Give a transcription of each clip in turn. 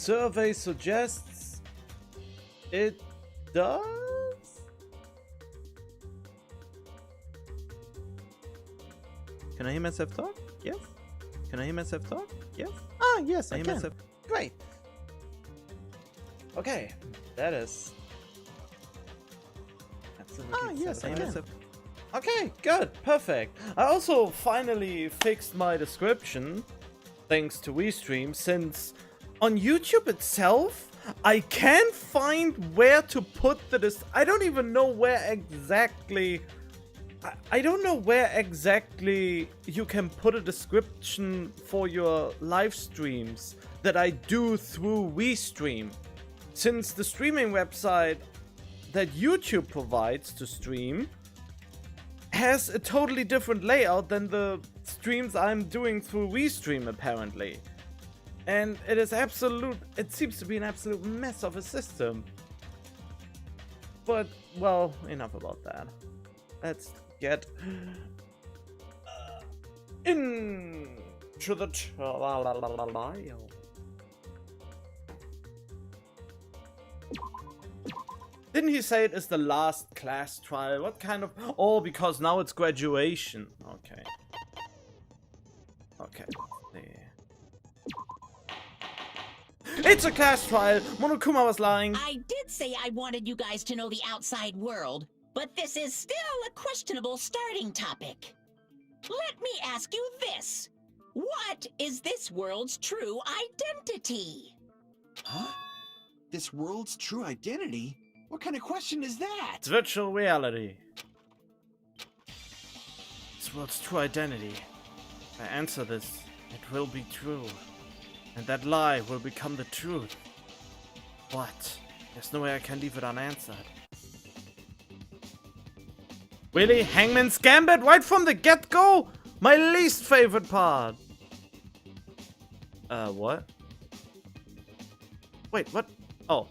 survey suggests it does? Can I hear myself talk? Yes. Can I hear myself talk? Yes. Ah, yes, I hear can. myself. Great. Okay, that is absolutely. Ah, yes, I can. Okay, good, perfect. I also finally fixed my description, thanks to WeStream, since on YouTube itself, I can't find where to put I don't even know where exactly. I don't know where exactly you can put a description for your live streams that I do through WeStream. Since the streaming website that YouTube provides to stream has a totally different layout than the streams I'm doing through WeStream apparently. And it seems to be an absolute mess of a system. But, well, enough about that. Let's get into the trial. Didn't he say it is the last class trial? What kind of... Oh, because now it's graduation. Okay. Okay. It's a class trial! Monokuma was lying. I did say I wanted you guys to know the outside world, but this is still a questionable starting topic. Let me ask you this. What is this world's true identity? Huh? This world's true identity? What kind of question is that? It's virtual reality. This world's true identity. If I answer this, it will be true. And that lie will become the truth. But there's no way I can leave it unanswered. Really? Hangman's Gambit right from the get-go? My least favorite part. What? Wait, what? Oh.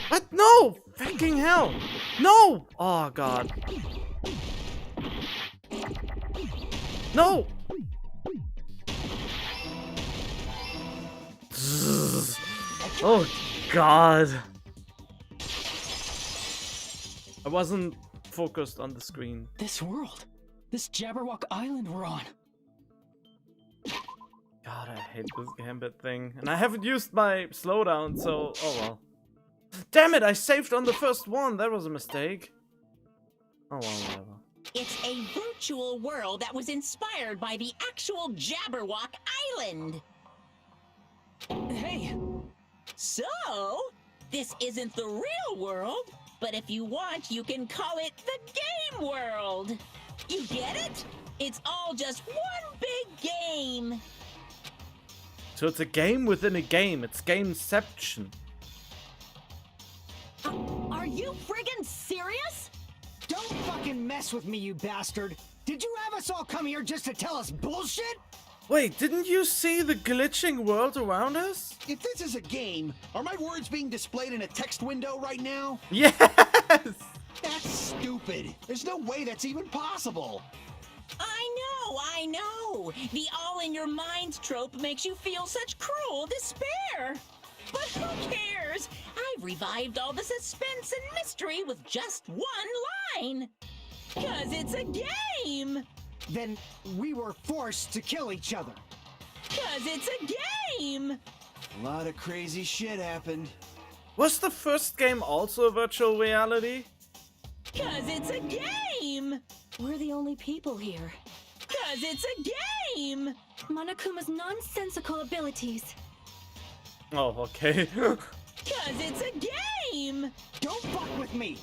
What? No! Fucking hell! No! Oh god. No! Oh god. I wasn't focused on the screen. This world. This Jabberwock Island we're on. God, I hate this gambit thing. And I haven't used my slowdown, so oh well. Damn it, I saved on the first one. That was a mistake. Oh well, whatever. It's a virtual world that was inspired by the actual Jabberwock Island. Hey! So, this isn't the real world, but if you want, you can call it the game world. You get it? It's all just one big game. So it's a game within a game. It's gameception. Are you friggin' serious? Don't fucking mess with me, you bastard. Did you have us all come here just to tell us bullshit? Wait, didn't you see the glitching world around us? If this is a game, are my words being displayed in a text window right now? Yes! That's stupid. There's no way that's even possible. I know. The all-in-your-minds trope makes you feel such cruel despair. But who cares? I've revived all the suspense and mystery with just one line. 'Cause it's a game. Then we were forced to kill each other. 'Cause it's a game. A lot of crazy shit happened. Was the first game also a virtual reality? 'Cause it's a game. We're the only people here. 'Cause it's a game. Monokuma's nonsensical abilities. Oh, okay. 'Cause it's a game. Don't fuck with me.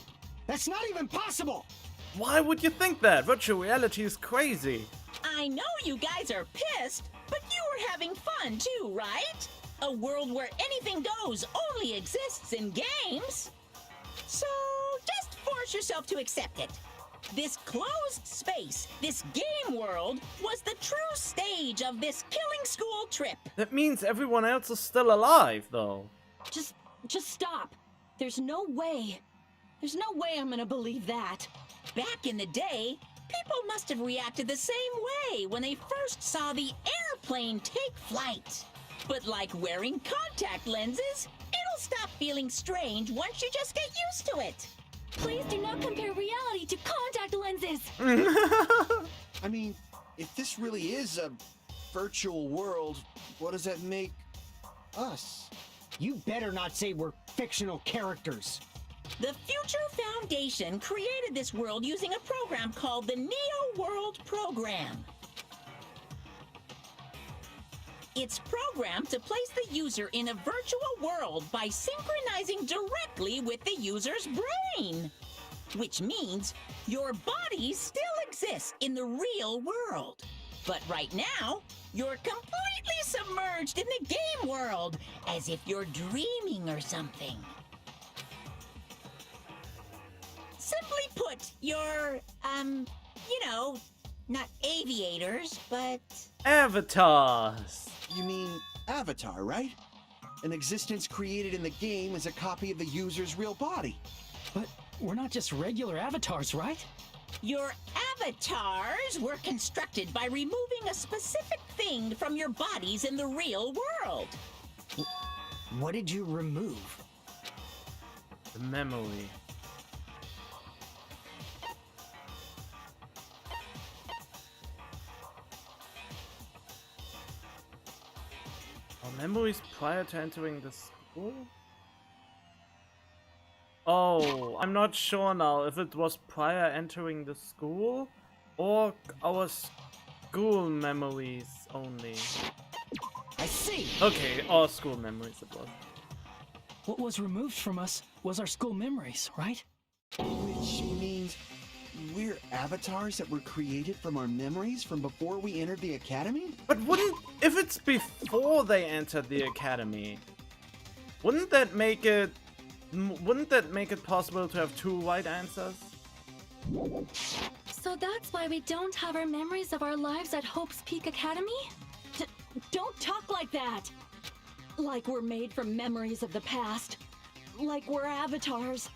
That's not even possible. Why would you think that? Virtual reality is crazy. I know you guys are pissed, but you were having fun too, right? A world where anything goes only exists in games. So just force yourself to accept it. This closed space, this game world, was the true stage of this killing school trip. That means everyone else is still alive, though. Just stop. There's no way. There's no way I'm gonna believe that. Back in the day, people must have reacted the same way when they first saw the airplane take flight. But like wearing contact lenses, it'll stop feeling strange once you just get used to it. Please do not compare reality to contact lenses. I mean, if this really is a virtual world, what does that make us? You better not say we're fictional characters. The Future Foundation created this world using a program called the Neo World Program. It's programmed to place the user in a virtual world by synchronizing directly with the user's brain. Which means your body still exists in the real world. But right now, you're completely submerged in the game world, as if you're dreaming or something. Simply put, you're, not aviators, but... Avatars. You mean Avatar, right? An existence created in the game is a copy of the user's real body. But we're not just regular avatars, right? Your avatars were constructed by removing a specific thing from your bodies in the real world. What did you remove? The memory. Are memories prior to entering the school? Oh, I'm not sure now if it was prior entering the school or our school memories only. I see. Okay, our school memories it was. What was removed from us was our school memories, right? Which means we're avatars that were created from our memories from before we entered the academy? But if it's before they entered the academy, wouldn't that make it possible to have two right answers? So that's why we don't have our memories of our lives at Hope's Peak Academy? Don't talk like that! Like we're made from memories of the past. Like we're avatars.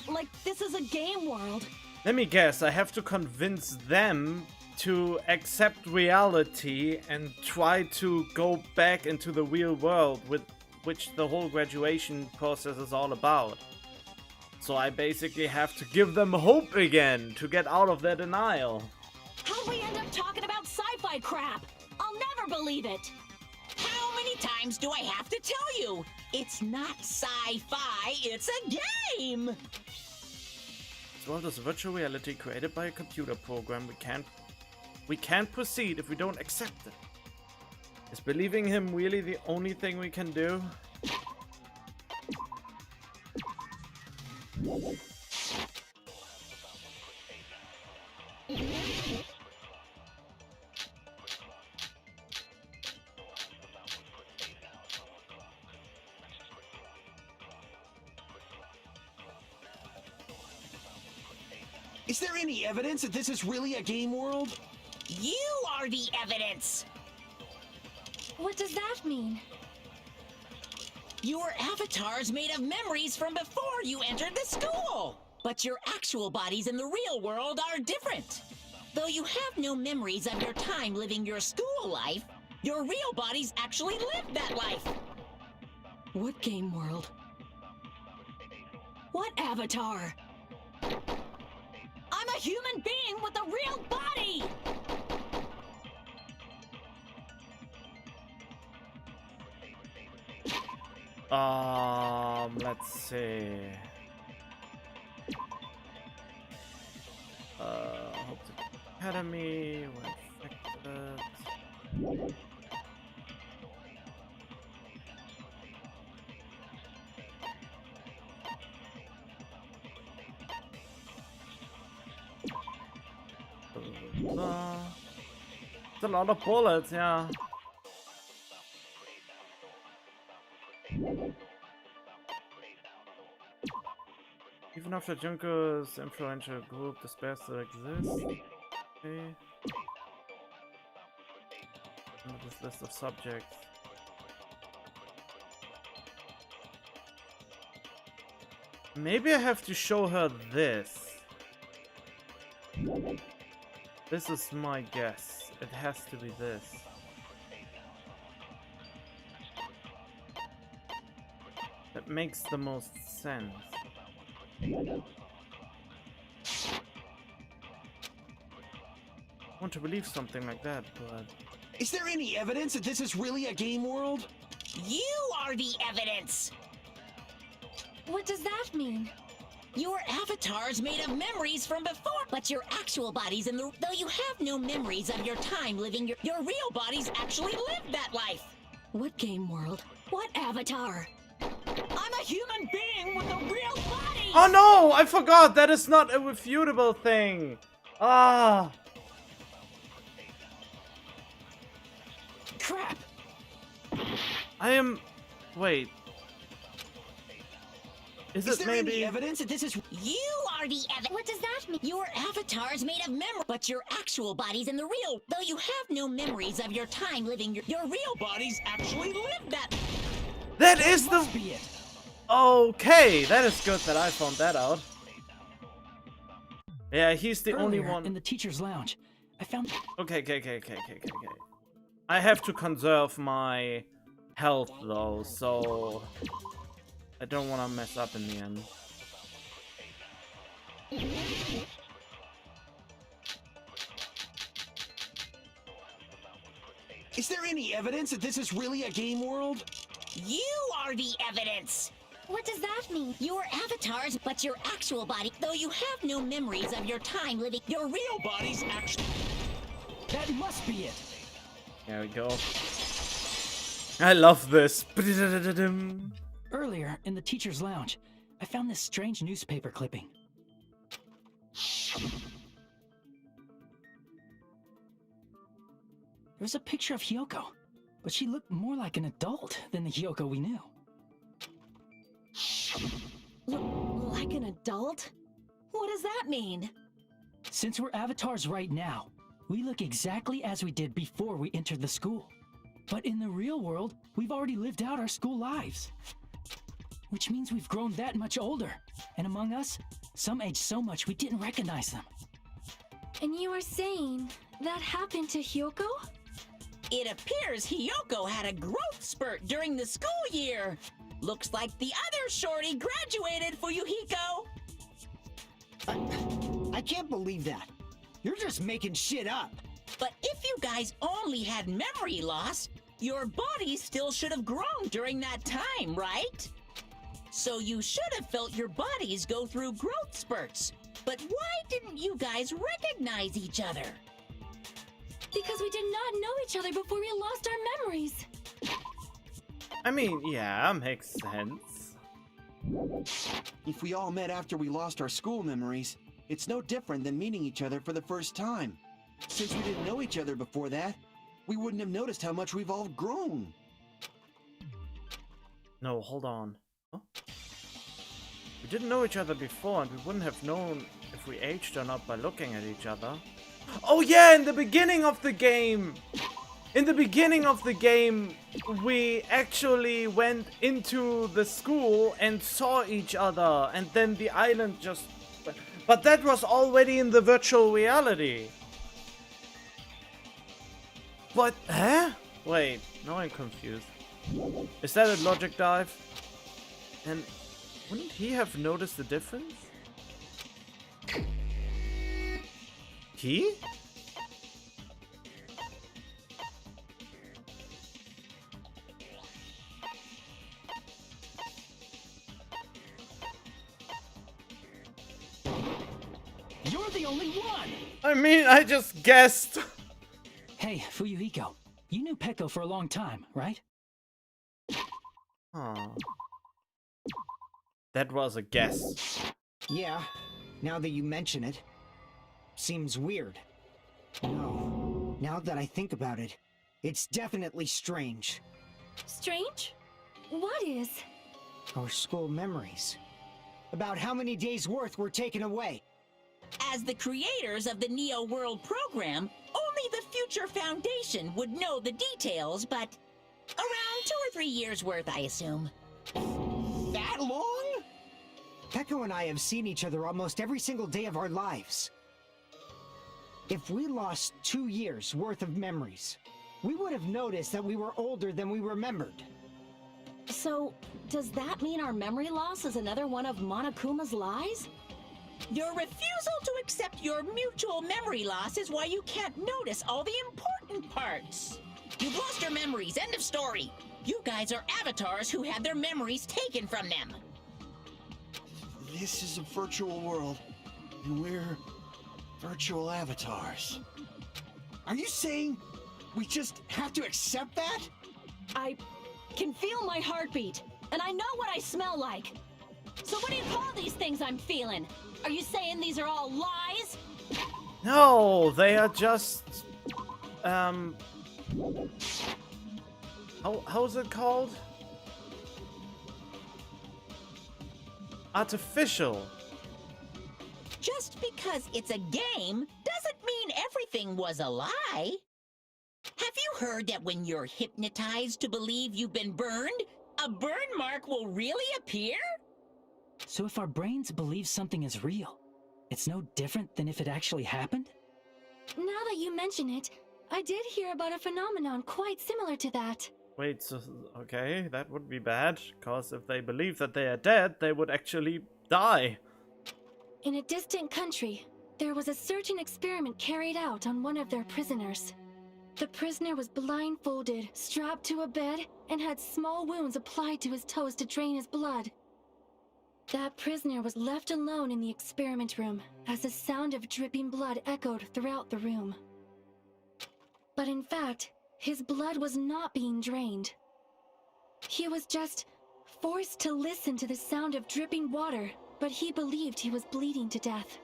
Like this is a game world. Let me guess, I have to convince them to accept reality and try to go back into the real world, with which the whole graduation process is all about. So I basically have to give them hope again to get out of their denial. How'd we end up talking about sci-fi crap? I'll never believe it! How many times do I have to tell you? It's not sci-fi, it's a game! This world is virtual reality created by a computer program. We can't proceed if we don't accept it. Is believing him really the only thing we can do? Is there any evidence that this is really a game world? You are the evidence! What does that mean? Your avatar's made of memories from before you entered the school! But your actual bodies in the real world are different. Though you have no memories of your time living your school life, your real bodies actually lived that life. What game world? What avatar? I'm a human being with a real body! Let's see. Hope the Academy, we're infected. It's a lot of bullets, yeah. Even after Junko's influential group despairs still exists. Okay. Under this list of subjects. Maybe I have to show her this. This is my guess. It has to be this. That makes the most sense. I want to believe something like that, but... Is there any evidence that this is really a game world? You are the evidence! What does that mean? Your avatar's made of memories from before, but your actual bodies in the... Though you have no memories of your time living your real bodies actually lived that life. What game world? What avatar? I'm a human being with a real body! Oh no! I forgot! That is not a refutable thing! Ah! Crap! I am... Wait. Is Is it there maybe... any evidence that this is... You are the evidence. What does that mean? Your avatar's made of memory, but your actual body's in the real. Though you have no memories of your time living your real bodies actually lived that. That is the... Must be it. Okay, that is good that I found that out. Yeah, he's the only Earlier, one... in the teacher's lounge, I found... Okay. I have to conserve my health though, so... I don't want to mess up in the end. Is there any evidence that this is really a game world? You are the evidence. What does that mean? Your avatars, but your actual body. Though you have no memories of your time living your real bodies actually. That must be it. There we go. I love this. Earlier, in the teacher's lounge, I found this strange newspaper clipping. There was a picture of Hyoko, but she looked more like an adult than the Hyoko we knew. Like an adult? What does that mean? Since we're avatars right now, we look exactly as we did before we entered the school. But in the real world, we've already lived out our school lives. Which means we've grown that much older. And among us, some aged so much we didn't recognize them. And you were saying that happened to Hyoko? It appears Hyoko had a growth spurt during the school year. Looks like the other shorty graduated for Yuhiko. I can't believe that. You're just making shit up. But if you guys only had memory loss, your body still should have grown during that time, right? So you should have felt your bodies go through growth spurts. But why didn't you guys recognize each other? Because we did not know each other before we lost our memories. I mean, yeah, makes sense. If we all met after we lost our school memories, it's no different than meeting each other for the first time. Since we didn't know each other before that, we wouldn't have noticed how much we've all grown. No, hold on. Huh? We didn't know each other before, and we wouldn't have known if we aged or not by looking at each other. Oh yeah, in the beginning of the game! In the beginning of the game, we actually went into the school and saw each other, and then the island just... But that was already in the virtual reality. What? Huh? Wait, now I'm confused. Is that a logic dive? And wouldn't he have noticed the difference? He? You're the only one! I mean, I just guessed. Hey, Fuyuhiko, you knew Peko for a long time, right? Oh. That was a guess. Yeah, now that you mention it. Seems weird. No, now that I think about it, it's definitely strange. Strange? What is? Our school memories. about how many days' worth were taken away. As the creators of the Neo World program, only the future Foundation would know the details, but around 2 or 3 years worth, I assume. That long? Peko and I have seen each other almost every single day of our lives. If we lost 2 years' worth of memories, we would have noticed that we were older than we remembered. So, does that mean our memory loss is another one of Monokuma's lies? Your refusal to accept your mutual memory loss is why you can't notice all the important parts. You've lost your memories, end of story. You guys are avatars who had their memories taken from them. This is a virtual world, and we're virtual avatars. Are you saying we just have to accept that? I can feel my heartbeat, and I know what I smell like. So what do you call these things I'm feeling? Are you saying these are all lies? No, they are just how's it called? Artificial. Just because it's a game doesn't mean everything was a lie. Have you heard that when you're hypnotized to believe you've been burned, a burn mark will really appear? So if our brains believe something is real, it's no different than if it actually happened? Now that you mention it, I did hear about a phenomenon quite similar to that. Wait, so, okay, that would be bad, because if they believe that they are dead, they would actually die. In a distant country, there was a certain experiment carried out on one of their prisoners. The prisoner was blindfolded, strapped to a bed, and had small wounds applied to his toes to drain his blood. That prisoner was left alone in the experiment room as the sound of dripping blood echoed throughout the room. But in fact, his blood was not being drained. He was just forced to listen to the sound of dripping water, but he believed he was bleeding to death.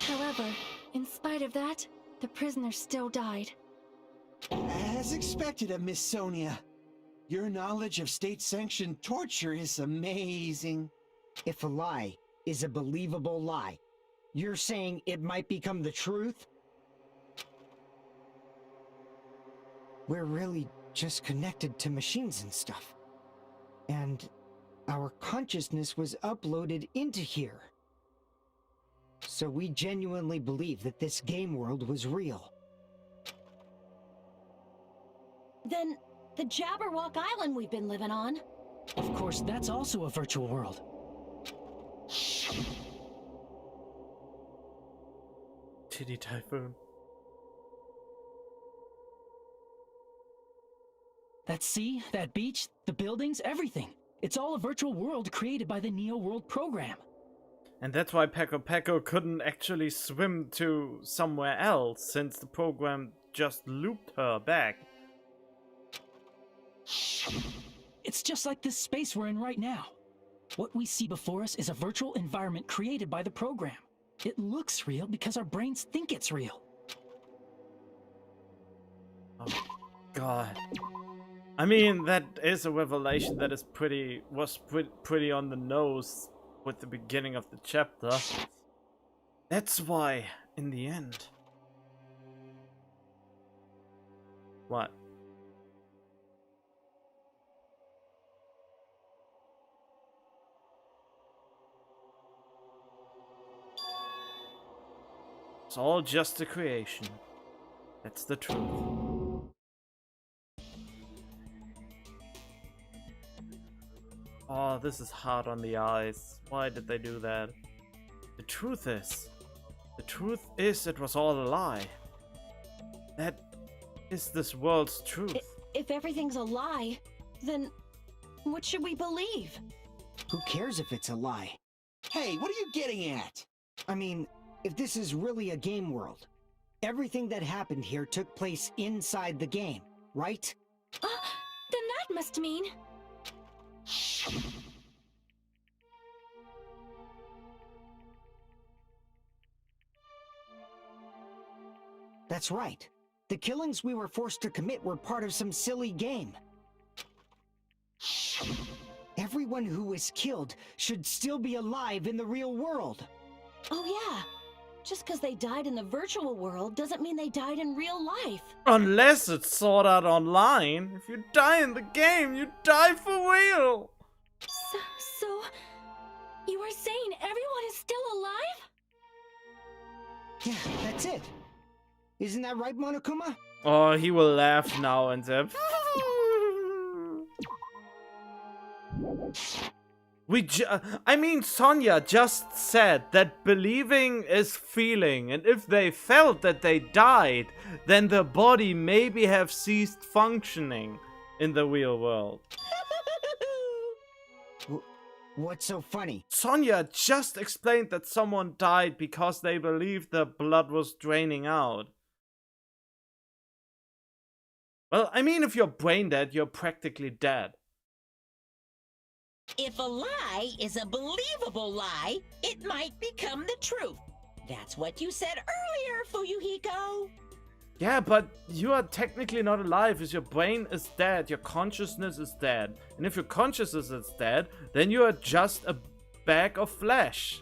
However, in spite of that, the prisoner still died. As expected of Miss Sonia. Your knowledge of state-sanctioned torture is amazing. If a lie is a believable lie, you're saying it might become the truth? We're really just connected to machines and stuff. And our consciousness was uploaded into here. So we genuinely believe that this game world was real. Then, the Jabberwock Island we've been living on. Of course, that's also a virtual world. Titty typhoon. That sea, that beach, the buildings, everything. It's all a virtual world created by the Neo World program. And that's why Peko couldn't actually swim to somewhere else, since the program just looped her back. It's just like this space we're in right now. What we see before us is a virtual environment created by the program. It looks real because our brains think it's real. Oh, God. I mean, that is a revelation that is pretty on the nose with the beginning of the chapter. That's why, in the end... What? It's all just a creation. That's the truth. Oh, this is hard on the eyes. Why did they do that? The truth is it was all a lie. That is this world's truth. If everything's a lie, then what should we believe? Who cares if it's a lie? Hey, what are you getting at? I mean, if this is really a game world, everything that happened here took place inside the game, right? Then that must mean... That's right. The killings we were forced to commit were part of some silly game. everyone who was killed should still be alive in the real world. Oh yeah. Just because they died in the virtual world doesn't mean they died in real life. Unless it's sorted out online. If you die in the game, you die for real. So you are saying everyone is still alive? Yeah, that's it. Isn't that right, Monokuma? Oh, he will laugh now and say, I mean, Sonia just said that believing is feeling, and if they felt that they died, then their body maybe have ceased functioning in the real world. What's so funny? Sonia just explained that someone died because they believed their blood was draining out. Well, I mean, if you're brain dead, you're practically dead. If a lie is a believable lie, it might become the truth. That's what you said earlier, Fuyuhiko. Yeah, but you are technically not alive, as your brain is dead, your consciousness is dead. And if your consciousness is dead, then you are just a bag of flesh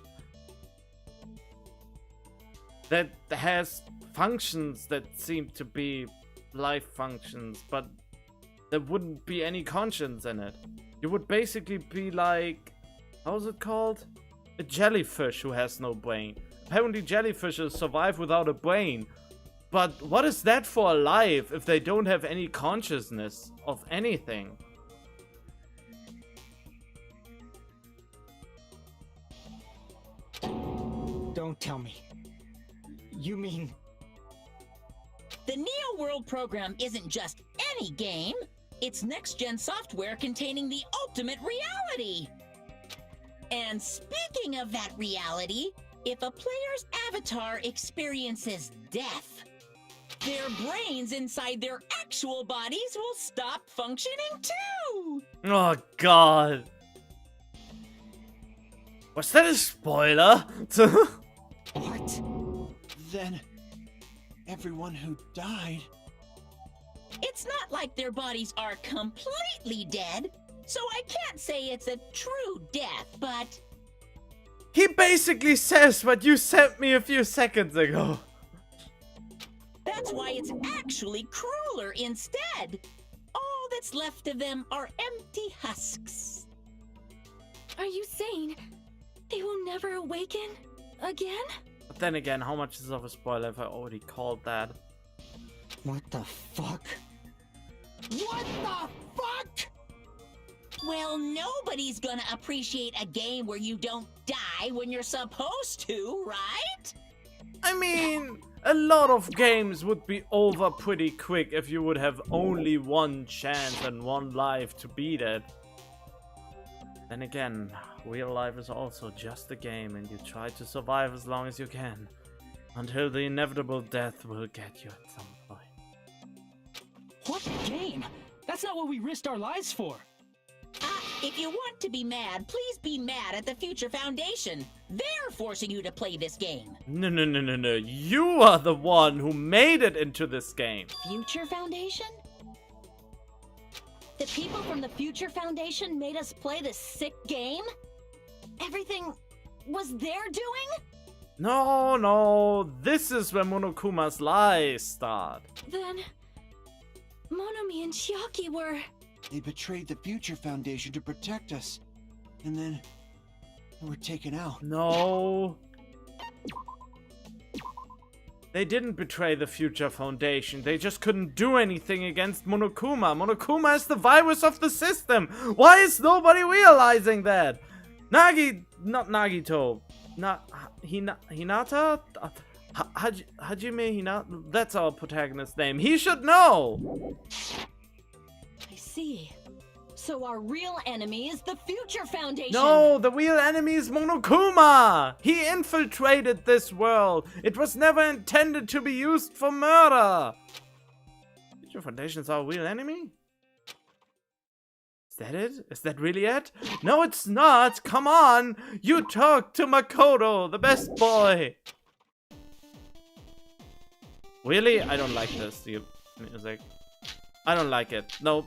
that has functions that seem to be life functions, but there wouldn't be any conscience in it. You would basically be like, how's it called? A jellyfish who has no brain. Apparently jellyfishes survive without a brain. But what is that for alive if they don't have any consciousness of anything? Don't tell me. You mean... The Neo World program isn't just any game. It's next-gen software containing the ultimate reality. And speaking of that reality, if a player's avatar experiences death, their brains inside their actual bodies will stop functioning too! Oh god. Was that a spoiler? What? Then, everyone who died... It's not like their bodies are completely dead, so I can't say it's a true death, but... He basically says what you sent me a few seconds ago. That's why it's actually crueler instead. All that's left of them are empty husks. Are you saying they will never awaken again? But then again, how much is of a spoiler if I already called that? What the fuck? What the fuck? Well, nobody's gonna appreciate a game where you don't die when you're supposed to, right? I mean, a lot of games would be over pretty quick if you would have only one chance and one life to beat it. Then again, real life is also just a game and you try to survive as long as you can. Until the inevitable death will get you at some point. What game? That's not what we risked our lives for. If you want to be mad, please be mad at the Future Foundation. They're forcing you to play this game. No. You are the one who made it into this game. Future Foundation? The people from the Future Foundation made us play this sick game? Everything was their doing? No. This is where Monokuma's lies start. Then Monomi and Chiaki were... They betrayed the Future Foundation to protect us. And then... we were taken out. No. They didn't betray the Future Foundation. They just couldn't do anything against Monokuma. Monokuma is the virus of the system. Why is nobody realizing that? Not Nagito. Hinata? Hajime Hinata? That's our protagonist's name. He should know. I see. So our real enemy is the Future Foundation. No, the real enemy is Monokuma. He infiltrated this world. It was never intended to be used for murder. Future Foundation is our real enemy? Is that it? Is that really it? No, it's not. Come on. You talk to Makoto, the best boy. Really? I don't like this music. I don't like it. Nope.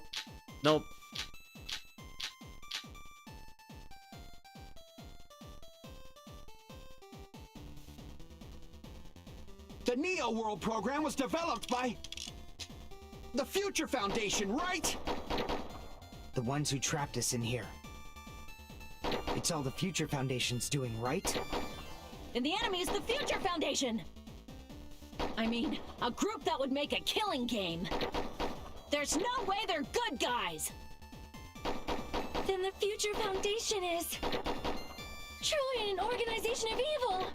The Neo World program was developed by the Future Foundation, right? The ones who trapped us in here. It's all the Future Foundation's doing, right? And the enemy is the Future Foundation! I mean, a group that would make a killing game. There's no way they're good guys! Then the Future Foundation is truly an organization of evil!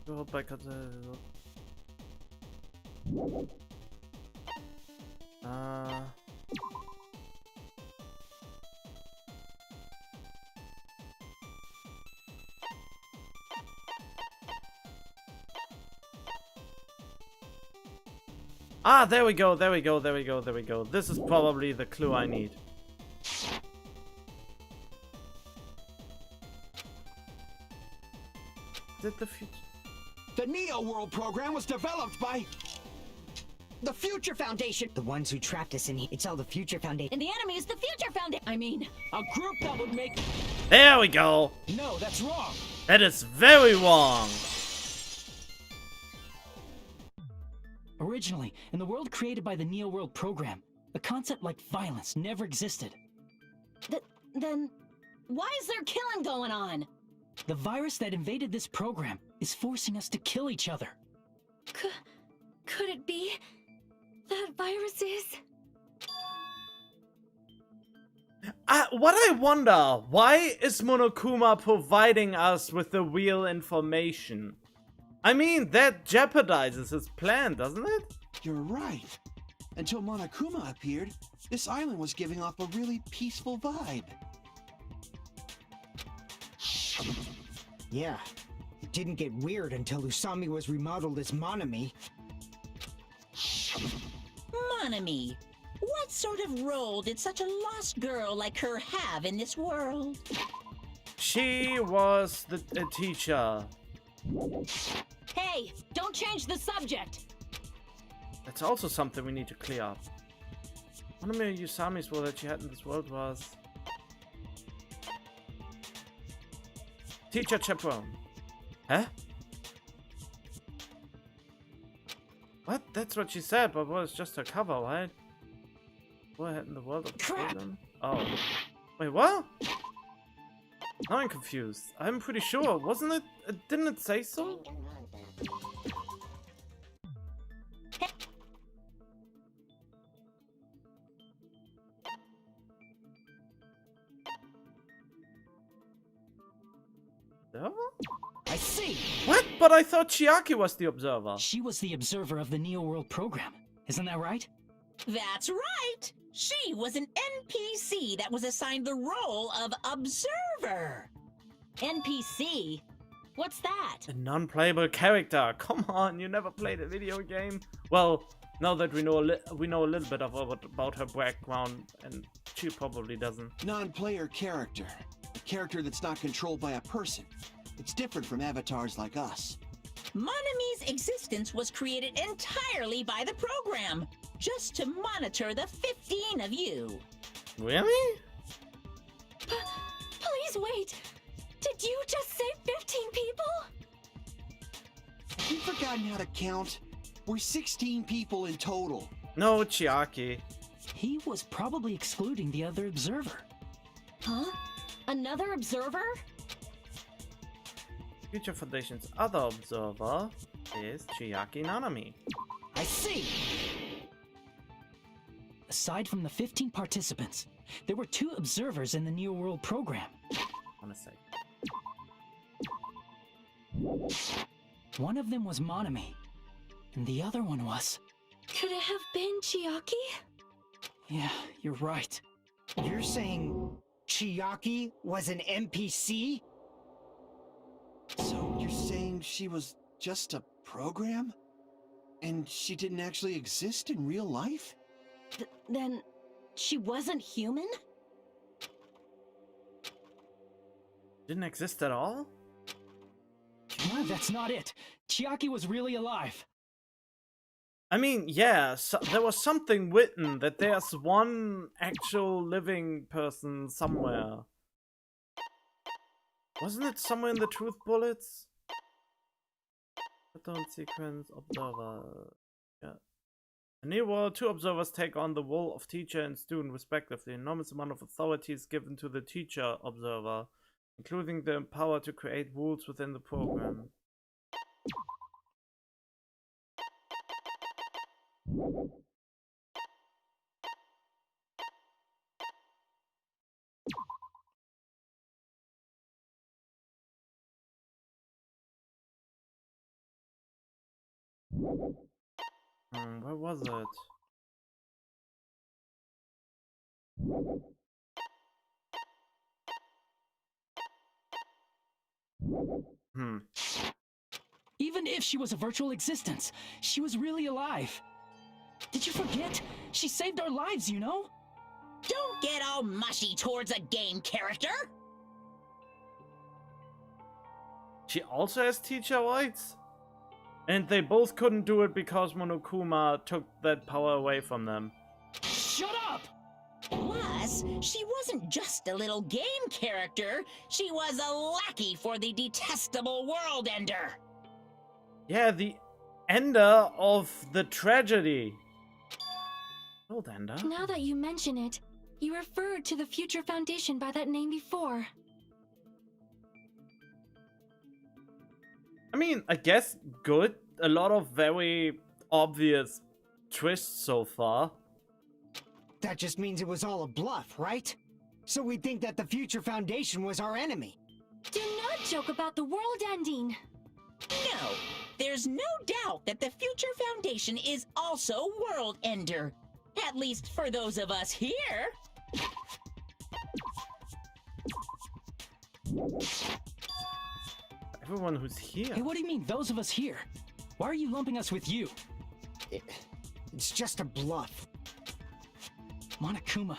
I hope I got Ah, there we go, there we go, there we go, there we go. This is probably the clue I need. Did the future... The Neo World program was developed by the Future Foundation. The ones who trapped us in here. It's all the Future Foundation. And the enemy is the Future Foundation! I mean, A group that would make... There we go! No, that's wrong. That is very wrong! Originally, in the world created by the Neo World program, a concept like violence never existed. then why is there killing going on? The virus that invaded this program is forcing us to kill each other. Could it be that virus is? What I wonder, why is Monokuma providing us with the real information? I mean, that jeopardizes his plan, doesn't it? You're right. Until Monokuma appeared, this island was giving off a really peaceful vibe. Yeah. It didn't get weird until Usami was remodeled as Monami. Monami, what sort of role did such a lost girl like her have in this world? She was a teacher. Hey, don't change the subject! That's also something we need to clear up. One of Usami's role that she had in this world was... Teacher chaperone. Huh? What? That's what she said, but was just her cover, right? Go ahead in the world of children. Oh. Wait, what? Now I'm confused. I'm pretty sure, wasn't it? Didn't it say so? Observer? I see! What? But I thought Chiaki was the observer. She was the observer of the Neo World program. Isn't that right? That's right! She was an NPC that was assigned the role of observer. NPC? What's that? A non-playable character. Come on, you never played a video game. Well, now that we know a little bit about her background, and she probably doesn't. Non-player character. A character that's not controlled by a person. It's different from avatars like us. Monami's existence was created entirely by the program, just to monitor the 15 of you. Really? Please wait! Did you just say 15 people? Have you forgotten how to count? We're 16 people in total. No, Chiaki. He was probably excluding the other observer. Huh? Another observer? Future Foundation's other observer is Chiaki Nanami. I see! Aside from the 15 participants, there were 2 observers in the Neo World program. Wanna say. One of them was Monami, and the other one was... Could it have been Chiaki? Yeah, you're right. You're saying Chiaki was an NPC? So you're saying she was just a program? And she didn't actually exist in real life? Then she wasn't human? Didn't exist at all? That's not it. Chiaki was really alive. I mean, yeah, so there was something written that there's one actual living person somewhere. Wasn't it somewhere in the truth bullets? Pattern sequence observer. Yeah. In new world, 2 observers take on the role of teacher and student respectively. Enormous amount of authority is given to the teacher observer, including the power to create rules within the program. Where was it? Even if she was a virtual existence, she was really alive. Did you forget? She saved our lives, you know? Don't get all mushy towards a game character. She also has teacher rights? And they both couldn't do it because Monokuma took that power away from them. Shut up! Plus, she wasn't just a little game character. She was a lackey for the detestable World Ender. Yeah, the ender of the tragedy. World Ender? Now that you mention it, you referred to the Future Foundation by that name before. I mean, I guess good. A lot of very obvious twists so far. That just means it was all a bluff, right? So we think that the Future Foundation was our enemy. Do not joke about the world ending. No, there's no doubt that the Future Foundation is also World Ender. At least for those of us here. Everyone who's here. Hey, what do you mean, those of us here? Why are you lumping us with you? It's just a bluff. Monokuma,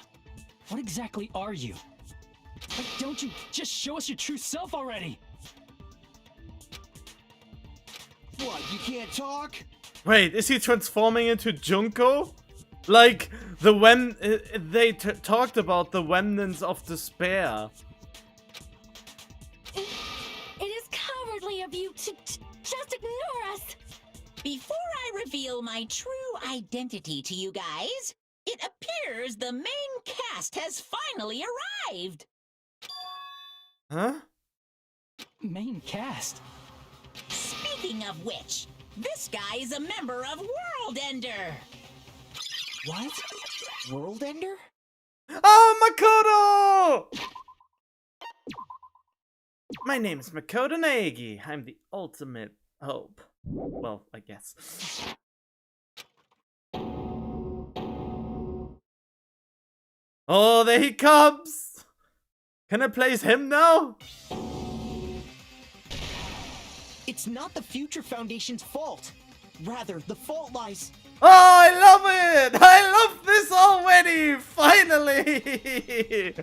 what exactly are you? Like, don't you just show us your true self already? What, you can't talk? Wait, is he transforming into Junko? Like, they talked about the remnants of despair. It is cowardly of you to just ignore us. Before I reveal my true identity to you guys, it appears the main cast has finally arrived. Huh? Main cast? Speaking of which, this guy is a member of World Ender. What? World Ender? Oh, Makoto! My name is Makoto Naegi. I'm the ultimate hope. Well, I guess. Oh, there he comes! Can I place him now? It's not the Future Foundation's fault. Rather, the fault lies... Oh, I love it! I love this already! Finally!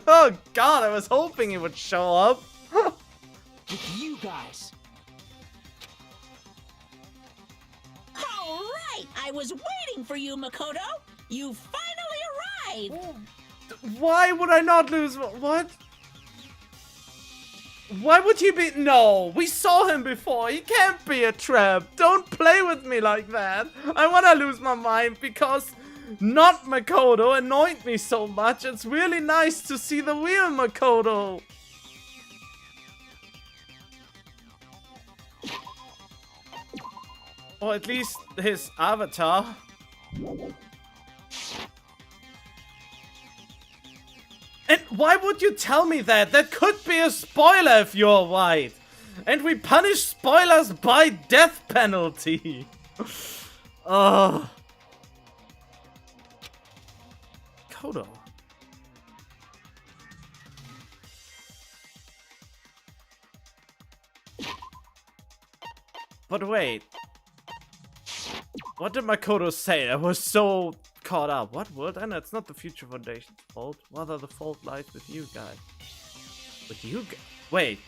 Oh god, I was hoping he would show up. with you guys. All right, I was waiting for you, Makoto. You finally arrived. Why would I not lose? What? Why would he be? No, we saw him before. He can't be a trap. Don't play with me like that. I want to lose my mind because not Makoto annoyed me so much. It's really nice to see the real Makoto. Or at least his avatar. And why would you tell me that? That could be a spoiler if you're right. And we punish spoilers by death penalty. Oh. Kodo. But wait. What did Makoto say? I was so caught up. What would? And it's not the Future Foundation's fault. Rather, the fault lies with you guys. With you guys? Wait.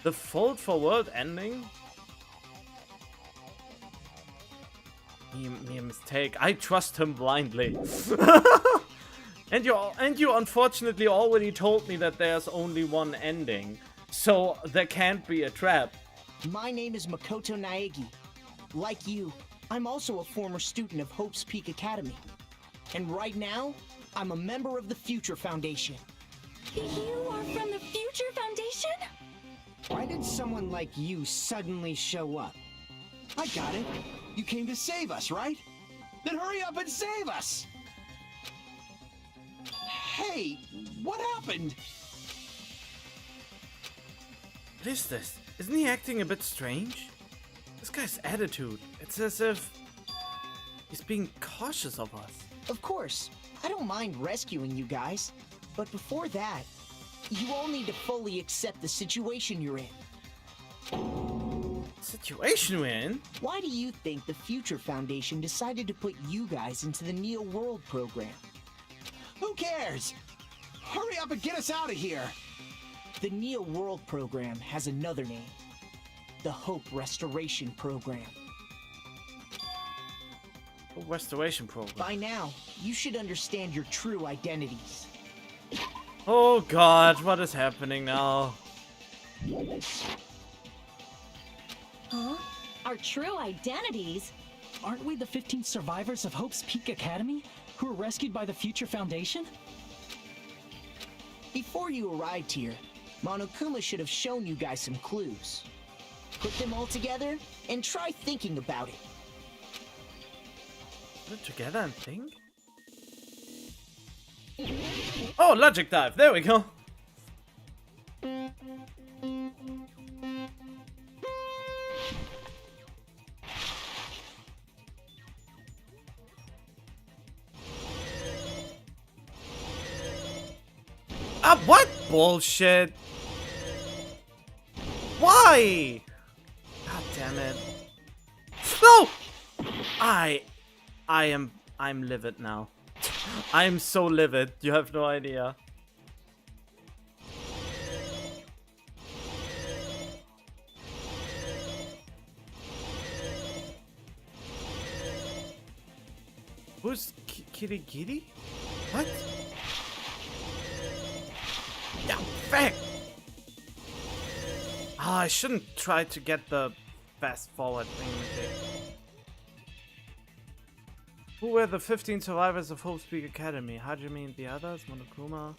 The fault for world ending? me a mistake. I trust him blindly. And you unfortunately already told me that there's only one ending. So there can't be a trap. My name is Makoto Naegi. Like you, I'm also a former student of Hope's Peak Academy. And right now, I'm a member of the Future Foundation. You are from the Future Foundation? Why did someone like you suddenly show up? I got it. You came to save us, right? Then hurry up and save us! Hey, what happened? What is this? Isn't he acting a bit strange? This guy's attitude, it's as if he's being cautious of us. Of course, I don't mind rescuing you guys. But before that, you all need to fully accept the situation you're in. Situation we're in? Why do you think the Future Foundation decided to put you guys into the Neo World program? Who cares? Hurry up and get us out of here! The Neo World program has another name. The Hope Restoration Program. Restoration program. By now, you should understand your true identities. Oh god, what is happening now? Huh? Our true identities? Aren't we the 15 survivors of Hope's Peak Academy who were rescued by the Future Foundation? Before you arrived here, Monokuma should have shown you guys some clues. Put them all together and try thinking about it. Put it together and think? Oh, logic dive. There we go. Ah, what bullshit? Why? God damn it. No! I'm livid now. I'm so livid. You have no idea. Who's Kirigiri? What? Yeah, fuck! Ah, I shouldn't try to get the fast forward thing. Who were the 15 survivors of Hope's Peak Academy? Hajime and the others? Monokuma?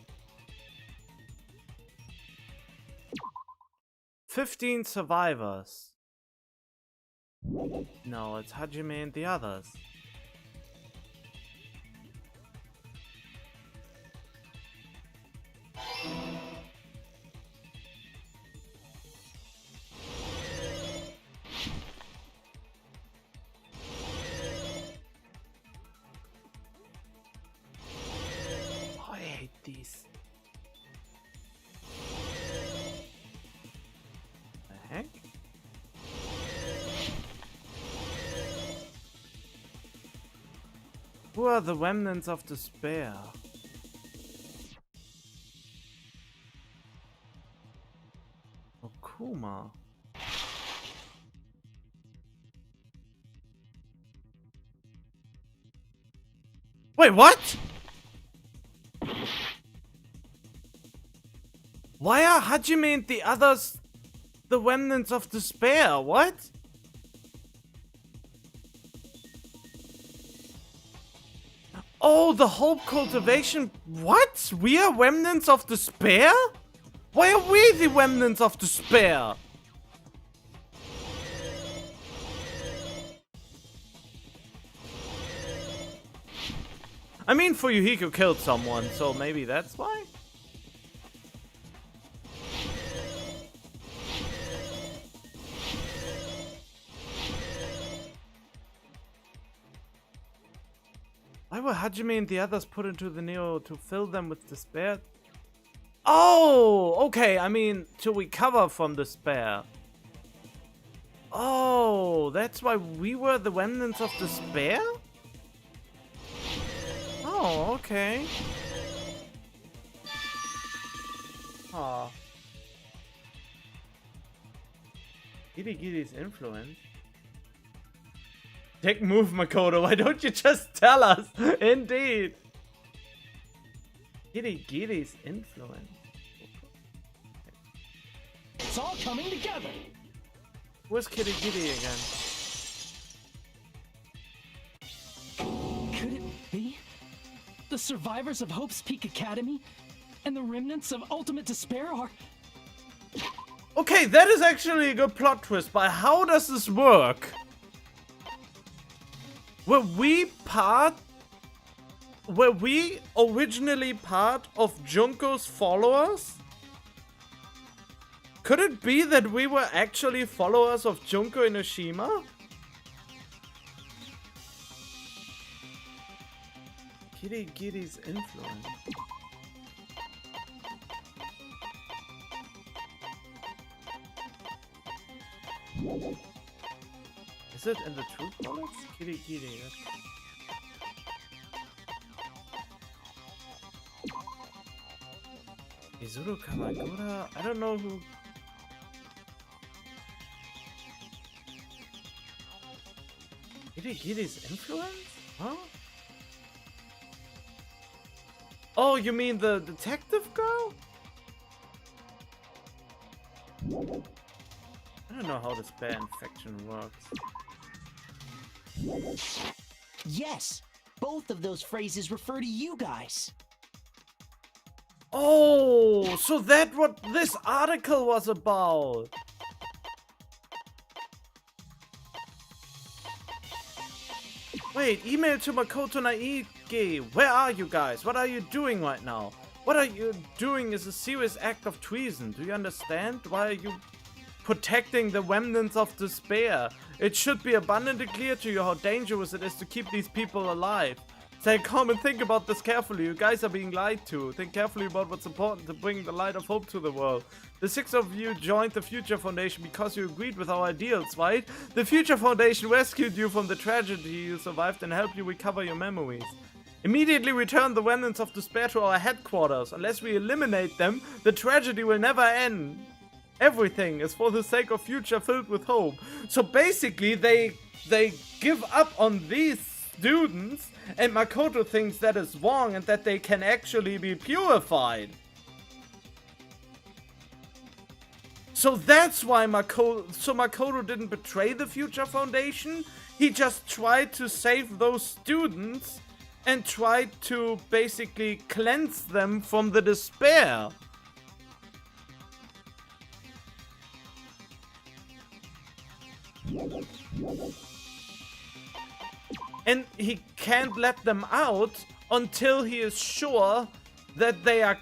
15 survivors. No, it's Hajime and the others. Oh, I hate these. The heck? Who are the remnants of despair? Okuma. Wait, what? Why are Hajime and the others the remnants of despair? What? Oh, the hope cultivation. What? We are remnants of despair? Why are we the remnants of despair? I mean, Fuyuhiko killed someone, so maybe that's why? Why were Hajime and the others put into the Neo to fill them with despair? Oh, okay, I mean, to recover from despair. Oh, that's why we were the remnants of despair? Oh, okay. Aw. Giri Giri's influence. Dick move, Makoto. Why don't you just tell us? Indeed. Kitty Giri's influence. It's all coming together. Where's Kitty Giri again? Could it be? The survivors of Hope's Peak Academy and the remnants of Ultimate Despair are... Okay, that is actually a good plot twist, but how does this work? Were we originally part of Junko's followers? Could it be that we were actually followers of Junko Inoshima? Kirigiri's influence. Is it in the truth bullets? Kirigiri. Izuru Kamagura? I don't know who. Kirigiri's influence? Huh? Oh, you mean the detective girl? I don't know how this bear infection works. Yes, both of those phrases refer to you guys. Oh, so that's what this article was about. Wait, email to Makoto Naige. Where are you guys? What are you doing right now? What are you doing is a serious act of treason. Do you understand? Why are you protecting the remnants of despair? It should be abundantly clear to you how dangerous it is to keep these people alive. Stay calm and think about this carefully. You guys are being lied to. Think carefully about what's important to bring the light of hope to the world. The 6 of you joined the Future Foundation because you agreed with our ideals, right? The Future Foundation rescued you from the tragedy you survived and helped you recover your memories. Immediately return the remnants of despair to our headquarters. Unless we eliminate them, the tragedy will never end. Everything is for the sake of future filled with hope. So basically they give up on these students, and Makoto thinks that is wrong and that they can actually be purified. So that's why Makoto didn't betray the Future Foundation. He just tried to save those students and tried to basically cleanse them from the despair. And he can't let them out until he is sure that they are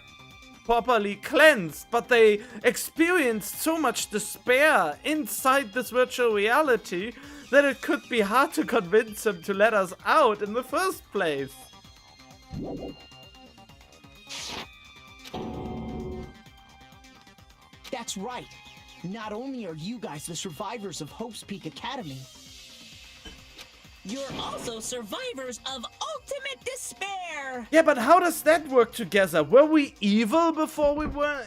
properly cleansed. But they experienced so much despair inside this virtual reality that it could be hard to convince him to let us out in the first place. That's right. Not only are you guys the survivors of Hope's Peak Academy, You're also survivors of ultimate despair! Yeah, but how does that work together? Were we evil before we were...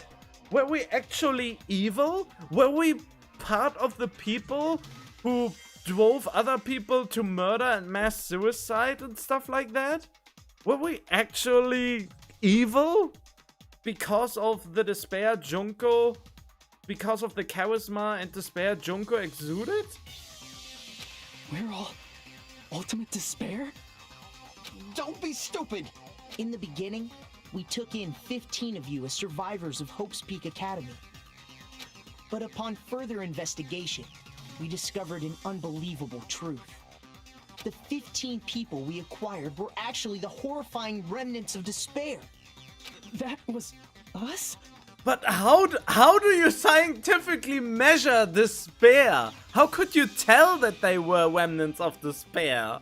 Were we actually evil? Were we part of the people who drove other people to murder and mass suicide and stuff like that? Were we actually evil? Because of the despair Junko... Because of the charisma and despair Junko exuded? We're all Ultimate Despair? don't be stupid! In the beginning, we took in 15 of you as survivors of Hope's Peak Academy. But upon further investigation, we discovered an unbelievable truth. The 15 people we acquired were actually the horrifying remnants of despair. That was us? But how do you scientifically measure despair? How could you tell that they were remnants of despair?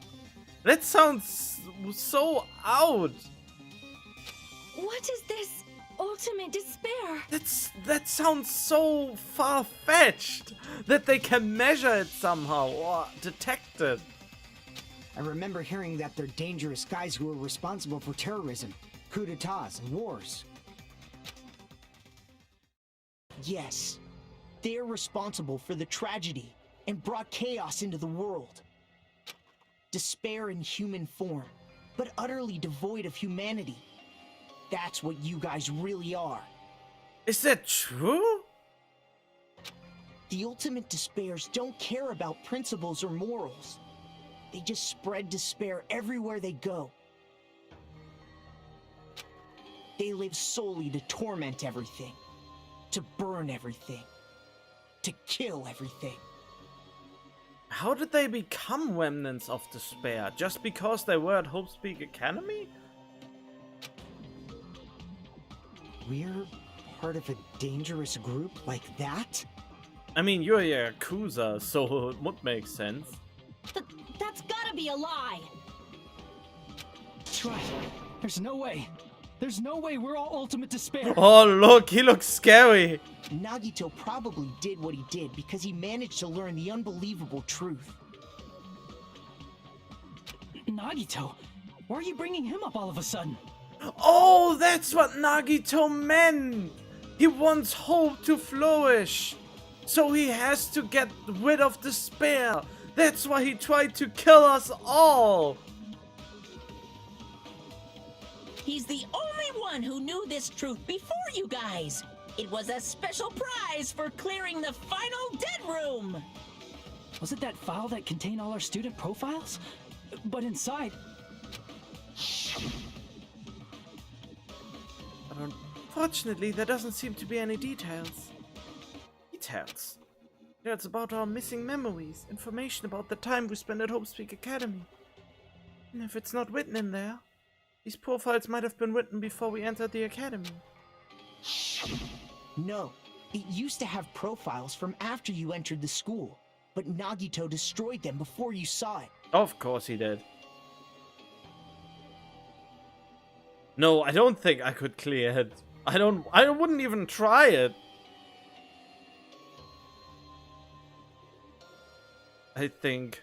That sounds so out. What is this ultimate despair? That sounds so far-fetched that they can measure it somehow or detect it. I remember hearing that they're dangerous guys who are responsible for terrorism, coup d'etats, and wars. Yes, they're responsible for the tragedy and brought chaos into the world. despair in human form, but utterly devoid of humanity. That's what you guys really are. Is that true? The ultimate despairs don't care about principles or morals. They just spread despair everywhere they go. They live solely to torment everything, to burn everything, to kill everything. How did they become remnants of despair? Just because they were at Hope's Peak Academy? We're part of a dangerous group like that? I mean, you're a Yakuza, so it would make sense. That's gotta be a lie! That's right. There's no way. There's no way we're all ultimate despair. Oh, look, he looks scary. Nagito probably did what he did because he managed to learn the unbelievable truth. Nagito? Why are you bringing him up all of a sudden? Oh, that's what Nagito meant. He wants hope to flourish. So he has to get rid of despair. That's why he tried to kill us all. He's the only one who knew this truth before you guys. It was a special prize for clearing the final dead room. Was it that file that contained all our student profiles? But inside... Unfortunately, there doesn't seem to be any details. Details? Yeah, it's about our missing memories, information about the time we spent at Hope's Peak Academy. And if it's not written in there, these profiles might have been written before we entered the academy. No, it used to have profiles from after you entered the school, but Nagito destroyed them before you saw it. Of course he did. No, I don't think I could clear it. I wouldn't even try it. I think.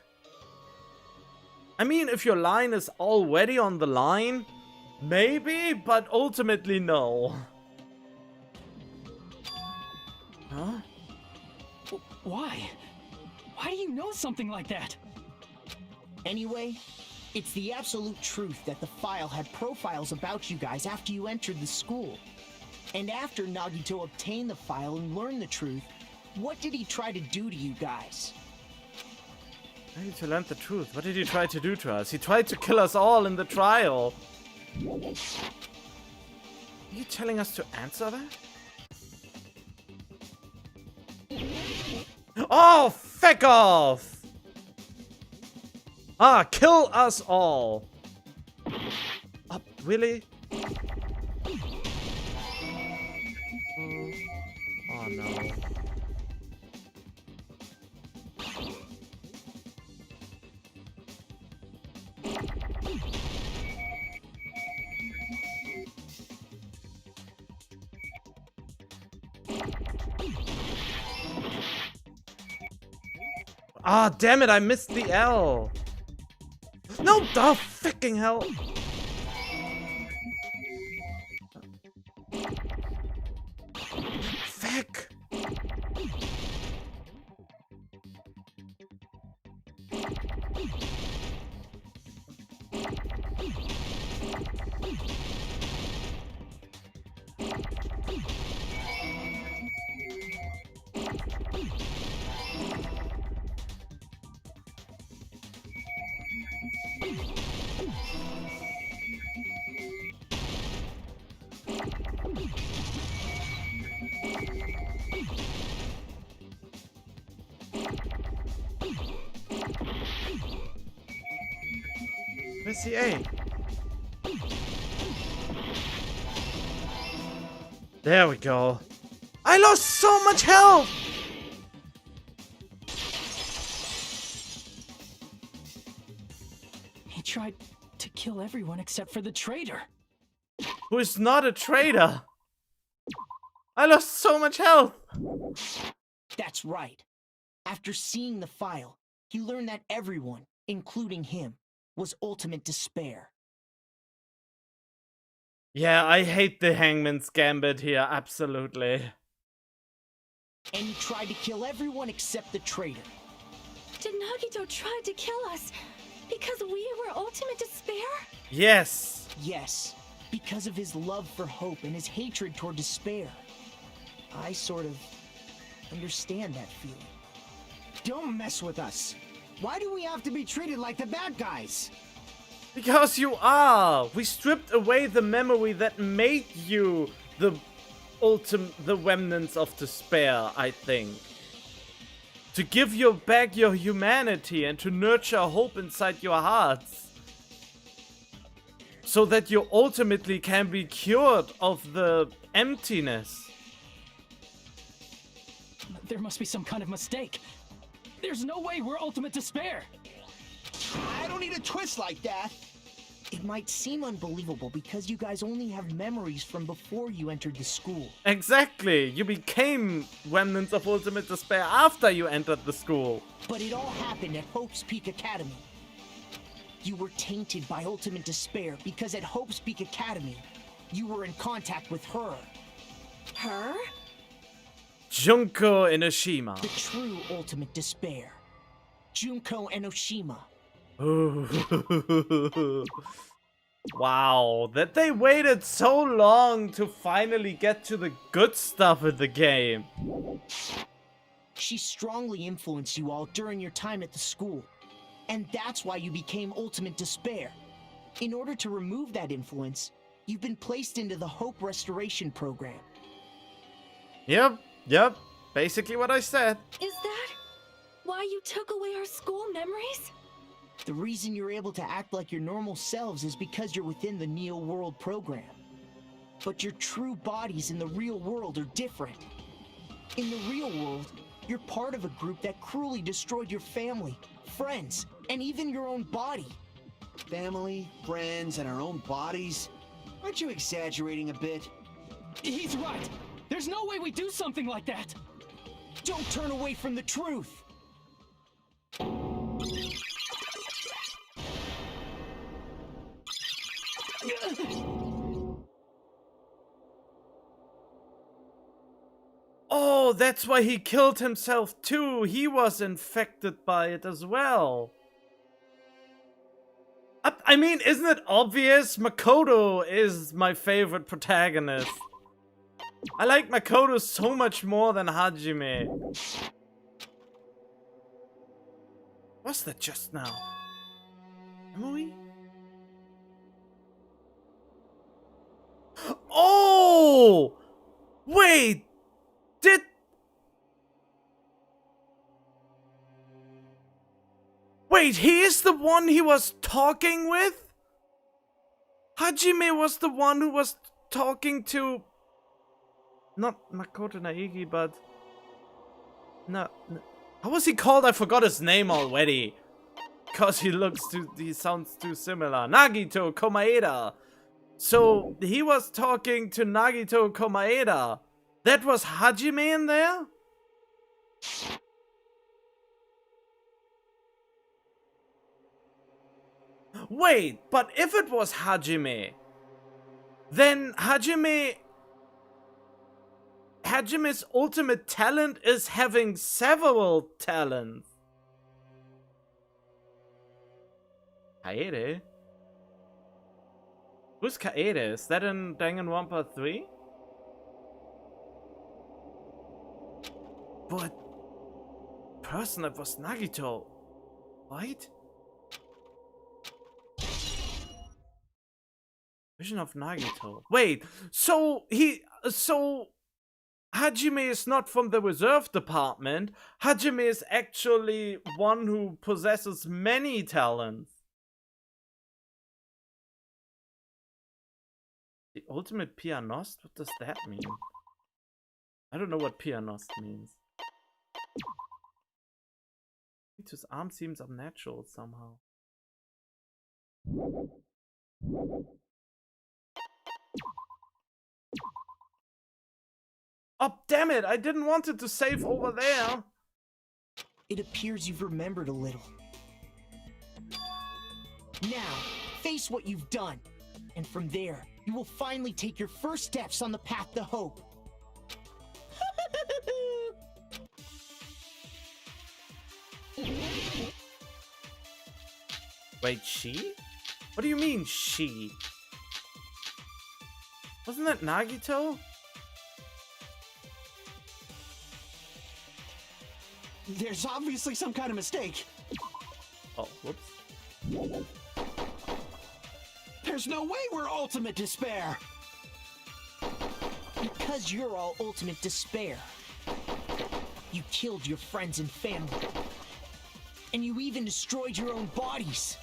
I mean, if your line is already on the line, maybe, but ultimately no. Huh? Why? Why do you know something like that? Anyway, it's the absolute truth that the file had profiles about you guys after you entered the school. And after Nagito obtained the file and learned the truth, what did he try to do to you guys? I need to learn the truth. What did he try to do to us? He tried to kill us all in the trial. Are you telling us to answer that? Oh, feck off! Ah, kill us all! Oh, really? Oh no. Ah, damn it, I missed the L. No, the fucking hell. Fuck. Where's the A? There we go. I lost so much health! He tried to kill everyone except for the traitor. Who is not a traitor? I lost so much health! That's right. After seeing the file, he learned that everyone, including him, was ultimate despair. Yeah, I hate the Hangman's Gambit here, absolutely. And he tried to kill everyone except the traitor. Did Nagito try to kill us? Because we were ultimate despair? Yes. Yes, because of his love for hope and his hatred toward despair. I sort of understand that feeling. Don't mess with us. Why do we have to be treated like the bad guys? Because you are. We stripped away the memory that made you the remnants of despair, I think. To give you back your humanity and to nurture hope inside your hearts. So that you ultimately can be cured of the emptiness. There must be some kind of mistake. There's no way we're ultimate despair. I don't need a twist like that. It might seem unbelievable because you guys only have memories from before you entered the school. Exactly. You became remnants of ultimate despair after you entered the school. But it all happened at Hope's Peak Academy. You were tainted by ultimate despair because at Hope's Peak Academy, you were in contact with her. Her? Junko Enoshima. The true ultimate despair. Junko Enoshima. Wow, that they waited so long to finally get to the good stuff in the game. She strongly influenced you all during your time at the school. And that's why you became ultimate despair. In order to remove that influence, you've been placed into the Hope Restoration Program. Yep. Basically what I said. Is that why you took away our school memories? The reason you're able to act like your normal selves is because you're within the Neo World program. But your true bodies in the real world are different. In the real world, you're part of a group that cruelly destroyed your family, friends, and even your own body. Family, friends, and our own bodies? Aren't you exaggerating a bit? He's right. There's no way we do something like that. Don't turn away from the truth. Oh, that's why he killed himself too. He was infected by it as well. I mean, isn't it obvious? Makoto is my favorite protagonist. I like Makoto so much more than Hajime. What's that just now? Emily? Oh! Wait! Wait, he is the one he was talking with? Hajime was the one who was talking to... Not Makoto Naegi, but... No, how was he called? I forgot his name already. Because he sounds too similar. Nagito Komaeda. So, he was talking to Nagito Komaeda. That was Hajime in there? Wait, but if it was Hajime, then Hajime's ultimate talent is having several talents. Kaede? Who's Kaede? Is that in Danganronpa 3? But person that was Nagito, right? Vision of Nagito. Wait, so Hajime is not from the reserve department. Hajime is actually one who possesses many talents. The ultimate pianist? What does that mean? I don't know what pianist means. His arm seems unnatural somehow. Oh, damn it! I didn't want it to save over there! It appears you've remembered a little. Now, face what you've done. And from there, you will finally take your first steps on the path to hope. Wait, she? What do you mean, she? Wasn't that Nagito? There's obviously some kind of mistake. Oh, whoops. There's no way we're ultimate despair. Because you're all ultimate despair. You killed your friends and family. And you even destroyed your own bodies.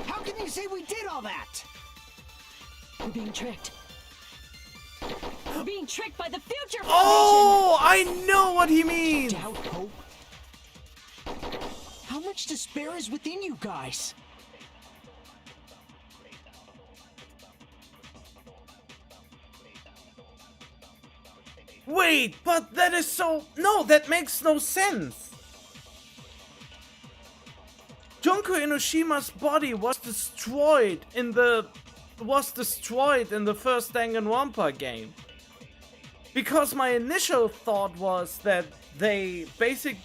How can you say we did all that? We're being tricked. We're being tricked by the future Foundation! Oh, I know what he means! Doubt, hope. How much despair is within you guys? Wait, but that is so... No, that makes no sense. Junko Inoshima's body was destroyed in the first Danganronpa game. Because my initial thought was that the vision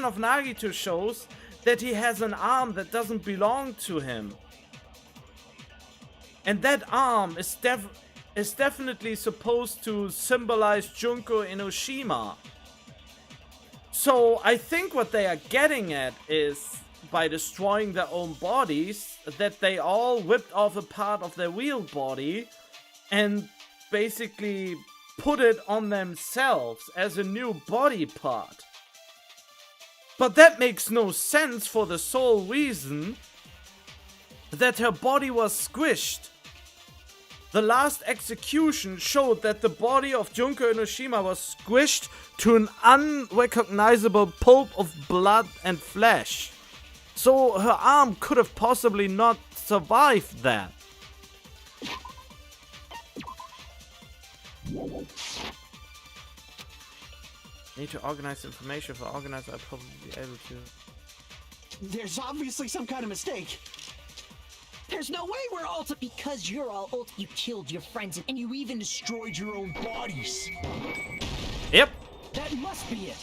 of Nagito shows that he has an arm that doesn't belong to him. And that arm is definitely supposed to symbolize Junko Inoshima. So I think what they are getting at is, by destroying their own bodies, that they all whipped off a part of their real body and basically put it on themselves as a new body part. But that makes no sense for the sole reason that her body was squished. The last execution showed that the body of Junko Inoshima was squished to an unrecognizable pulp of blood and flesh. So her arm could have possibly not survived that. Need to organize information. If I organize, I'll probably be able to. There's obviously some kind of mistake. There's no way we're ultimate. Because you're all you killed your friends and you even destroyed your own bodies. Yep. That must be it.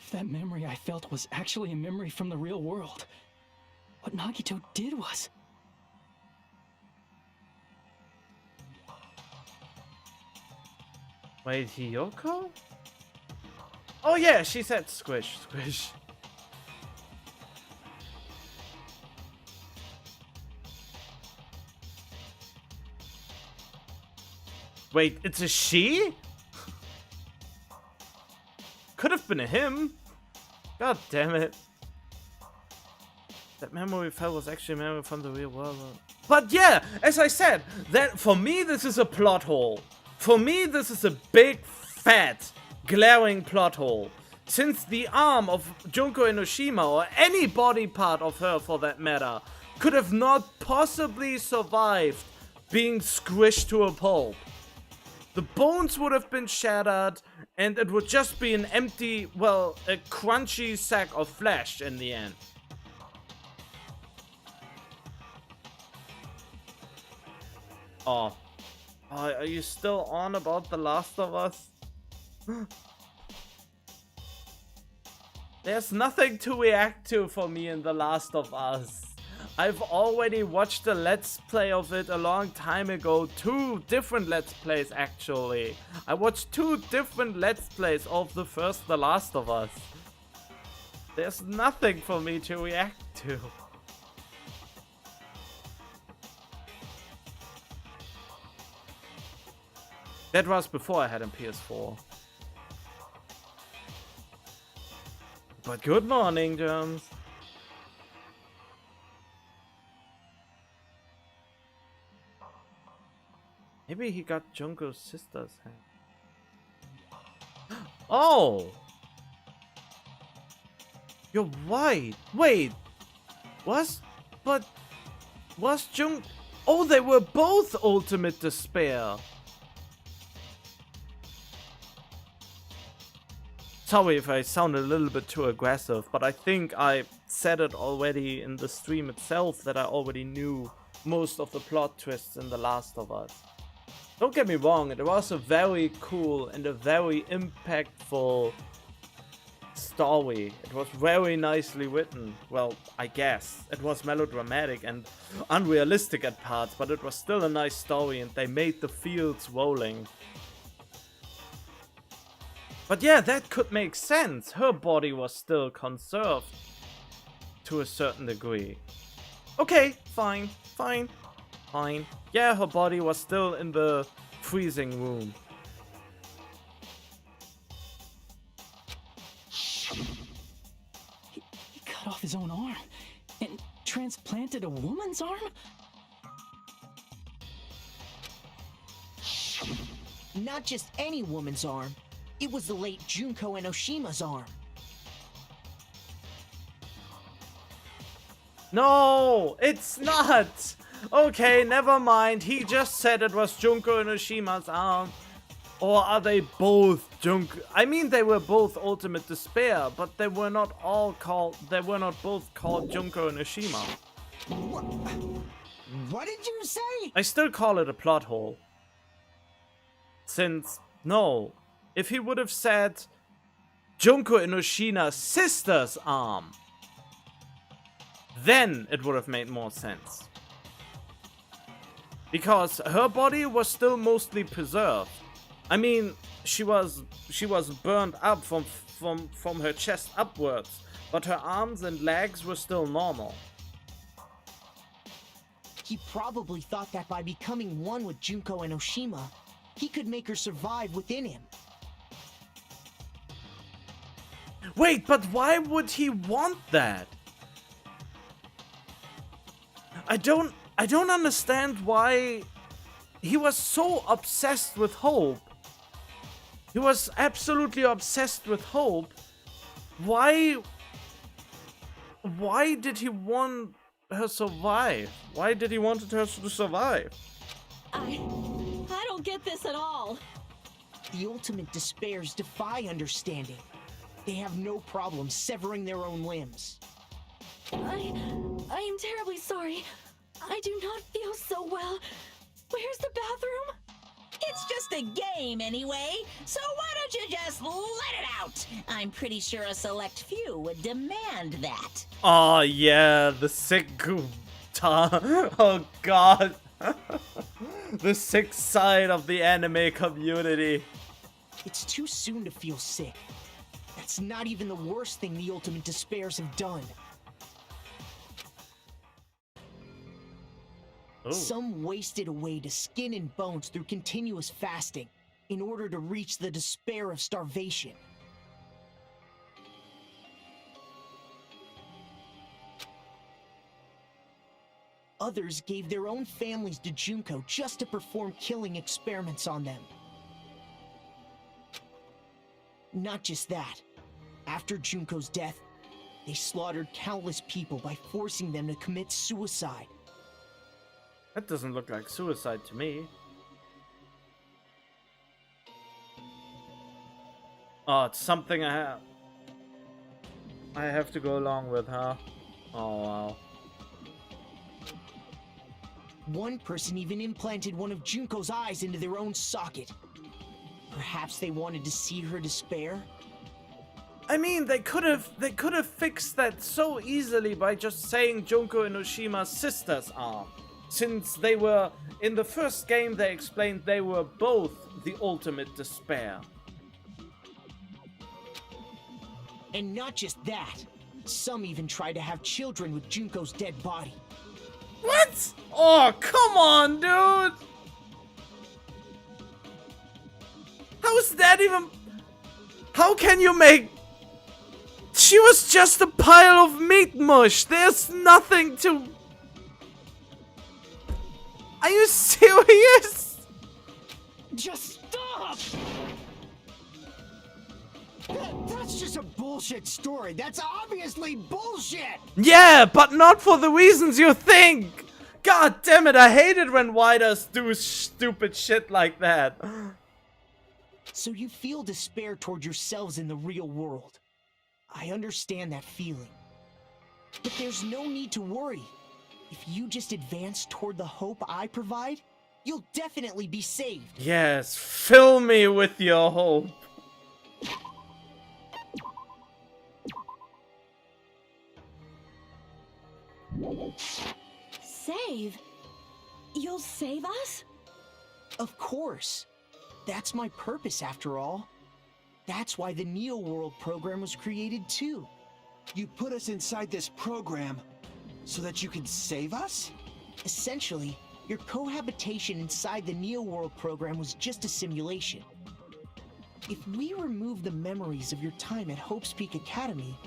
If that memory I felt was actually a memory from the real world, what Nagito did was... Wait, Hiyoko? Oh yeah, she said squish, squish. Wait, it's a she? Could have been a him. God damn it. That memory file was actually a memory from the real world. But yeah, as I said, that for me this is a plot hole. For me this is a big, fat, glaring plot hole. Since the arm of Junko Inoshima, or any body part of her for that matter, could have not possibly survived being squished to a pulp. The bones would have been shattered, and it would just be an empty, well, a crunchy sack of flesh in the end. Oh. Are you still on about The Last of Us? There's nothing to react to for me in The Last of Us. I've already watched a Let's Play of it a long time ago. 2 different Let's Plays, actually. I watched 2 different Let's Plays of the first The Last of Us. There's nothing for me to react to. That was before I had a PS4. But good morning, Germs. Maybe he got Junko's sister's hand. Oh! You're right. Wait. Was Jung... Oh, they were both Ultimate Despair. Sorry if I sound a little bit too aggressive, but I think I said it already in the stream itself that I already knew most of the plot twists in The Last of Us. Don't get me wrong, it was a very cool and a very impactful story. It was very nicely written. Well, I guess. It was melodramatic and unrealistic at parts, but it was still a nice story and they made the fields rolling. But yeah, that could make sense. Her body was still conserved to a certain degree. Okay, fine, fine, fine. Yeah, her body was still in the freezing room. He cut off his own arm and transplanted a woman's arm? Not just any woman's arm. It was the late Junko Enoshima's arm. No, it's not! Okay, never mind. He just said it was Junko Enoshima's arm. Or are they both Junko? I mean, they were both Ultimate Despair, but they were not all called. They were not both called Junko Enoshima. What did you say? I still call it a plot hole. Since, no, if he would have said Junko Enoshima's sister's arm, then it would have made more sense. Because her body was still mostly preserved. I mean, she was burned up from her chest upwards, but her arms and legs were still normal. He probably thought that by becoming one with Junko Enoshima, he could make her survive within him. Wait, but why would he want that? I don't understand why he was so obsessed with Hope. He was absolutely obsessed with Hope. Why did he want her survive? Why did he want her to survive? I don't get this at all. The ultimate despairs defy understanding. They have no problem severing their own limbs. I am terribly sorry. I do not feel so well. Where's the bathroom? It's just a game anyway, so why don't you just let it out? I'm pretty sure a select few would demand that. Oh yeah, the sick oh god. The sick side of the anime community. It's too soon to feel sick. That's not even the worst thing the ultimate despairs have done. Ooh. Some wasted away to skin and bones through continuous fasting in order to reach the despair of starvation. Others gave their own families to Junko just to perform killing experiments on them. Not just that. After Junko's death, they slaughtered countless people by forcing them to commit suicide. That doesn't look like suicide to me. Oh, it's something I have to go along with, huh? Oh, wow. One person even implanted one of Junko's eyes into their own socket. Perhaps they wanted to see her despair? I mean, they could have fixed that so easily by just saying Junko Enoshima's sister's arm. Since they were, in the first game they explained they were both the ultimate despair. And not just that. Some even tried to have children with Junko's dead body. What? Oh, come on, dude! How's that even... How can you make... She was just a pile of meat mush. There's nothing to... Are you serious? Just stop! That's just a bullshit story. That's obviously bullshit. Yeah, but not for the reasons you think. God damn it, I hate it when writers do stupid shit like that. So you feel despair toward yourselves in the real world. I understand that feeling. But there's no need to worry. If you just advance toward the hope I provide, you'll definitely be saved. Yes, fill me with your hope. Save? You'll save us? Of course. That's my purpose after all. That's why the Neo World program was created too. You put us inside this program so that you can save us? Essentially, your cohabitation inside the Neo World program was just a simulation. If we remove the memories of your time at Hope's Peak Academy,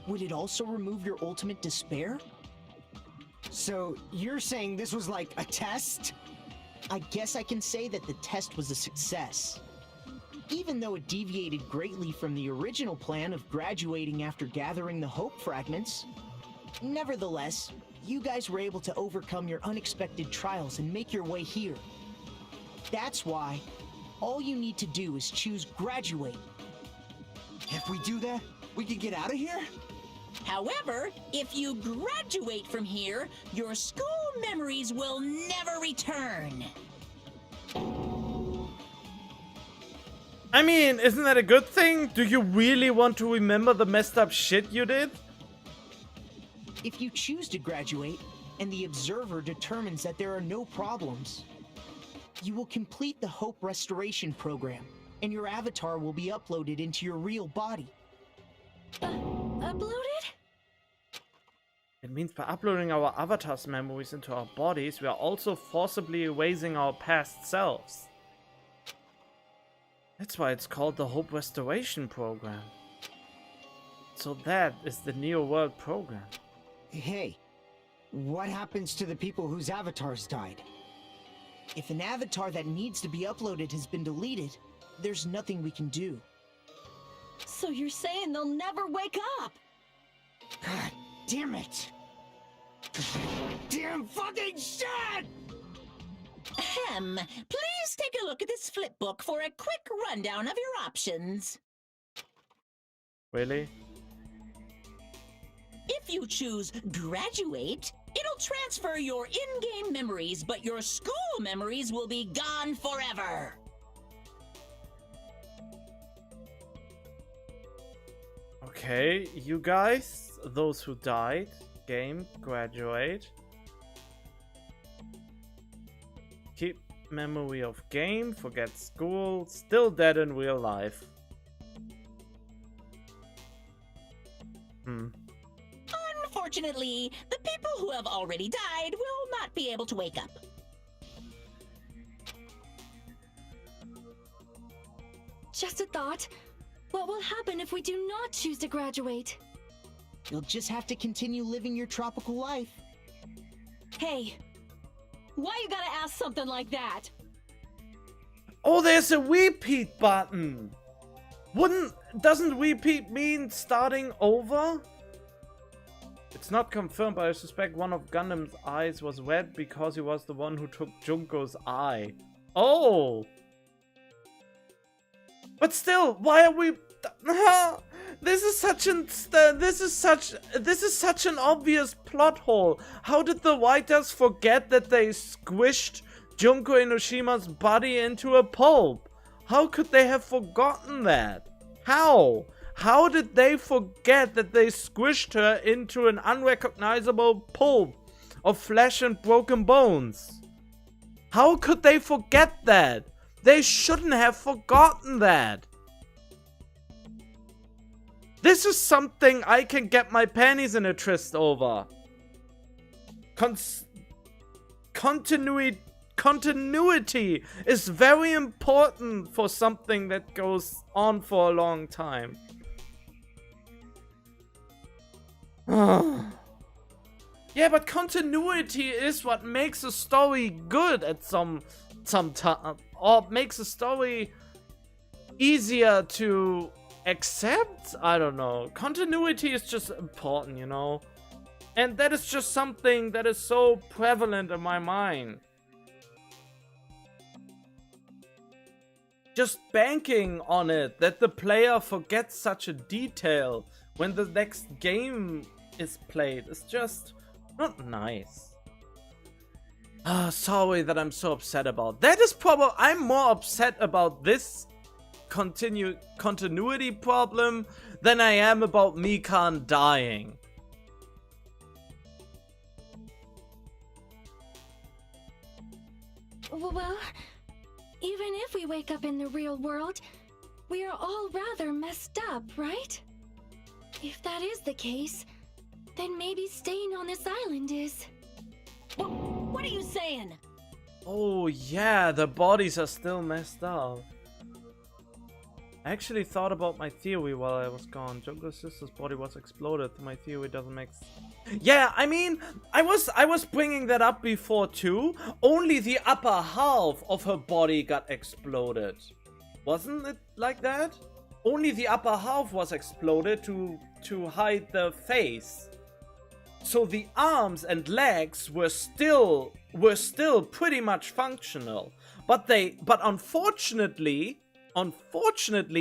would it also remove your ultimate despair? So you're saying this was like a test? I guess I can say that the test was a success. Even though it deviated greatly from the original plan of graduating after gathering the Hope fragments, nevertheless, you guys were able to overcome your unexpected trials and make your way here. That's why all you need to do is choose graduate. If we do that, we can get out of here? However, if you graduate from here, your school memories will never return. I mean, isn't that a good thing? Do you really want to remember the messed up shit you did? If you choose to graduate, and the observer determines that there are no problems, you will complete the Hope Restoration Program, and your avatar will be uploaded into your real body. Uploaded? It means by uploading our avatar's memories into our bodies, we are also forcibly erasing our past selves. That's why it's called the Hope Restoration Program. So that is the Neo World program. Hey, what happens to the people whose avatars died? If an avatar that needs to be uploaded has been deleted, there's nothing we can do. So you're saying they'll never wake up? God damn it! Damn fucking shit! Ahem. Please take a look at this flip book for a quick rundown of your options. Really? If you choose graduate, it'll transfer your in-game memories, but your school memories will be gone forever. Okay, you guys, those who died, game, graduate. Keep memory of game, forget school, still dead in real life. Unfortunately, the people who have already died will not be able to wake up. Just a thought. What will happen if we do not choose to graduate? You'll just have to continue living your tropical life. Hey, why you gotta ask something like that? Oh, there's a repeat button! Doesn't repeat mean starting over? It's not confirmed, but I suspect one of Gundam's eyes was red because he was the one who took Junko's eye. Oh! But still, why are we? This is such an obvious plot hole. How did the writers forget that they squished Junko Inoshima's body into a pulp? How could they have forgotten that? How? How did they forget that they squished her into an unrecognizable pulp of flesh and broken bones? How could they forget that? They shouldn't have forgotten that. This is something I can get my panties in a twist over. Continuity is very important for something that goes on for a long time. Yeah, but continuity is what makes a story good at some time, or makes a story easier to accept. I don't know. Continuity is just important, you know, and that is just something that is so prevalent in my mind. Just banking on it that the player forgets such a detail when the next game is played is just not nice. Sorry that I'm so upset about. That is probably... I'm more upset about this continuity problem than I am about Mikan dying. Well, even if we wake up in the real world, we are all rather messed up, right? If that is the case, then maybe staying on this island is... What are you saying? Oh yeah, the bodies are still messed up. I actually thought about my theory while I was gone. Junko's sister's body was exploded. My theory doesn't make sense. Yeah, I mean, I was bringing that up before too. Only the upper half of her body got exploded. Wasn't it like that? Only the upper half was exploded to hide the face. So the arms and legs were still pretty much functional. But unfortunately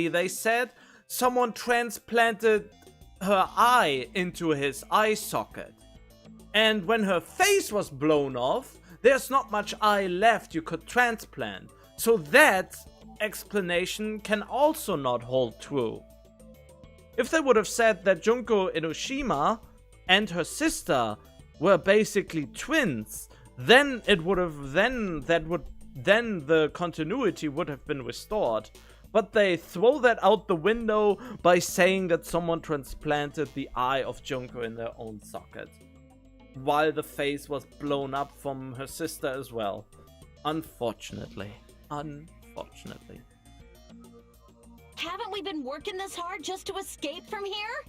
they said someone transplanted her eye into his eye socket. And when her face was blown off, there's not much eye left you could transplant. So that explanation can also not hold true. If they would have said that Junko Enoshima and her sister were basically twins, then the continuity would have been restored. But they throw that out the window by saying that someone transplanted the eye of Junko in their own socket, while the face was blown up from her sister as well. Unfortunately. Haven't we been working this hard just to escape from here?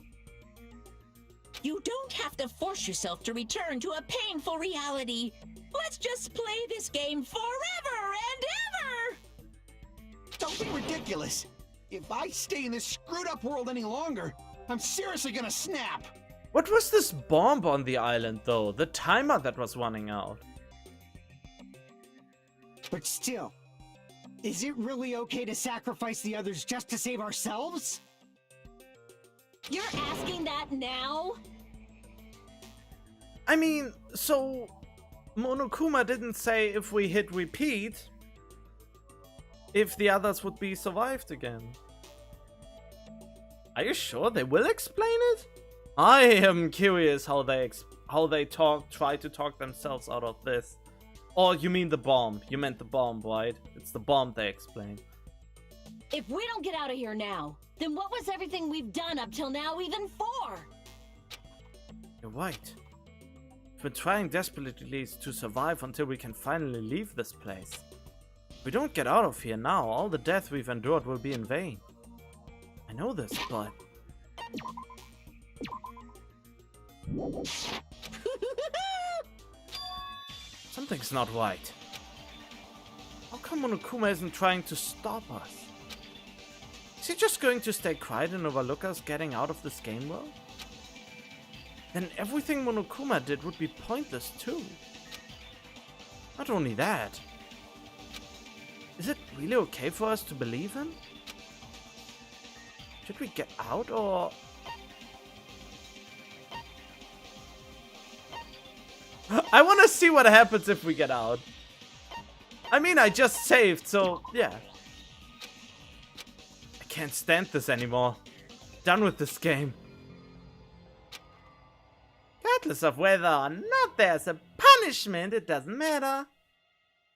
You don't have to force yourself to return to a painful reality. Let's just play this game forever and ever! Don't be ridiculous. If I stay in this screwed up world any longer, I'm seriously gonna snap. What was this bomb on the island though? The timer that was running out. But still, is it really okay to sacrifice the others just to save ourselves? You're asking that now? I mean, so Monokuma didn't say if we hit repeat, if the others would be survived again. Are you sure they will explain it? I am curious how they try to talk themselves out of this. Or you mean the bomb? You meant the bomb, right? It's the bomb they explain. If we don't get out of here now, then what was everything we've done up till now even for? You're right. We're trying desperately to survive until we can finally leave this place. If we don't get out of here now, all the death we've endured will be in vain. I know this, but... Something's not right. How come Monokuma isn't trying to stop us? Is he just going to stay quiet and overlook us getting out of this game world? Then everything Monokuma did would be pointless too. Not only that, is it really okay for us to believe him? Should we get out or... I want to see what happens if we get out. I mean, I just saved, so yeah. I can't stand this anymore. Done with this game. Regardless of whether or not there's a punishment, it doesn't matter.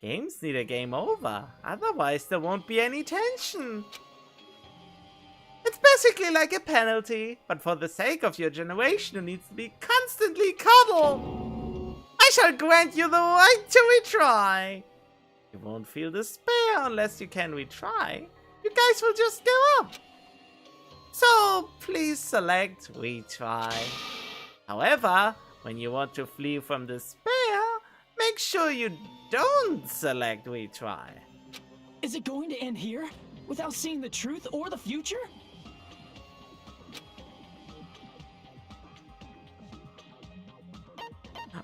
Games need a game over, otherwise there won't be any tension. It's basically like a penalty, but for the sake of your generation who needs to be constantly coddled, I shall grant you the right to retry. You won't feel despair unless you can retry. You guys will just give up. So please select retry. However, when you want to flee from despair, make sure you don't select retry. Is it going to end here? Without seeing the truth or the future?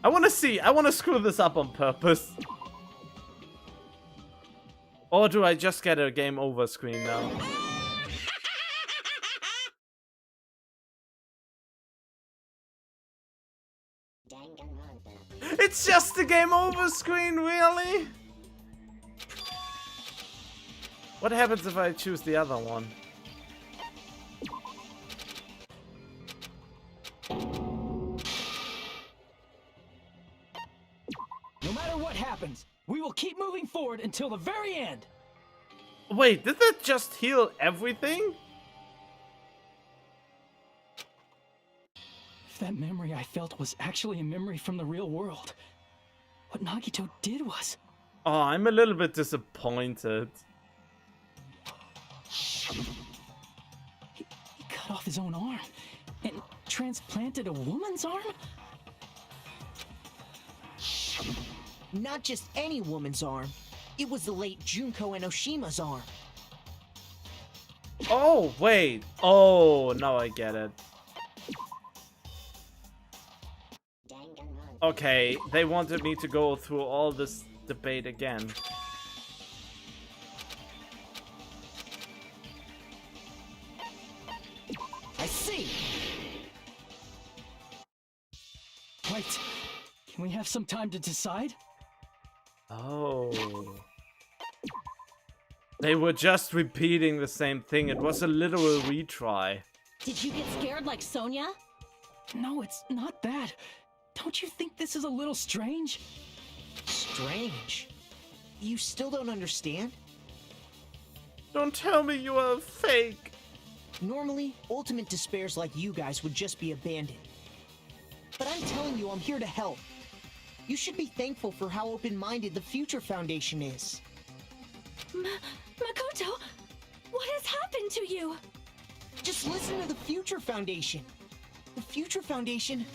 I want to screw this up on purpose. Or do I just get a game over screen now? It's just the game over screen, really? What happens if I choose the other one? No matter what happens, we will keep moving forward until the very end. Wait, did that just heal everything? If that memory I felt was actually a memory from the real world, what Nagito did was... Oh, I'm a little bit disappointed. He cut off his own arm and transplanted a woman's arm? Not just any woman's arm. It was the late Junko Enoshima's arm. Oh, wait. Oh, now I get it. Okay, they wanted me to go through all this debate again. I see! Wait, can we have some time to decide? Oh. They were just repeating the same thing. It was a literal retry. Did you get scared like Sonia? No, it's not that. Don't you think this is a little strange? Strange. You still don't understand? Don't tell me you are fake. Normally, ultimate despairs like you guys would just be abandoned. But I'm telling you, I'm here to help. You should be thankful for how open-minded the Future Foundation is. Makoto, what has happened to you? Just listen to the Future Foundation. The Future Foundation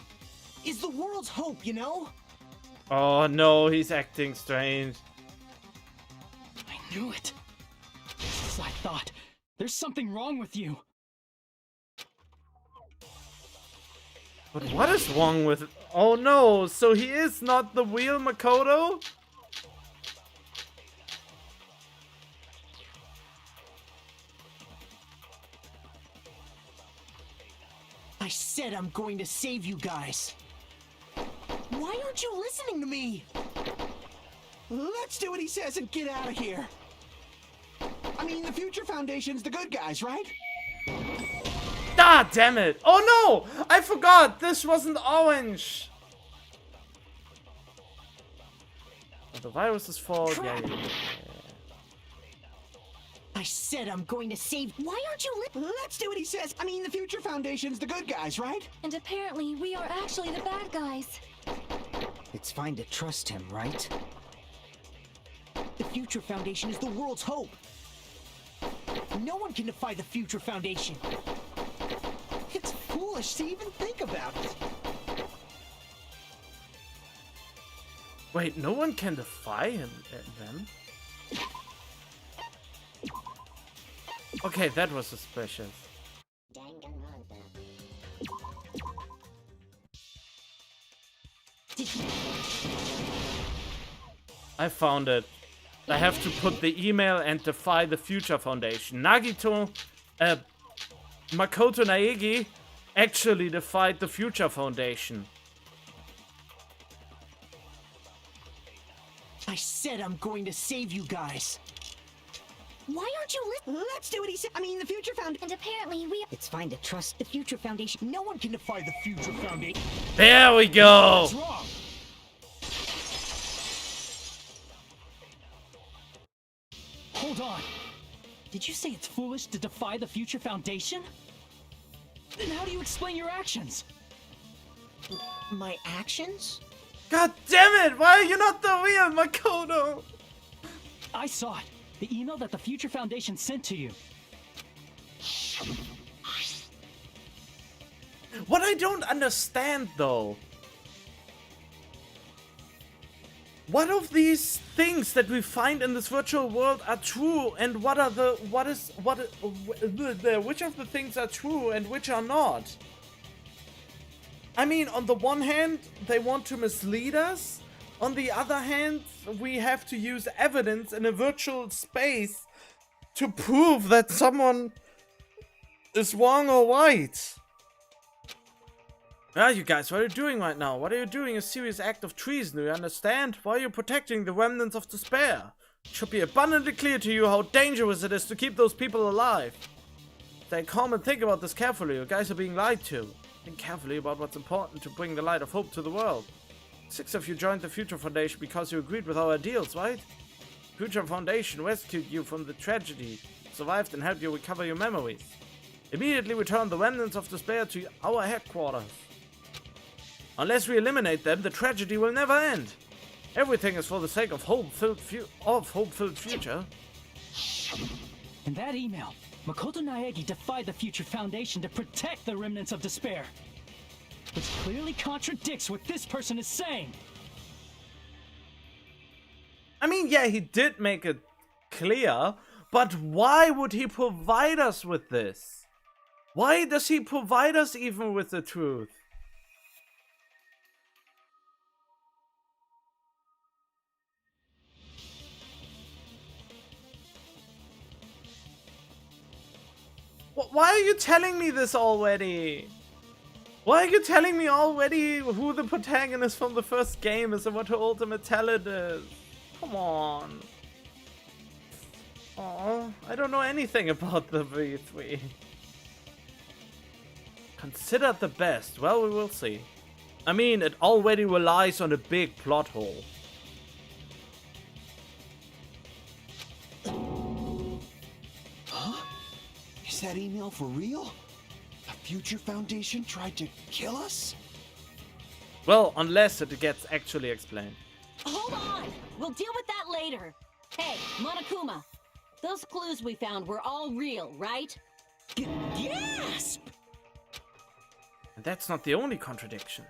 is the world's hope, you know? Oh no, he's acting strange. I knew it. Just as I thought. There's something wrong with you. But what is wrong with... Oh no, so he is not the real Makoto? I said I'm going to save you guys. Why aren't you listening to me? Let's do what he says and get out of here. I mean, the Future Foundation's the good guys, right? Ah, damn it. Oh no, I forgot. This wasn't orange. Oh, the virus is fault. Yeah, yeah, yeah. I said I'm going to save... Why aren't you Let's do what he says. I mean, the Future Foundation's the good guys, right? And apparently we are actually the bad guys. It's fine to trust him, right? The Future Foundation is the world's hope. No one can defy the Future Foundation. It's foolish to even think about it. Wait, no one can defy him then? Okay, that was suspicious. Danganronpa. I found it. I have to put the email and defy the Future Foundation. Nagito, Makoto Naegi actually defied the Future Foundation. I said I'm going to save you guys. Why aren't you Let's do what he said. I mean, the Future Foundation. And apparently we... It's fine to trust The Future Foundation. No one can defy the Future Foundation. There we go! What's wrong? Hold on. Did you say it's foolish to defy the Future Foundation? Then how do you explain your actions? My actions? God damn it! Why are you not the real Makoto? I saw it. The email that the Future Foundation sent to you. What I don't understand though. What of these things that we find in this virtual world are true, and which of the things are true and which are not? I mean, on the one hand, they want to mislead us. On the other hand, we have to use evidence in a virtual space to prove that someone is wrong or right. Ah, you guys, what are you doing right now? What are you doing? A serious act of treason, do you understand? Why are you protecting the remnants of despair? It should be abundantly clear to you how dangerous it is to keep those people alive. Stay calm and think about this carefully. You guys are being lied to. Think carefully about what's important to bring the light of hope to the world. 6 of you joined the Future Foundation because you agreed with our ideals, right? Future Foundation rescued you from the tragedy, survived and helped you recover your memories. Immediately return the remnants of despair to our headquarters. Unless we eliminate them, the tragedy will never end. Everything is for the sake of hope-filled future. In that email, Makoto Naegi defied the Future Foundation to protect the remnants of despair. Which clearly contradicts what this person is saying. I mean, yeah, he did make it clear, but why would he provide us with this? Why does he provide us even with the truth? Why are you telling me this already? Why are you telling me already who the protagonist from the first game is and what her ultimate talent is? Come on. Oh, I don't know anything about the V3. Considered the best. Well, we will see. I mean, it already relies on a big plot hole. Huh? Is that email for real? The Future Foundation tried to kill us? Well, unless it gets actually explained. Hold on! We'll deal with that later. Hey, Monokuma, those clues we found were all real, right? Gasp! And that's not the only contradiction.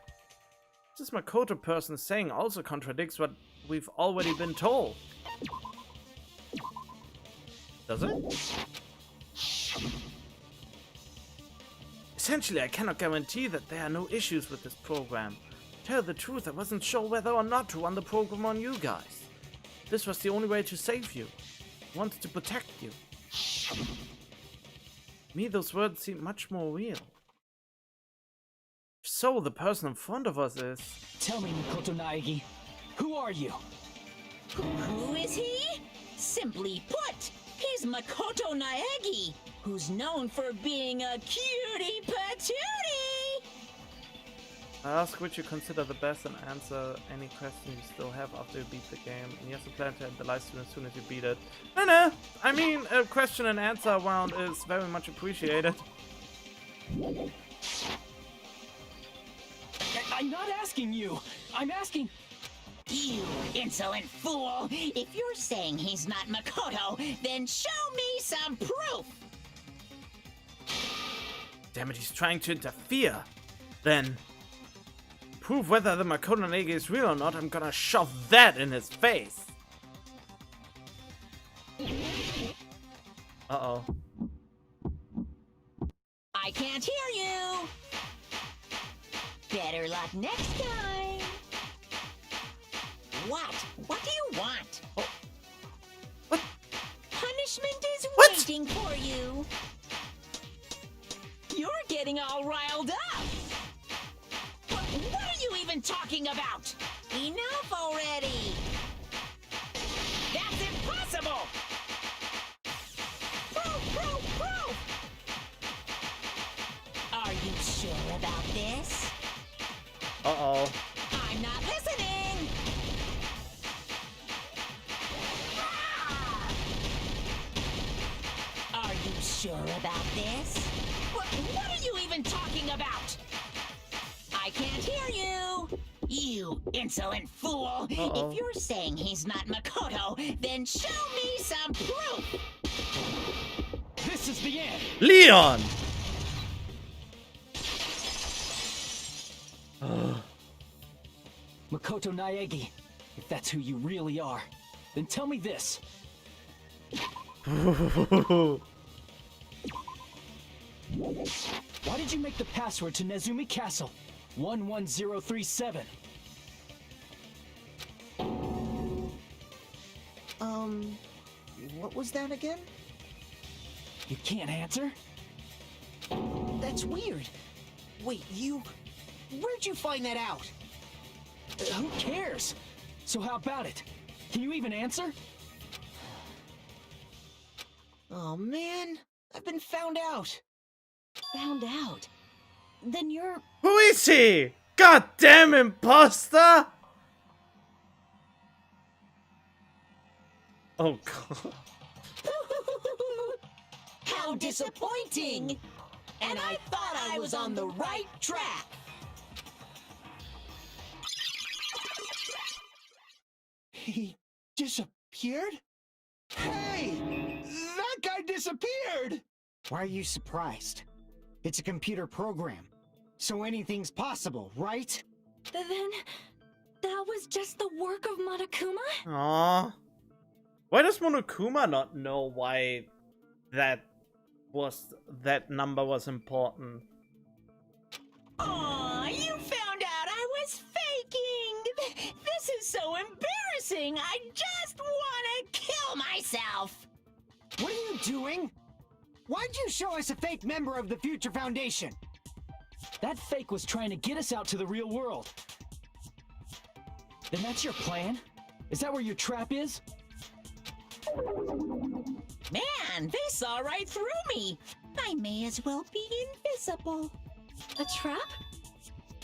This Makoto person saying also contradicts what we've already been told. Does it? Essentially, I cannot guarantee that there are no issues with this program. To tell the truth, I wasn't sure whether or not to run the program on you guys. This was the only way to save you. I wanted to protect you. To me, those words seem much more real. So, the person in front of us is... Tell me, Makoto Naegi, who are you? Who is he? Simply put, he's Makoto Naegi, who's known for being a cutie patootie. I ask which you consider the best and answer any question you still have after you beat the game. And yes, I plan to end the live stream as soon as you beat it. No, I mean, a question and answer round is very much appreciated. I'm not asking you. I'm asking... You insolent fool! If you're saying he's not Makoto, then show me some proof! Damn it, he's trying to interfere. Then, prove whether the Makoto Naegi is real or not, I'm gonna shove that in his face. Uh-oh. I can't hear you! Better luck next time! What? What do you want? Oh. What? Punishment is What? waiting for you! You're getting all riled up! What are you even talking about? Enough already! That's impossible! Proof! Are you sure about this? Uh-oh. I'm not listening! Are you sure about this? What are you even talking about? I can't hear you! You insolent fool! Uh-oh. If you're saying he's not Makoto, then show me some proof! This is the end. Leon! Makoto Naegi, if that's who you really are, then tell me this. Why did you make the password to Nezumi Castle 11037? What was that again? You can't answer? That's weird. Wait, you Where'd you find that out? Who cares? So how about it? Can you even answer? Oh man, I've been found out. Found out. Then you're... Who is he? Goddamn imposter! Oh god. How disappointing! And I thought I was on the right track. He disappeared? Hey! That guy disappeared! Why are you surprised? It's a computer program, so anything's possible, right? Then... that was just the work of Monokuma? Aww. Why does Monokuma not know why that number was important? Aw, you found out I was faking! This is so embarrassing! I just want to kill myself! What are you doing? Why'd you show us a fake member of the Future Foundation? That fake was trying to get us out to the real world. Then that's your plan? Is that where your trap is? Man, they saw right through me! I may as well be invisible. A trap?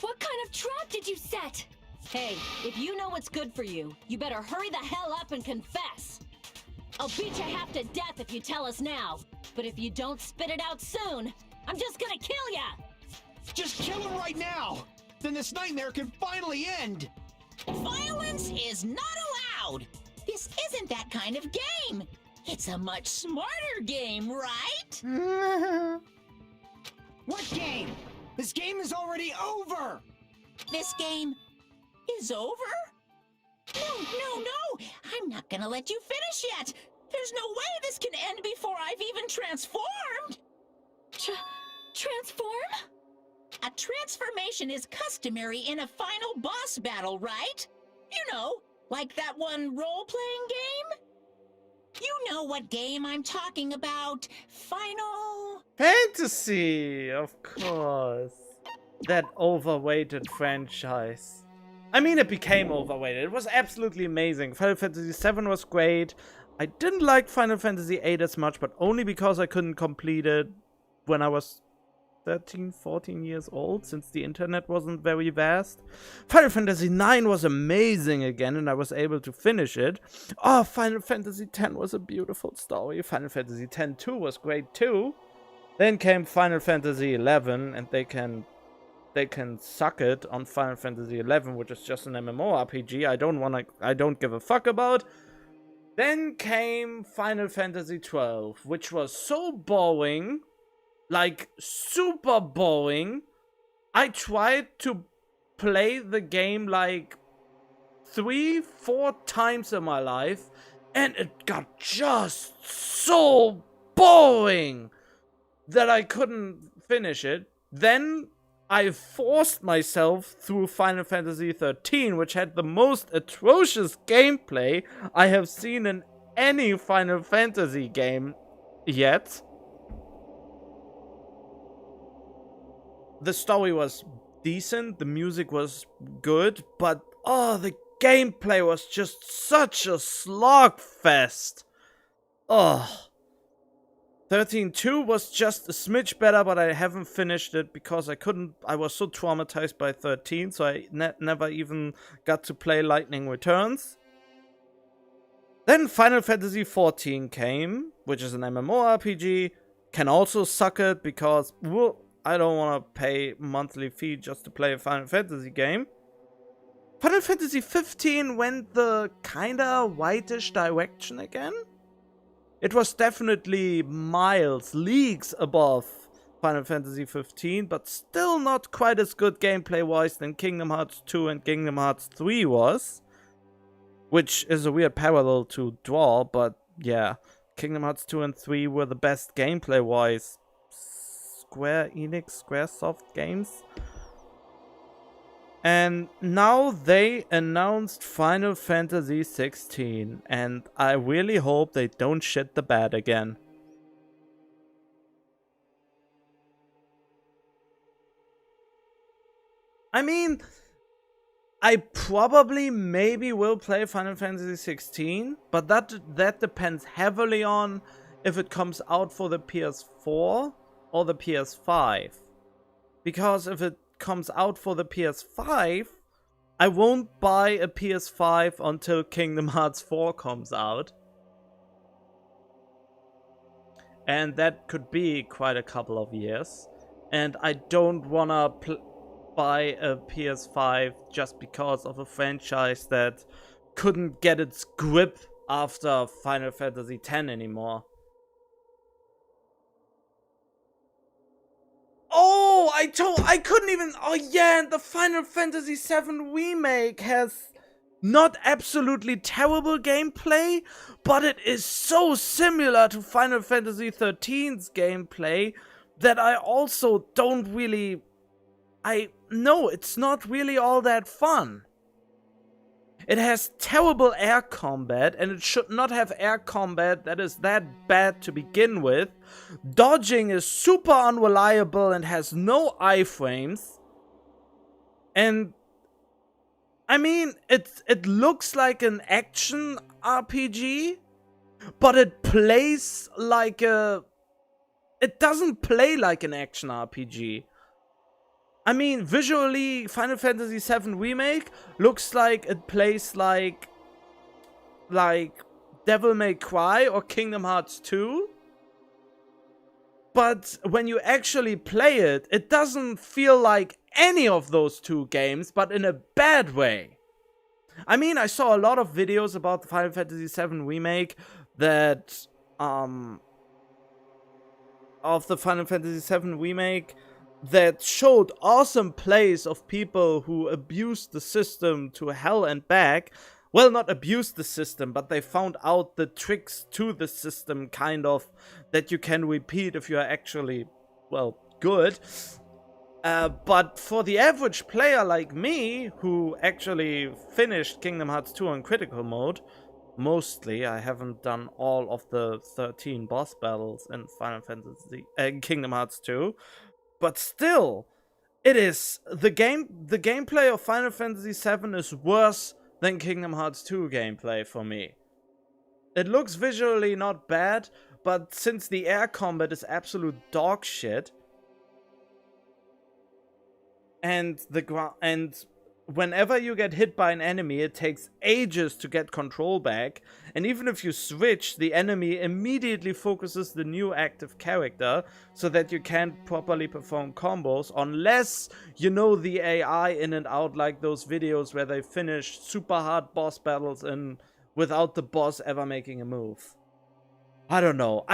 What kind of trap did you set? Hey, if you know what's good for you, you better hurry the hell up and confess. I'll beat you half to death if you tell us now. But if you don't spit it out soon, I'm just gonna kill ya! Just kill him right now! Then this nightmare can finally end! Violence is not allowed! This isn't that kind of game! It's a much smarter game, right? What game? This game is already over! This game is over? No! I'm not gonna let you finish yet! There's no way this can end before I've even transformed! Transform? A transformation is customary in a final boss battle, right? You know, like that one role-playing game? You know what game I'm talking about. Final... Fantasy, of course. That overrated franchise. I mean, it became overrated. It was absolutely amazing. Final Fantasy VII was great. I didn't like Final Fantasy VIII as much, but only because I couldn't complete it when I was 13, 14 years old, since the internet wasn't very vast. Final Fantasy IX was amazing again, and I was able to finish it. Oh, Final Fantasy X was a beautiful story. Final Fantasy X-2 was great too. Then came Final Fantasy XI, and they can suck it on Final Fantasy XI, which is just an MMORPG I don't give a fuck about. Then came Final Fantasy XII, which was so boring, like super boring. I tried to play the game like 3-4 times in my life, and it got just so boring that I couldn't finish it. Then I forced myself through Final Fantasy XIII, which had the most atrocious gameplay I have seen in any Final Fantasy game yet. The story was decent, the music was good, but oh, the gameplay was just such a slogfest. Oh. 13.2 was just a smidge better, but I haven't finished it because I was so traumatized by 13, so I never even got to play Lightning Returns. Then Final Fantasy XIV came, which is an MMORPG, can also suck it because I don't want to pay monthly fee just to play a Final Fantasy game. Final Fantasy 15 went the kinda whitish direction again. It was definitely miles, leagues above Final Fantasy 15, but still not quite as good gameplay-wise than Kingdom Hearts 2 and Kingdom Hearts 3 was. Which is a weird parallel to draw, but yeah. Kingdom Hearts 2 and 3 were the best gameplay-wise Square Enix, Squaresoft games. And now they announced Final Fantasy 16, and I really hope they don't shit the bed again. I mean, I probably maybe will play Final Fantasy 16, but that depends heavily on if it comes out for the PS4 or the PS5. Because if it comes out for the PS5, I won't buy a PS5 until Kingdom Hearts 4 comes out. And that could be quite a couple of years. And I don't wanna buy a PS5 just because of a franchise that couldn't get its grip after Final Fantasy X anymore. Oh, I couldn't even, oh yeah, and the Final Fantasy VII Remake has not absolutely terrible gameplay, but it is so similar to Final Fantasy XIII's gameplay that I also don't really, no, it's not really all that fun. It has terrible air combat, and it should not have air combat that is that bad to begin with. Dodging is super unreliable and has no iframes. And I mean, it looks like an action RPG, but it plays like a... It doesn't play like an action RPG. I mean, visually, Final Fantasy VII Remake looks like it plays like Devil May Cry or Kingdom Hearts 2. But when you actually play it, it doesn't feel like any of those two games, but in a bad way. I mean, I saw a lot of videos about the Final Fantasy VII Remake that, of the Final Fantasy VII Remake that showed awesome plays of people who abused the system to hell and back. Well, not abused the system, but they found out the tricks to the system, kind of, that you can repeat if you are actually, well, good. But for the average player like me, who actually finished Kingdom Hearts 2 on critical mode, mostly, I haven't done all of the 13 boss battles in Final Fantasy, Kingdom Hearts 2, but still, it is, the gameplay of Final Fantasy VII is worse than Kingdom Hearts 2 gameplay for me. It looks visually not bad, but since the air combat is absolute dog shit, and whenever you get hit by an enemy, it takes ages to get control back, and even if you switch, the enemy immediately focuses the new active character so that you can't properly perform combos unless you know the AI in and out, like those videos where they finish super hard boss battles without the boss ever making a move. I don't know.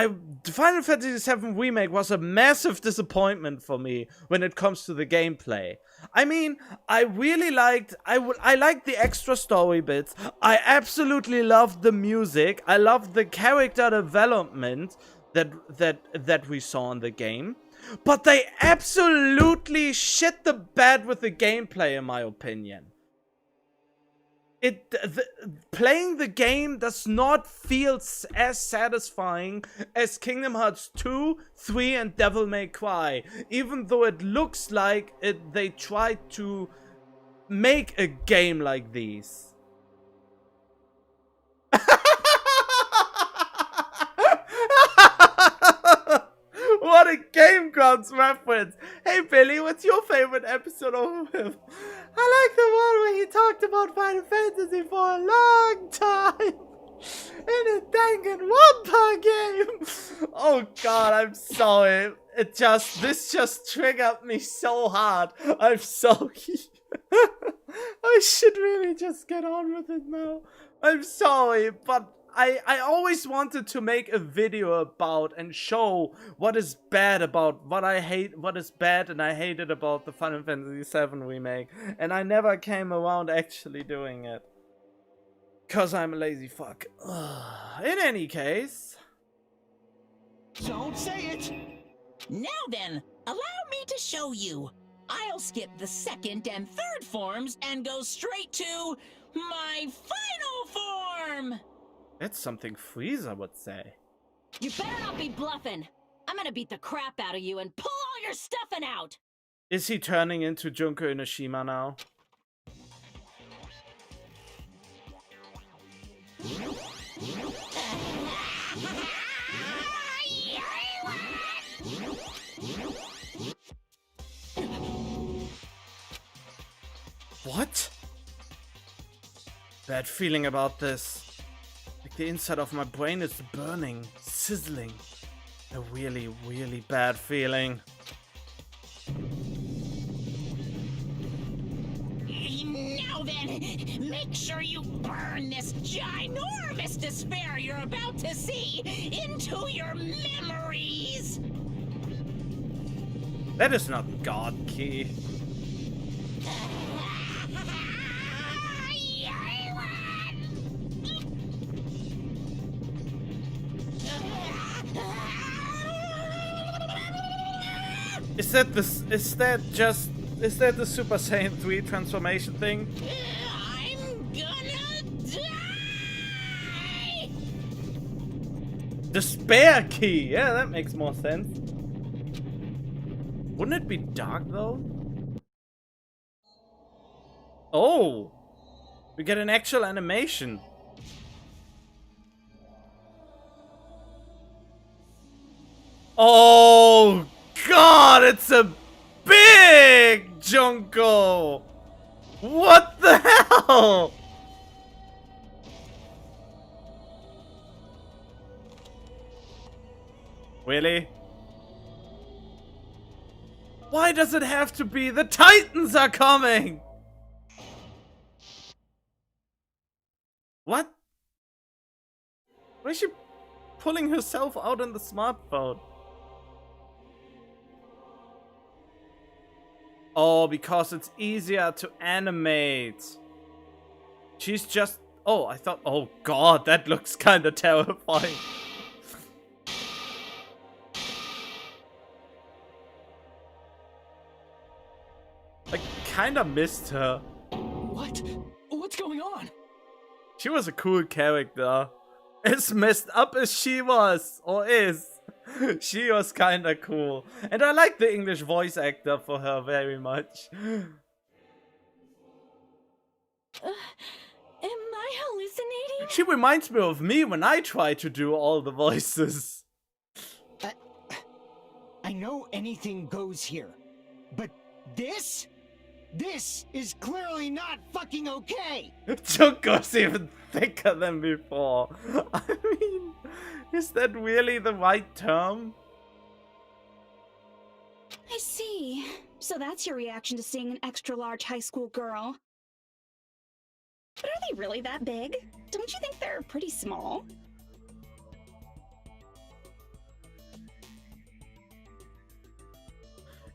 Final Fantasy VII Remake was a massive disappointment for me when it comes to the gameplay. I mean, I really liked, I liked the extra story bits. I absolutely loved the music. I loved the character development that we saw in the game. But they absolutely shit the bed with the gameplay, in my opinion. Playing the game does not feel as satisfying as Kingdom Hearts 2, 3, and Devil May Cry, even though it looks like they tried to make a game like these. What a Game Grumps reference! Hey Billy, what's your favorite episode of him? I like the one where he talked about Final Fantasy for a long time in a Danganronpa game. Oh god, I'm sorry. This just triggered me so hard. I'm sorry. I should really just get on with it now. I'm sorry, but I always wanted to make a video about and show what is bad about what is bad and I hated about the Final Fantasy VII Remake, and I never came around actually doing it. 'Cause I'm a lazy fuck. In any case. Don't say it! Now then, allow me to show you. I'll skip the second and third forms and go straight to my final form! That's something Frieza would say. You better not be bluffing. I'm gonna beat the crap out of you and pull all your stuffing out. Is he turning into Junko Inoshima now? What? Bad feeling about this. Like the inside of my brain is burning, sizzling. A really, really bad feeling. Now then, make sure you burn this ginormous despair you're about to see into your memories. That is not God Key. Is that the Super Saiyan 3 transformation thing? I'm gonna die! The spare key! Yeah, that makes more sense. Wouldn't it be dark though? Oh! We get an actual animation. Oh God, it's a big Junko! What the hell? Really? Why does it have to be the Titans are coming? What? Why is she pulling herself out on the smartphone? Oh, because it's easier to animate. She's just... Oh, I thought... Oh God, that looks kind of terrifying. I kind of missed her. What? What's going on? She was a cool character. As messed up as she was, or is, she was kind of cool. And I like the English voice actor for her very much. Am I hallucinating? She reminds me of me when I try to do all the voices. I know anything goes here, but this is clearly not fucking okay! Junko's even thicker than before. I mean, is that really the right term? I see. So that's your reaction to seeing an extra-large high school girl. But are they really that big? Don't you think they're pretty small?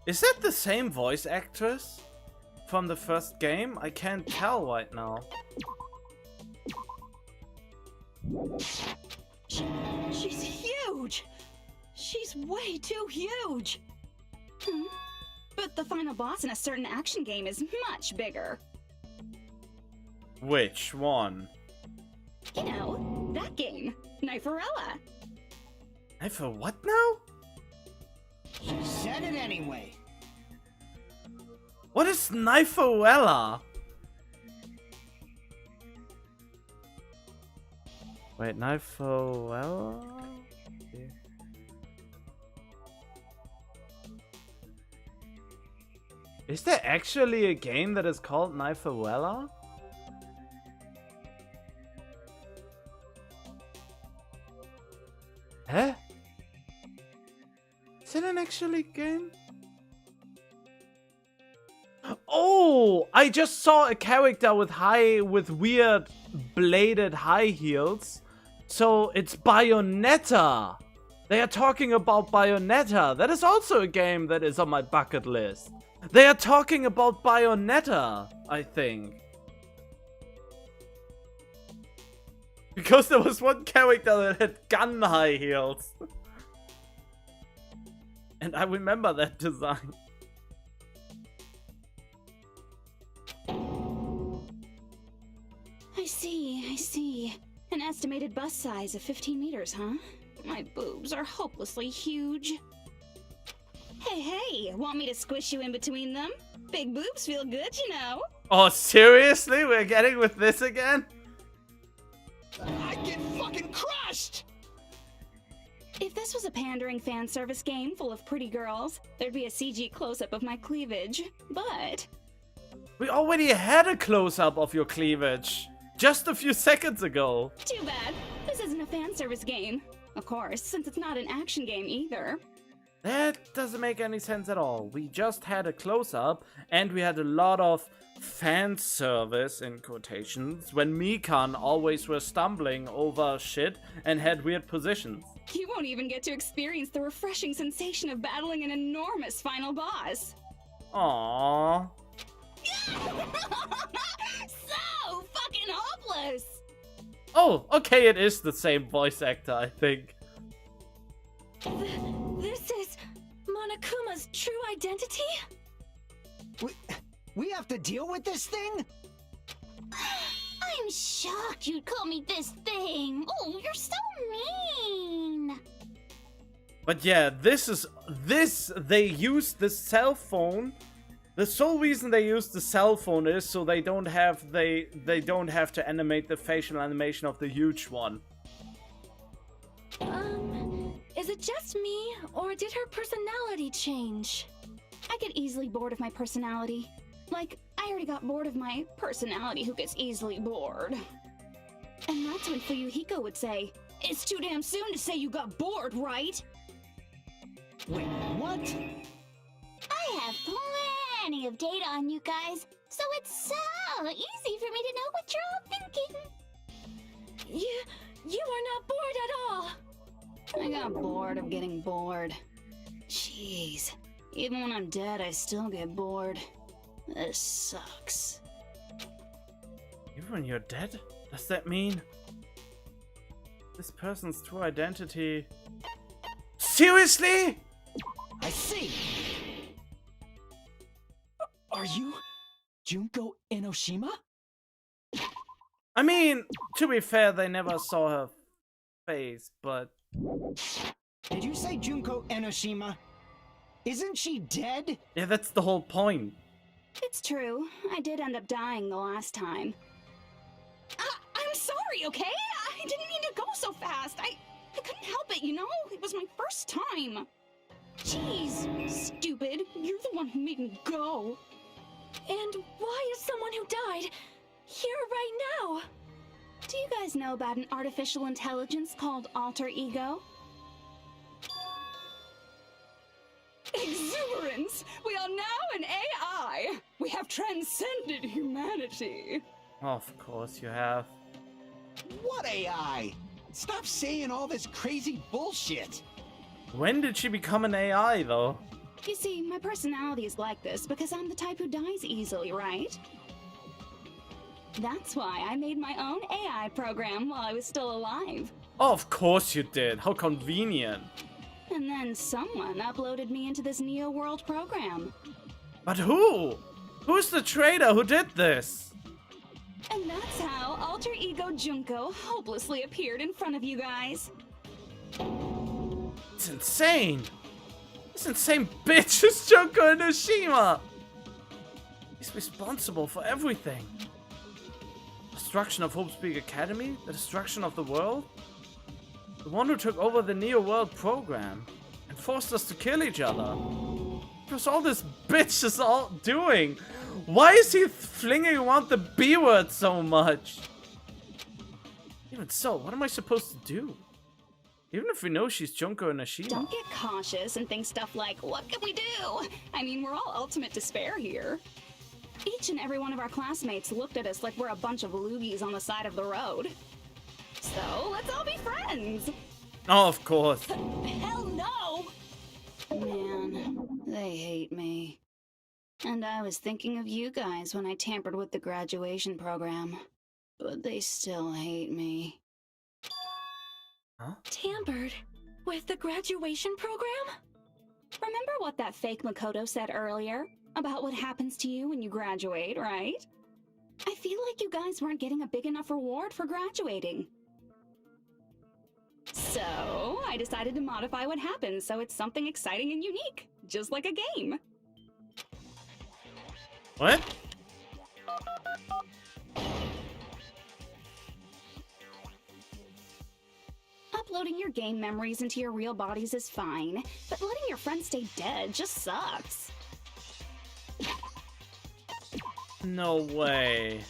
Is that the same voice actress from the first game? I can't tell right now. She's huge! She's way too huge! But the final boss in a certain action game is much bigger. Which one? You know, that game, Kniferella. I for what now? She said it anyway. What is Kniferella? Wait, Kniferella? Okay. Is there actually a game that is called Kniferella? Huh? Is it an actually game? Oh, I just saw a character with weird bladed high heels. So it's Bayonetta. They are talking about Bayonetta. That is also a game that is on my bucket list. They are talking about Bayonetta, I think. Because there was one character that had gun high heels. And I remember that design. I see. An estimated bust size of 15 meters, huh? My boobs are hopelessly huge. Hey, want me to squish you in between them? Big boobs feel good, you know. Oh, seriously? We're getting with this again? I get fucking crushed! If this was a pandering fan service game full of pretty girls, there'd be a CG close-up of my cleavage. But We already had a close-up of your cleavage. Just a few seconds ago. too bad. This isn't a fan service game. Of course, since it's not an action game either. That doesn't make any sense at all. We just had a close-up, and we had a lot of fan service, in quotations, when Mikan always were stumbling over shit and had weird positions. You won't even get to experience the refreshing sensation of battling an enormous final boss. Aww. So fucking hopeless! Oh, okay, it is the same voice actor, I think. This is Monokuma's true identity? We have to deal with this thing? I'm shocked you'd call me this thing. Oh, you're so mean. But yeah, they use the cell phone. The sole reason they use the cell phone is so they don't have to animate the facial animation of the huge one. Is it just me, or did her personality change? I get easily bored of my personality. Like, I already got bored of my personality who gets easily bored. And that's when Fuyuhiko would say, "It's too damn soon to say you got bored, right?" Wait, what? I have plenty of data on you guys, so it's so easy for me to know what you're all thinking. You are not bored at all. I got bored of getting bored. Jeez. Even when I'm dead, I still get bored. This sucks. Even when you're dead? Does that mean this person's true identity? Seriously? I see! Are you Junko Enoshima? I mean, to be fair, they never saw her face, but... Did you say Junko Enoshima? Isn't she dead? Yeah, that's the whole point. It's true. I did end up dying the last time. I'm sorry, okay? I didn't mean to go so fast. I couldn't help it, you know? It was my first time. Jeez, stupid. You're the one who made me go. And why is someone who died here right now? Do you guys know about an artificial intelligence called alter ego? Exuberance! We are now an AI! We have transcended humanity! Of course you have. What AI? Stop saying all this crazy bullshit! When did she become an AI, though? You see, my personality is like this because I'm the type who dies easily, right? That's why I made my own AI program while I was still alive. Oh, of course you did. How convenient. And then someone uploaded me into this Neo World program. But who? Who's the traitor who did this? And that's how Alter Ego Junko hopelessly appeared in front of you guys. It's insane. This insane bitch is Junko Enoshima. He's responsible for everything. Destruction of Hope's Peak Academy? The destruction of the world? The one who took over the Neo World program and forced us to kill each other. What's all this bitch is all doing? Why is he flinging around the B word so much? Even so, what am I supposed to do? Even if we know she's Junko Enoshima. Don't get cautious and think stuff like, what can we do? I mean, we're all ultimate despair here. Each and every one of our classmates looked at us like we're a bunch of loogies on the side of the road. So, let's all be friends! Oh, of course. Hell no! Man, they hate me. And I was thinking of you guys when I tampered with the graduation program. But they still hate me. Huh? Tampered with the graduation program? Remember what that fake Makoto said earlier? About what happens to you when you graduate, right? I feel like you guys weren't getting a big enough reward for graduating. So, I decided to modify what happens so it's something exciting and unique. just like a game. What? Uploading your game memories into your real bodies is fine, but letting your friends stay dead just sucks. No way.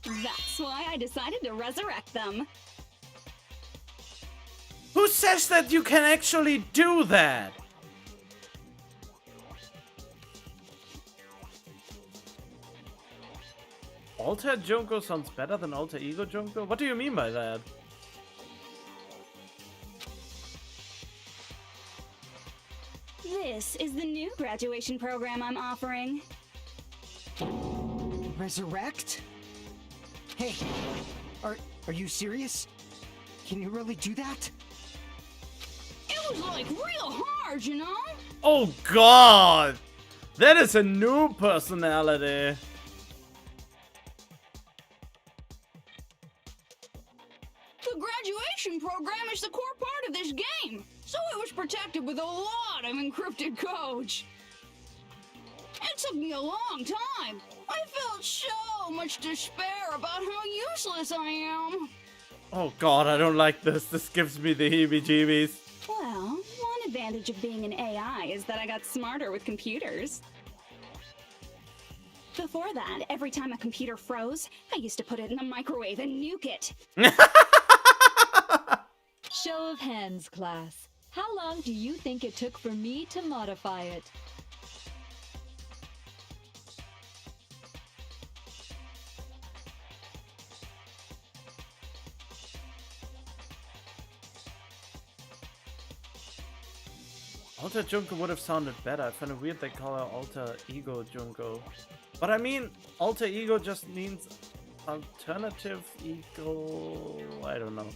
That's why I decided to resurrect them. Who says that you can actually do that? Alter Junko sounds better than Alter Ego Junko? What do you mean by that? This is the new graduation program I'm offering. Resurrect? Hey, are you serious? Can you really do that? It was like real hard, you know? Oh god! That is a new personality. The graduation program is the core part of this game, so it was protected with a lot of encrypted codes. It took me a long time. I felt so much despair about how useless I am. Oh god, I don't like this. This gives me the heebie-jeebies. Well, one advantage of being an AI is that I got smarter with computers. Before that, every time a computer froze, I used to put it in the microwave and nuke it. Show of hands, class. How long do you think it took for me to modify it? Alter Junko would have sounded better. I find it weird they call her Alter Ego Junko. But I mean, Alter Ego just means alternative ego. I don't know.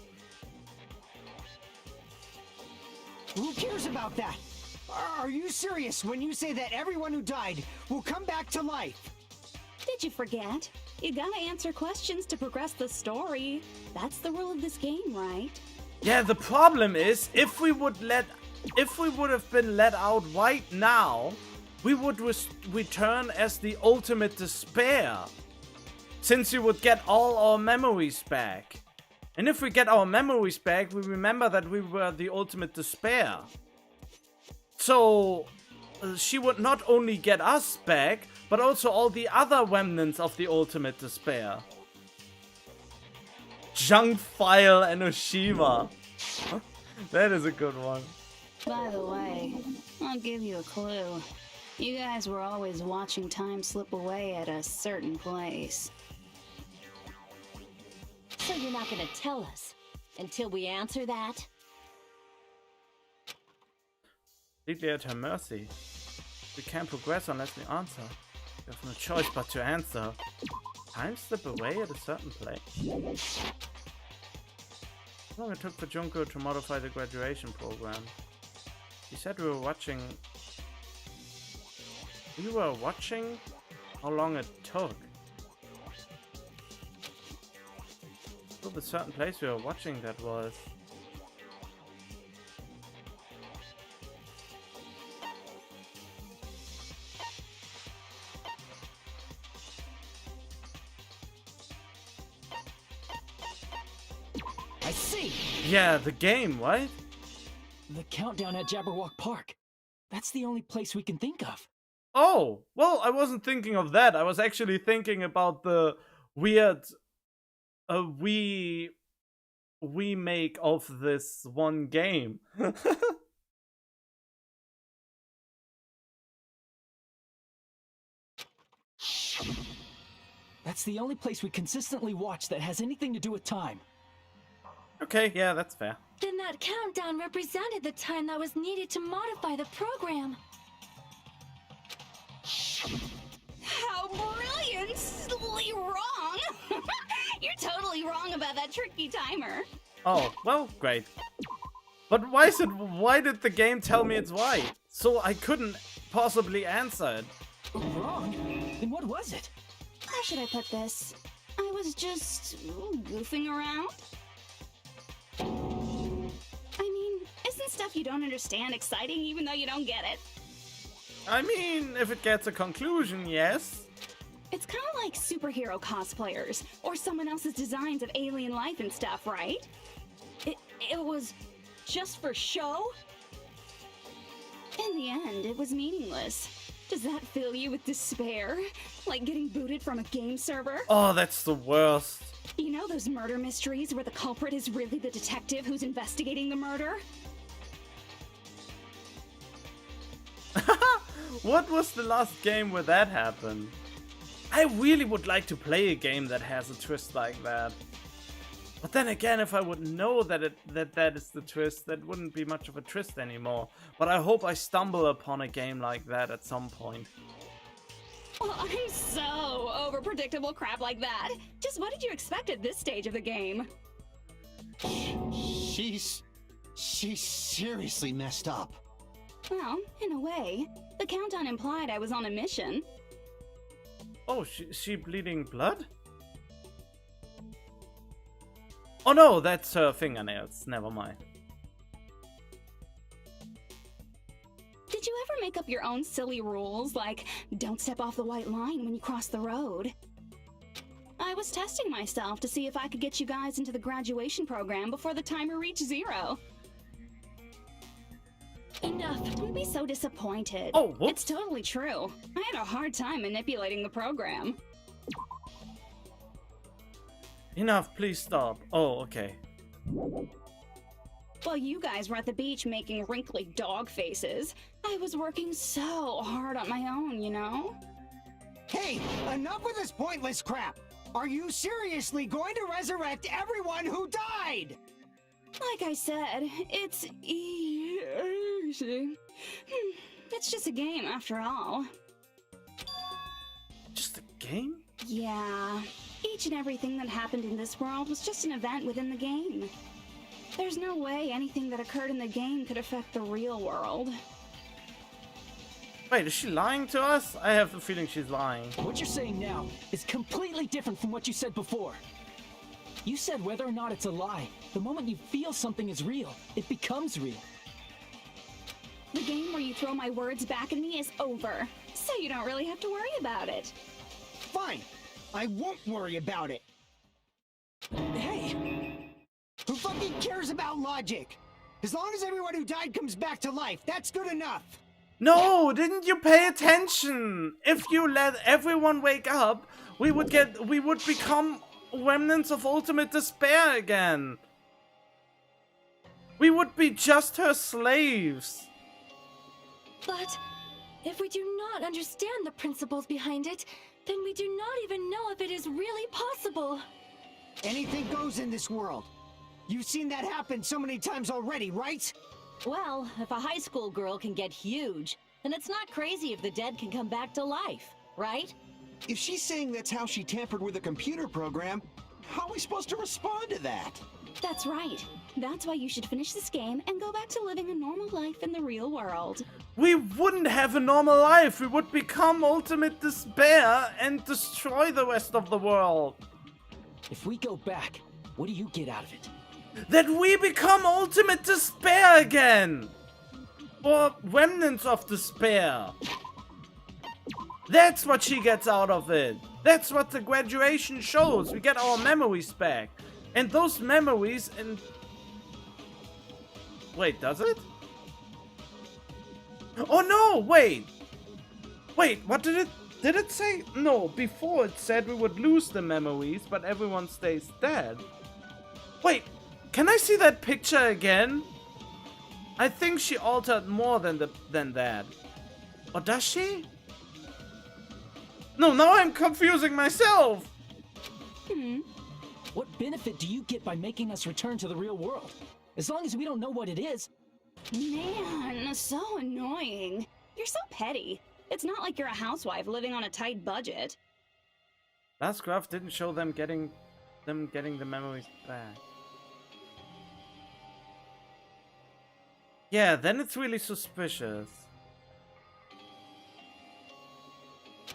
Who cares about that? Are you serious when you say that everyone who died will come back to life? Did you forget? You gotta answer questions to progress the story. That's the rule of this game, right? Yeah, the problem is, if we would have been let out right now, we would return as the ultimate despair. Since we would get all our memories back. And if we get our memories back, we remember that we were the ultimate despair. So, she would not only get us back, but also all the other remnants of the ultimate despair. Junk File Enoshima. That is a good one. By the way, I'll give you a clue. You guys were always watching time slip away at a certain place. So you're not gonna tell us until we answer that? Completely at her mercy. We can't progress unless we answer. We have no choice but to answer. Time slip away at a certain place. How long it took for Junko to modify the graduation program? He said we were watching. We were watching? How long it took? Still the certain place we were watching that was. I see! Yeah, the game, right? The countdown at Jabberwock Park. That's the only place we can think of. Oh, well, I wasn't thinking of that. I was actually thinking about the weird remake of this one game. That's the only place we consistently watch that has anything to do with time. Okay, yeah, that's fair. Then that countdown represented the time that was needed to modify the program. How brilliantly wrong! You're totally wrong about that tricky timer. Oh, well, great. But why did the game tell me it's right? So I couldn't possibly answer it. Wrong? Then what was it? How should I put this? I was just goofing around. I mean, isn't stuff stuff you don't understand exciting even though you don't get it? I mean, if it gets a conclusion, yes. It's kind of like superhero cosplayers, or someone else's designs of alien life and stuff, right? It was just for show? In the end, it was meaningless. Does that fill you with despair? Like getting booted from a game server? Oh, that's the worst. You know those murder mysteries where the culprit is really the detective who's investigating the murder? What was the last game where that happened? I really would like to play a game that has a twist like that. But then again, if I would know that that is the twist, that wouldn't be much of a twist anymore. But I hope I stumble upon a game like that at some point. Well, I'm so over predictable crap like that. Just what did you expect at this stage of the game? She's seriously messed up. Well, in a way. The countdown implied I was on a mission. Oh, she bleeding blood? Oh no, that's her fingernails. Never mind. Did you ever make up your own silly rules, like don't step off the white line when you cross the road? I was testing myself to see if I could get you guys into the graduation program before the timer reached 0. Enough. Don't be so disappointed. Oh, whoops. It's totally true. I had a hard time manipulating the program. Enough, please stop. Oh, okay. While you guys were at the beach making wrinkly dog faces, I was working so hard on my own, you know? Hey, enough with this pointless crap! Are you seriously going to resurrect everyone who died? Like I said, it's easy. It's just a game after all. Just a game? Yeah. Each and everything that happened in this world was just an event within the game. There's no way anything that occurred in the game could affect the real world. Wait, is she lying to us? I have the feeling she's lying. What you're saying now is completely different from what you said before. You said whether or not it's a lie, the moment you feel something is real, it becomes real. The game where you throw my words back at me is over, so you don't really have to worry about it. Fine, I won't worry about it. Hey! Who fucking cares about logic? As long as everyone who died comes back to life, that's good enough. No, didn't you pay attention? If you let everyone wake up, we would become remnants of ultimate despair again. We would be just her slaves. But if we do not understand the principles behind it, then we do not even know if it is really possible. Anything goes in this world. You've seen that happen so many times already, right? Well, if a high school girl can get huge, then it's not crazy if the dead can come back to life, right? If she's saying that's how she tampered with a computer program, how are we supposed to respond to that? That's right. That's why you should finish this game and go back to living a normal life in the real world. We wouldn't have a normal life. We would become ultimate despair and destroy the rest of the world. If we go back, what do you get out of it? That we become ultimate despair again. Or remnants of despair. That's what she gets out of it. That's what the graduation shows. We get our memories back. And those memories and... Wait, does it? Oh no, wait. Wait, what did it say? No, before it said we would lose the memories, but everyone stays dead. Wait, can I see that picture again? I think she altered more than that. Or does she? No, now I'm confusing myself. What benefit do you get by making us return to the real world? As long as we don't know what it is. Man, so annoying. You're so petty. It's not like you're a housewife living on a tight budget. Last graph didn't show them getting the memories back. Yeah, then it's really suspicious.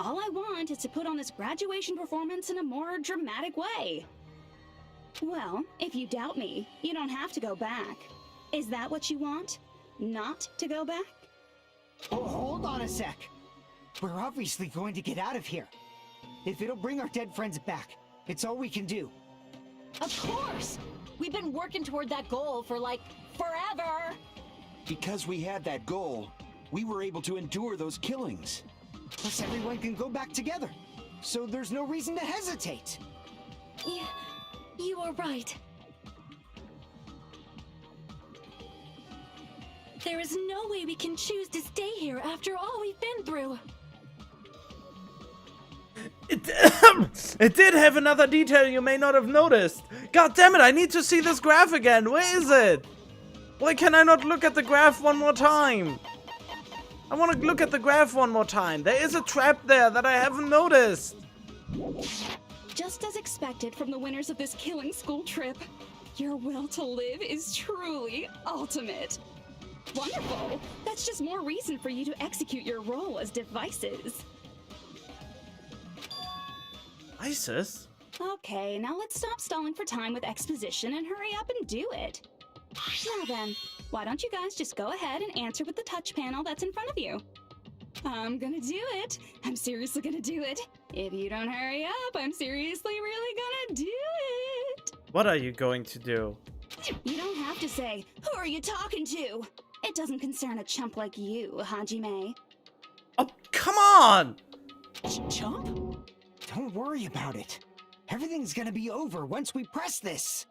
All I want is to put on this graduation performance in a more dramatic way. Well, if you doubt me, you don't have to go back. Is that what you want? not to go back? Oh, hold on a sec. We're obviously going to get out of here. If it'll bring our dead friends back, it's all we can do. Of course! We've been working toward that goal for like forever! Because we had that goal, we were able to endure those killings. Plus everyone can go back together. So there's no reason to hesitate. Yeah, you are right. There is no way we can choose to stay here after all we've been through. It did have another detail you may not have noticed. God damn it, I need to see this graph again. Where is it? Why can I not look at the graph one more time? I want to look at the graph one more time. There is a trap there that I haven't noticed. Just as expected from the winners of this killing school trip, your will to live is truly ultimate. Wonderful! That's just more reason for you to execute your role as devices. ISIS? Okay, now let's stop stalling for time with exposition and hurry up and do it. Now then, why don't you guys just go ahead and answer with the touch panel that's in front of you? I'm gonna do it. I'm seriously gonna do it. If you don't hurry up, I'm seriously really gonna do it. What are you going to do? You don't have to say, who are you talking to? It doesn't concern a chump like you, Hajime. Oh, come on! Chump? Don't worry about it. Everything's gonna be over once we press this.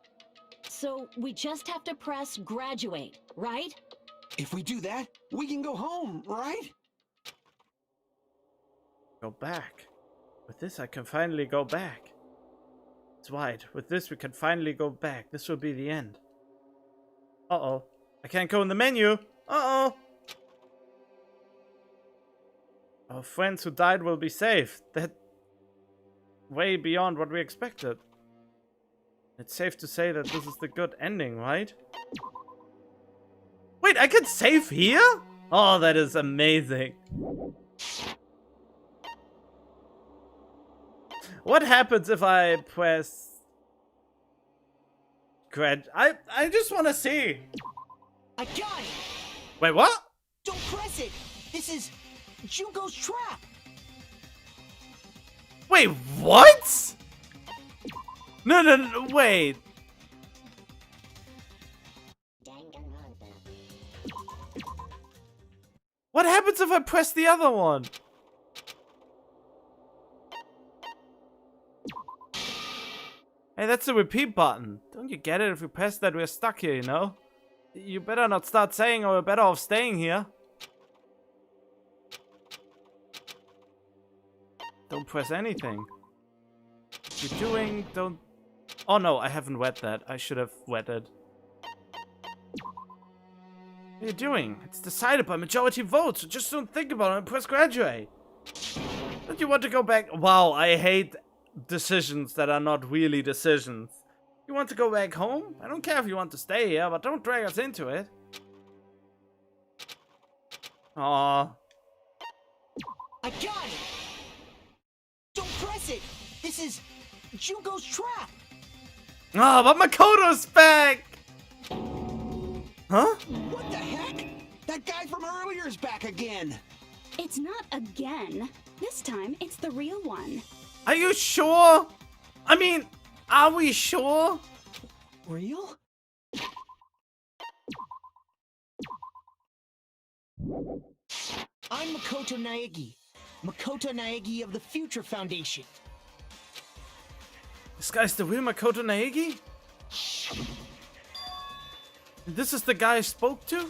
So we just have to press graduate, right? If we do that, we can go home, right? Go back. With this, I can finally go back. It's right. With this, we can finally go back. This will be the end. Uh-oh. I can't go in the menu. Uh-oh. Our friends who died will be saved. That's way beyond what we expected. It's safe to say that this is the good ending, right? Wait, I can save here? Oh, that is amazing. What happens if I press... I just want to see. I got it! Wait, what? Don't press it! This is Jugo's trap! Wait, what? No, wait. Danganronpa. What happens if I press the other one? Hey, that's the repeat button. Don't you get it? If we press that, we're stuck here, you know? You better not start saying, or we're better off staying here. Don't press anything. What you're doing, don't... Oh no, I haven't wet that. I should have wetted. What are you doing? It's decided by majority vote, so just don't think about it and press graduate. Don't you want to go back? Wow, I hate decisions that are not really decisions. You want to go back home? I don't care if you want to stay here, but don't drag us into it. Aww. I got it! Don't press it! This is Jugo's trap! Ah, but Makoto's back! Huh? What the heck? That guy from earlier is back again. It's not again. This time, it's the real one. Are you sure? I mean, are we sure? Real? I'm Makoto Naegi. Makoto Naegi of the Future Foundation. This guy's the real Makoto Naegi? This is the guy I spoke to?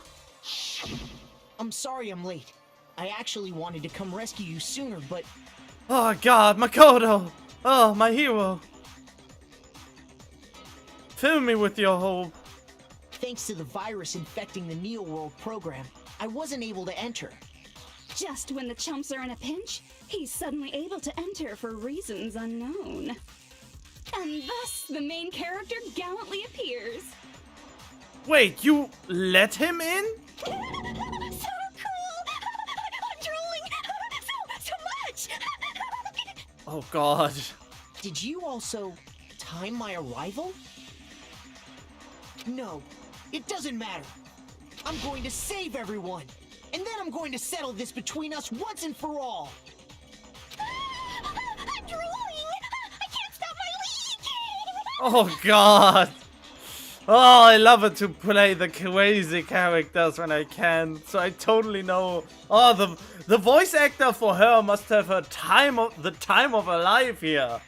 I'm sorry I'm late. I actually wanted to come rescue you sooner, but... Oh god, Makoto! Oh, my hero! Fill me with your hope. Thanks to the virus infecting the Neo World program, I wasn't able to enter. Just when the chumps are in a pinch, he's suddenly able to enter for reasons unknown. And thus, the main character gallantly appears. Wait, you let him in? So cool! I'm drooling! So much! Oh god. Did you also time my arrival? No, it doesn't matter. I'm I'm going to save everyone. And then I'm going to settle this between us once and for all. I'm drooling! I can't stop my leak! Oh god! Oh, I love it to play the crazy characters when I can, so I totally know. Oh, the voice actor for her must have the time of her life here,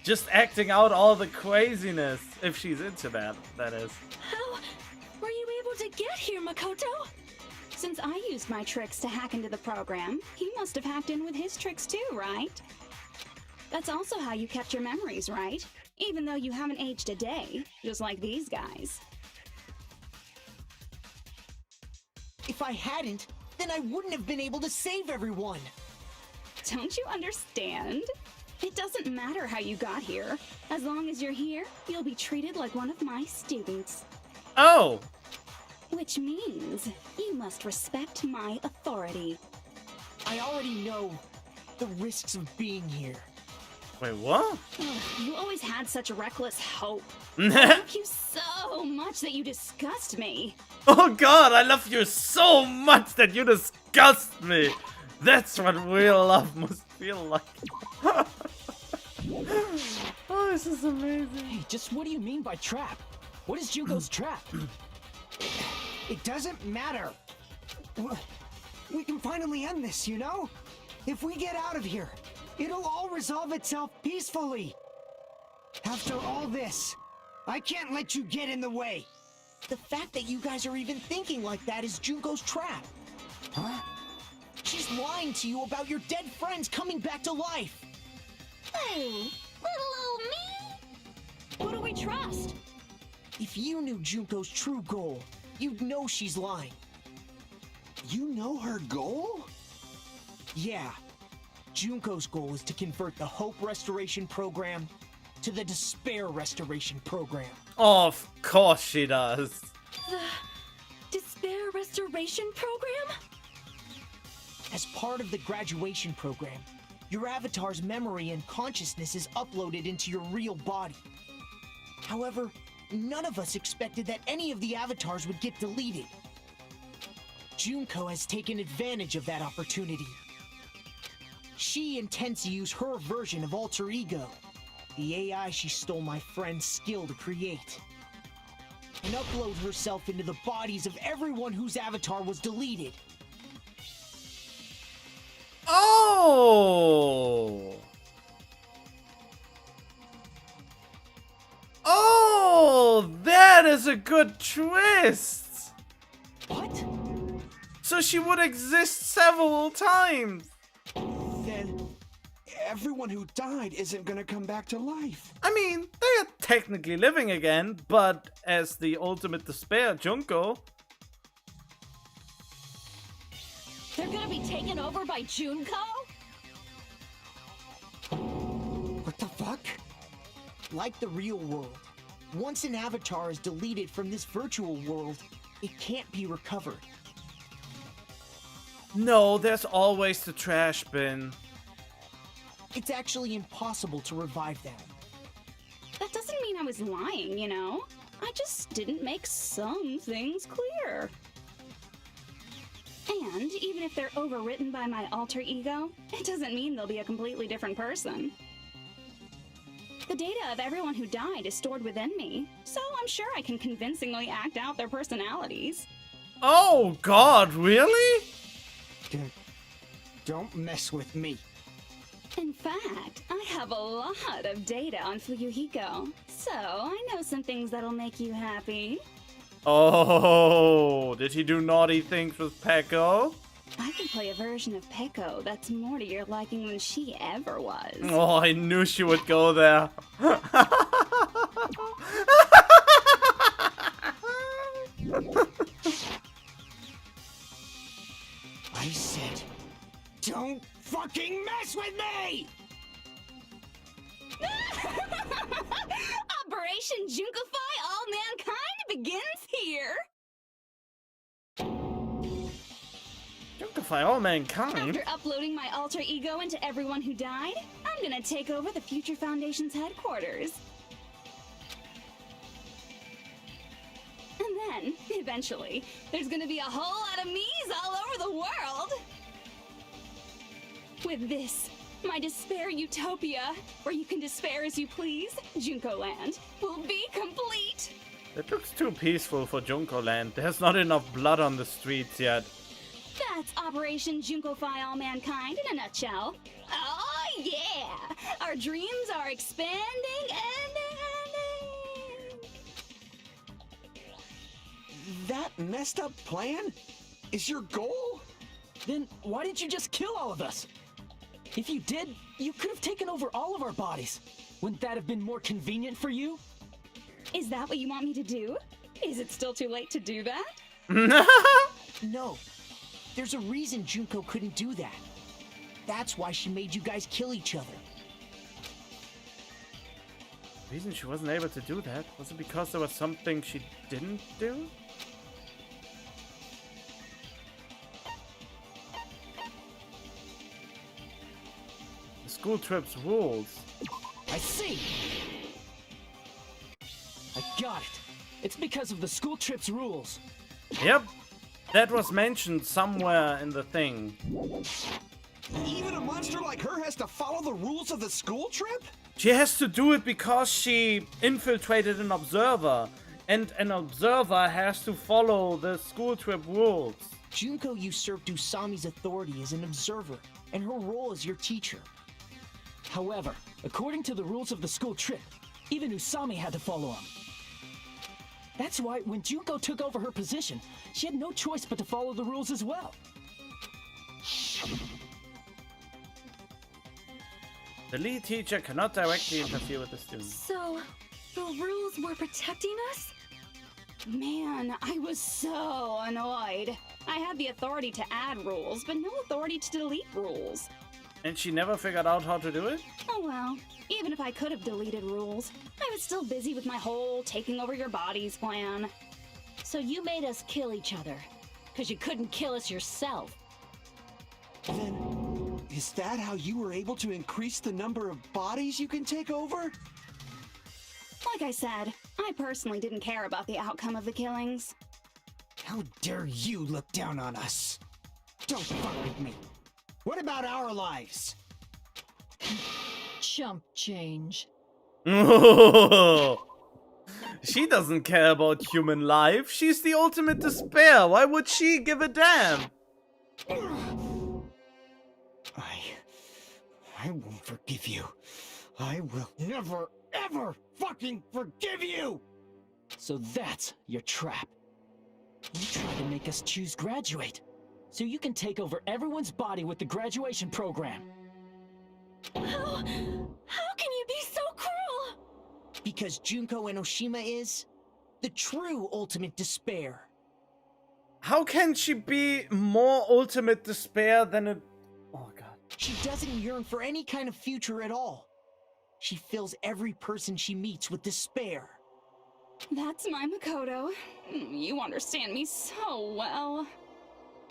just acting out all the craziness, if she's into that. That is. How were you able to get here, Makoto? Since I used my tricks to hack into the program, he must have hacked in with his tricks too, right? That's also how you kept your memories, right? Even though you haven't aged a day, just like these guys. If I hadn't, then I wouldn't have been able to save everyone. Don't you understand? It doesn't matter how you got here. As long as you're here, you'll be treated like one of my students. Oh! Which means you must respect my authority. I already know the risks of being here. Wait, what? Ugh, you always had such reckless hope. I Oh love you so much that you disgust me. god, I love you so much that you disgust me! That's what real love must feel like. Oh, this is amazing. Hey, just what do you mean by trap? What is Junko's trap? It doesn't matter. We can finally end this, you know? If we get out of here, it'll all resolve itself peacefully. After all this, I can't let you get in the way. The fact that you guys are even thinking like that is Junko's trap. Huh? She's lying to you about your dead friends coming back to life. Oh, little old me? Who do we trust? If you knew Junko's true goal, you'd know she's lying. You know her goal? Yeah. Junko's goal is to convert the Hope Restoration Program to the Despair Restoration Program. Oh, of course she does. The Despair Restoration Program? As part of the graduation program, your avatar's memory and consciousness is uploaded into your real body. However, none of us expected that any of the avatars would get deleted. Junko has taken advantage of that opportunity. She intends to use her version of Alter Ego, the AI she stole my friend's skill to create, and upload herself into the bodies of everyone whose avatar was deleted. Oh! Oh, that is a good twist! What? So she would exist several times! Then everyone who died isn't gonna come back to life. I mean, they are technically living again, but as the ultimate despair, Junko. They're gonna be taken over by Junko? What the fuck? Like the real world, once an avatar is deleted from this virtual world, it can't be recovered. No, there's always the trash bin. It's actually impossible to revive them. That doesn't mean I was lying, you know? I just didn't make some things clear. And even if they're overwritten by my alter ego, it doesn't mean they'll be a completely different person. The data of everyone who died is stored within me, so I'm sure I can convincingly act out their personalities. Oh god, really? Don't mess with me. In fact, I have a lot of data on Fuyuhiko, so I know some things that'll make you happy. Oh, did he do naughty things with Peko? I can play a version of Peko that's more to your liking than she ever was. Oh, I knew she would go there. I said, don't fucking mess with me! Operation Junkify All Mankind begins here! Junkify all mankind? After uploading my alter ego into everyone who died, I'm gonna take over the Future Foundation's headquarters. And then, Eventually, there's gonna be a whole lot of me's all over the world. With this, my despair utopia, where you can despair as you please, Junko Land, will be complete. It looks too peaceful for Junko Land. There's not enough blood on the streets yet. That's Operation Junko-fy all mankind in a nutshell. Oh yeah! Our dreams are expanding and That messed up plan is your goal? Then why didn't you just kill all of us? If you did, you could have taken over all of our bodies. Wouldn't that have been more convenient for you? Is that what you want me to do? Is it still too late to do that? No. There's a reason Junko couldn't do that. That's why she made you guys kill each other. The reason she wasn't able to do that? Was it because there was something she didn't do? The school trip's rules. I see! I got it. It's because of the school trip's rules. Yep. That was mentioned somewhere in the thing. Even a monster like her has to follow the rules of the school trip? She has to do it because she infiltrated an observer. And an observer has to follow the school trip rules. Junko usurped Usami's authority as an observer, and her role as your teacher. However, according to the rules of the school trip, even Usami had to follow them. That's why when Junko took over her position, she had no choice but to follow the rules as well. The lead teacher cannot directly interfere with the students. So, the rules were protecting us? Man, I was so annoyed. I had the authority to add rules, but no authority to delete rules. And she never figured out how to do it? Oh well, even if I could have deleted rules, I was still busy with my whole taking over your bodies plan. So you made us kill each other, because you couldn't kill us yourself. Then, is that how you were able to increase the number of bodies you can take over? Like I said, I personally didn't care about the outcome of the killings. How dare you look down on us? Don't fuck with me. What about our lives? Chump change. She doesn't care about human life. She's the ultimate despair. Why would she give a damn? I won't forgive you. I will never, ever fucking forgive you! So that's your trap. You tried to make us choose graduate, so you can take over everyone's body with the graduation program. How can you be so cruel? Because Junko Enoshima is the true ultimate despair. How can she be more ultimate despair than a... Oh god. She doesn't yearn for any kind of future at all. She fills every person she meets with despair. That's my Makoto. You understand me so well.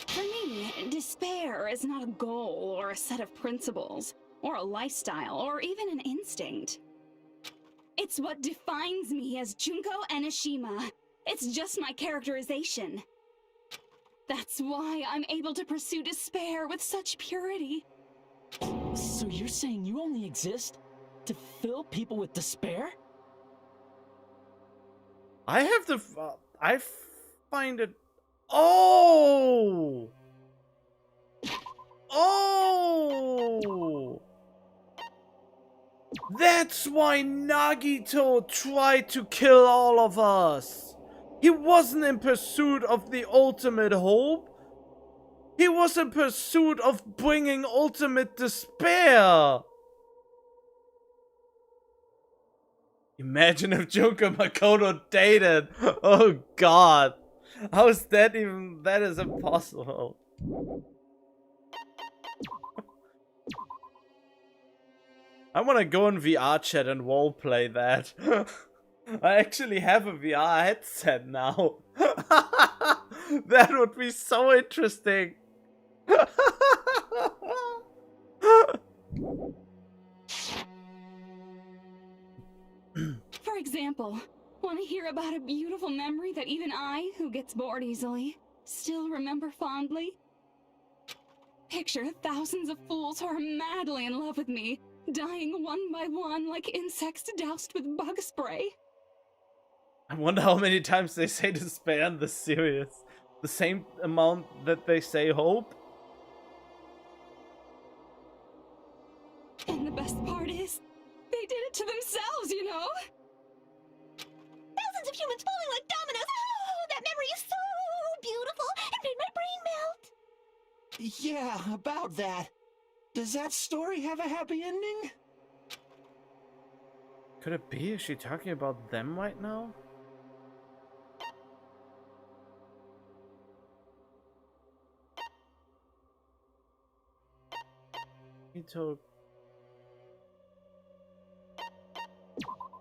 For me, despair is not a goal or a set of principles, or a lifestyle, or even an instinct. It's what defines me as Junko Enoshima. It's just my characterization. That's why I'm able to pursue despair with such purity. So you're saying you only exist to fill people with despair? I have the... I find it... Oh! Oh! That's why Nagito tried to kill all of us. He wasn't in pursuit of the ultimate hope. He was in pursuit of bringing ultimate despair. Imagine if Junko Makoto dated. Oh god. How is that even... That is impossible. I want to go in VR chat and roleplay that. I actually have a VR headset now. That would be so interesting. For example, Want to hear about a beautiful memory that even I, who gets bored easily, still remember fondly? Picture thousands of fools who are madly in love with me, dying one by one like insects doused with bug spray. I wonder how many times they say despair in this series. The same amount that they say hope? And the best part is, they did it to themselves, you know? Thousands of humans falling like dominoes. Oh, that memory is so beautiful. It made my brain melt. Yeah, about that. Does that story have a happy ending? Could it be? Is she talking about them right now? He told...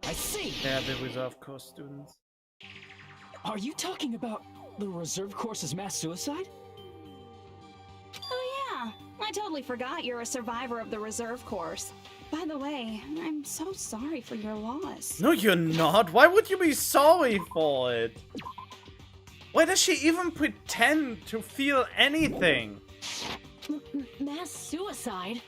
I see! Yeah, the reserve course students. Are you talking about the reserve course's mass suicide? Oh yeah, I totally forgot you're a survivor of the reserve course. By the way, I'm so sorry for your loss. No, you're not. Why would you be sorry for it? Why does she even pretend to feel anything? Mass suicide?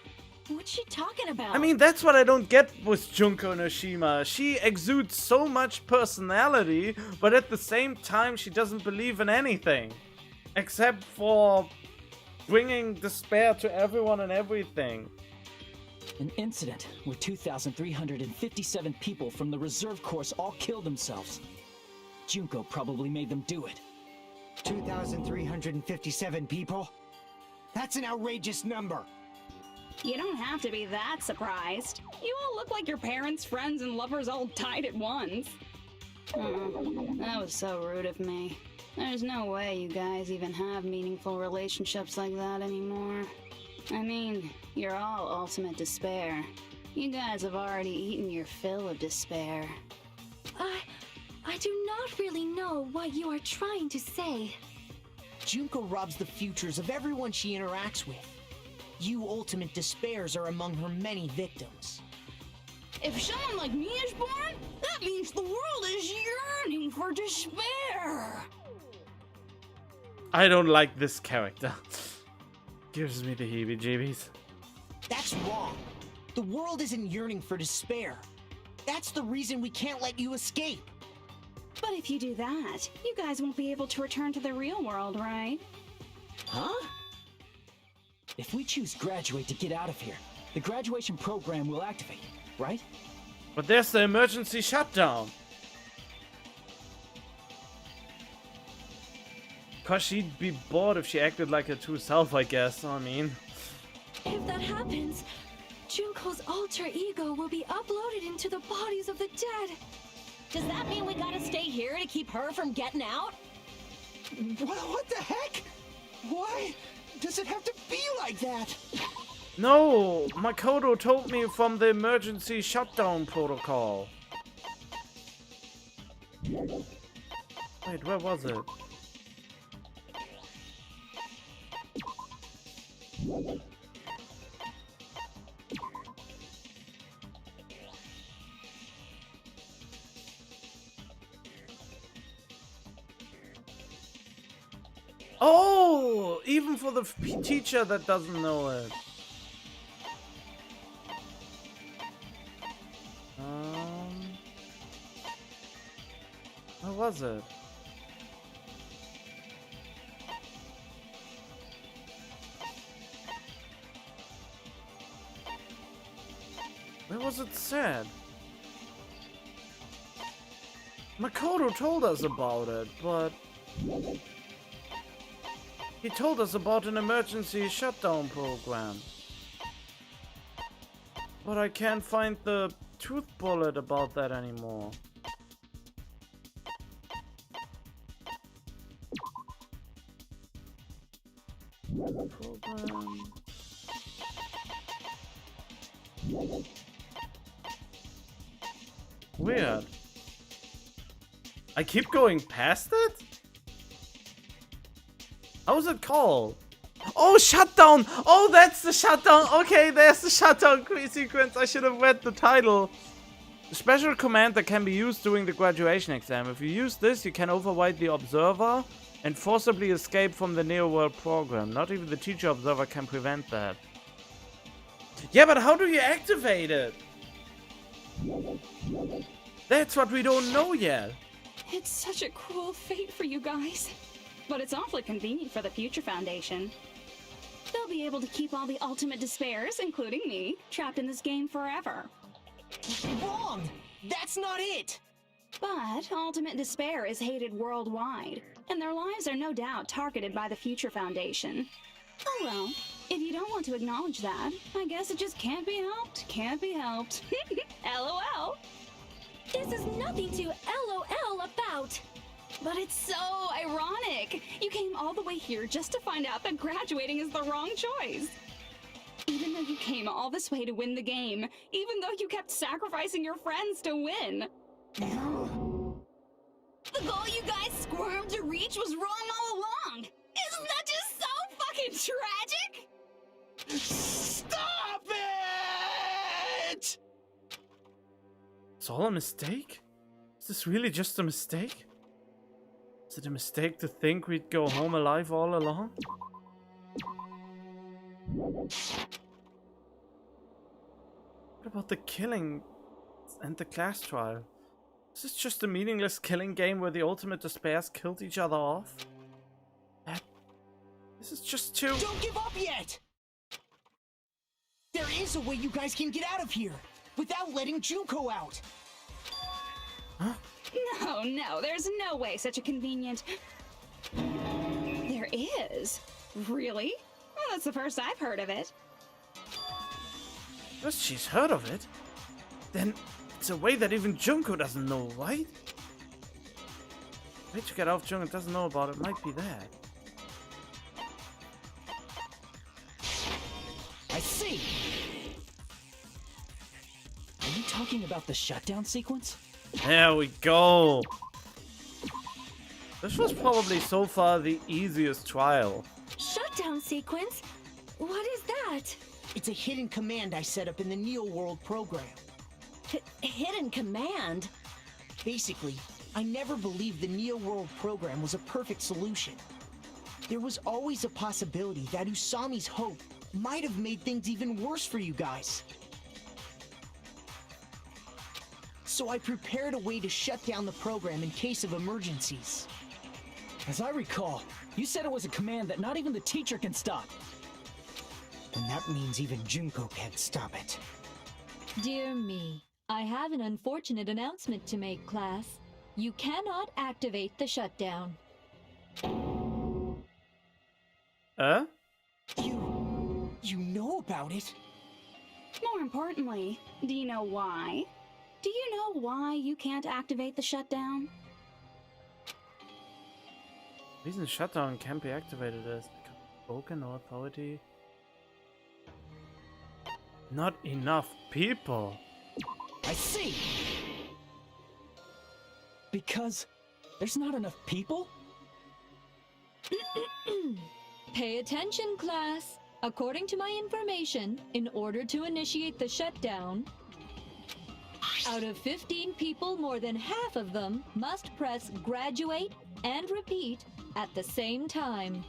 What's she talking about? I mean, that's what I don't get with Junko Noshima. She exudes so much personality, but at the same time, she doesn't believe in anything. Except for bringing despair to everyone and everything. An incident where 2,357 people from the reserve course all killed themselves. Junko probably made them do it. 2,357 people? That's an outrageous number. You don't have to be that surprised. You all look like your parents, friends, and lovers all died at once. Oh, that was so rude of me. There's no way you guys even have meaningful relationships like that anymore. I mean, you're all ultimate despair. You guys have already eaten your fill of despair. I do not really know what you are trying to say. Junko robs the futures of everyone she interacts with. You ultimate despairs are among her many victims. If someone like me is born, that means the world is yearning for despair. I don't like this character. Gives me the heebie-jeebies. That's wrong. The world isn't yearning for despair. That's the reason we can't let you escape. But if you do that, you guys won't be able to return to the real world, right? Huh? If we choose graduate to get out of here, the graduation program will activate, right? But there's the emergency shutdown. Cause she'd be bored if she acted like her true self, I guess. I mean... If that happens, Junko's alter ego will be uploaded into the bodies of the dead. Does that mean we gotta stay here to keep her from getting out? What the heck? Why does it have to be like that? No! Makoto told me from the emergency shutdown protocol. Wait, where was it? Oh! Even for the teacher that doesn't know it. Where was it? Where was it said? Makoto told us about it, but... He told us about an emergency shutdown program. But I can't find the truth bullet about that anymore. Program. Weird. I keep going past it? How is it called? Oh, shutdown! Oh, that's the shutdown! Okay, there's the shutdown sequence. I should have read the title. Special command that can be used during the graduation exam. If you use this, you can override the observer and forcibly escape from the Neo World program. Not even the teacher observer can prevent that. Yeah, but how do you activate it? That's what we don't know yet. It's such a cruel fate for you guys. But it's awfully convenient for the Future Foundation. They'll be able to keep all the ultimate despairs, including me, trapped in this game forever. Wrong! That's not it! But ultimate despair is hated worldwide, and their lives are no doubt targeted by the Future Foundation. Oh well, if you don't want to acknowledge that, I guess it just can't be helped. Can't be helped. LOL. This is nothing to LOL about. But it's so ironic. You came all the way here just to find out that graduating is the wrong choice. Even though you came all this way to win the game, even though you kept sacrificing your friends to win. The goal you guys squirmed to reach was wrong all along. Isn't that just so fucking tragic? Stop it! It's all a mistake? Is this really just a mistake? Is it a mistake to think we'd go home alive all along? What about the killing and the class trial? Is this just a meaningless killing game where the ultimate despairs killed each other off? This is just too... Don't give up yet! There is a way you guys can get out of here, without letting Junko out! Huh? No, there's no way such a convenient... There is? Really? Well, that's the first I've heard of it. First she's heard of it, then it's a way that even Junko doesn't know, right? The way to get out of Junko doesn't know about it might be that. I see! Are you talking about the shutdown sequence? There we go! This was probably so far the easiest trial. Shutdown sequence? What is that? It's a hidden command I set up in the Neo World program. Hidden command? Basically, I never believed the Neo World program was a perfect solution. There was always a possibility that Usami's hope might have made things even worse for you guys. So I prepared a way to shut down the program in case of emergencies. As I recall, you said it was a command that not even the teacher can stop. And that means even Junko can't stop it. Dear me, I have an unfortunate announcement to make, class. You cannot activate the shutdown. You know about it? More importantly, do you know why? Do you know why you can't activate the shutdown? Reason shutdown can't be activated is because broken or authority. Not enough people. I see! Because there's not enough people? Pay attention, class. According to my information, in order to initiate the shutdown, out of 15 people, more than half of them must press graduate and repeat at the same time.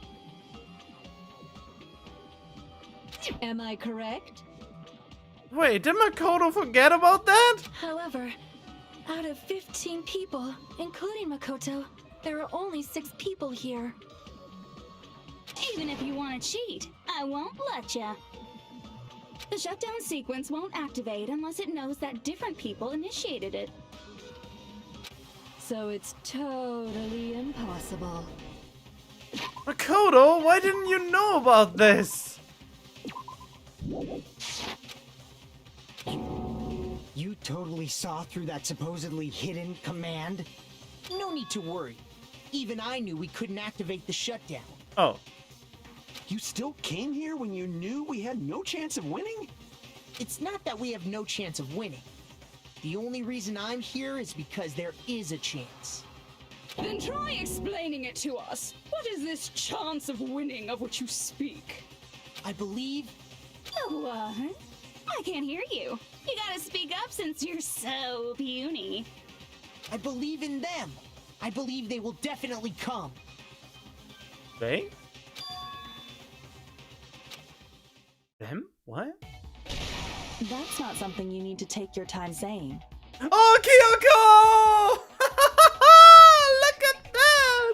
Am I correct? Wait, did Makoto forget about that? However, out of 15 people, including Makoto, there are only 6 people here. Even if you want to cheat, I won't let ya. The shutdown sequence won't activate unless it knows that different people initiated it. So it's totally impossible. Makoto, why didn't you know about this? You totally saw through that supposedly hidden command? No need to worry. Even I knew we couldn't activate the shutdown. Oh. You still came here when you knew we had no chance of winning? It's not that we have no chance of winning. The only reason I'm here is because there is a chance. Then try explaining it to us. What is this chance of winning of which you speak? I believe What? I can't hear you. You gotta speak up since you're so puny. I believe in them. I believe they will definitely come. They? Them? What? That's not something you need to take your time saying. Oh, Kyoko! Look at that!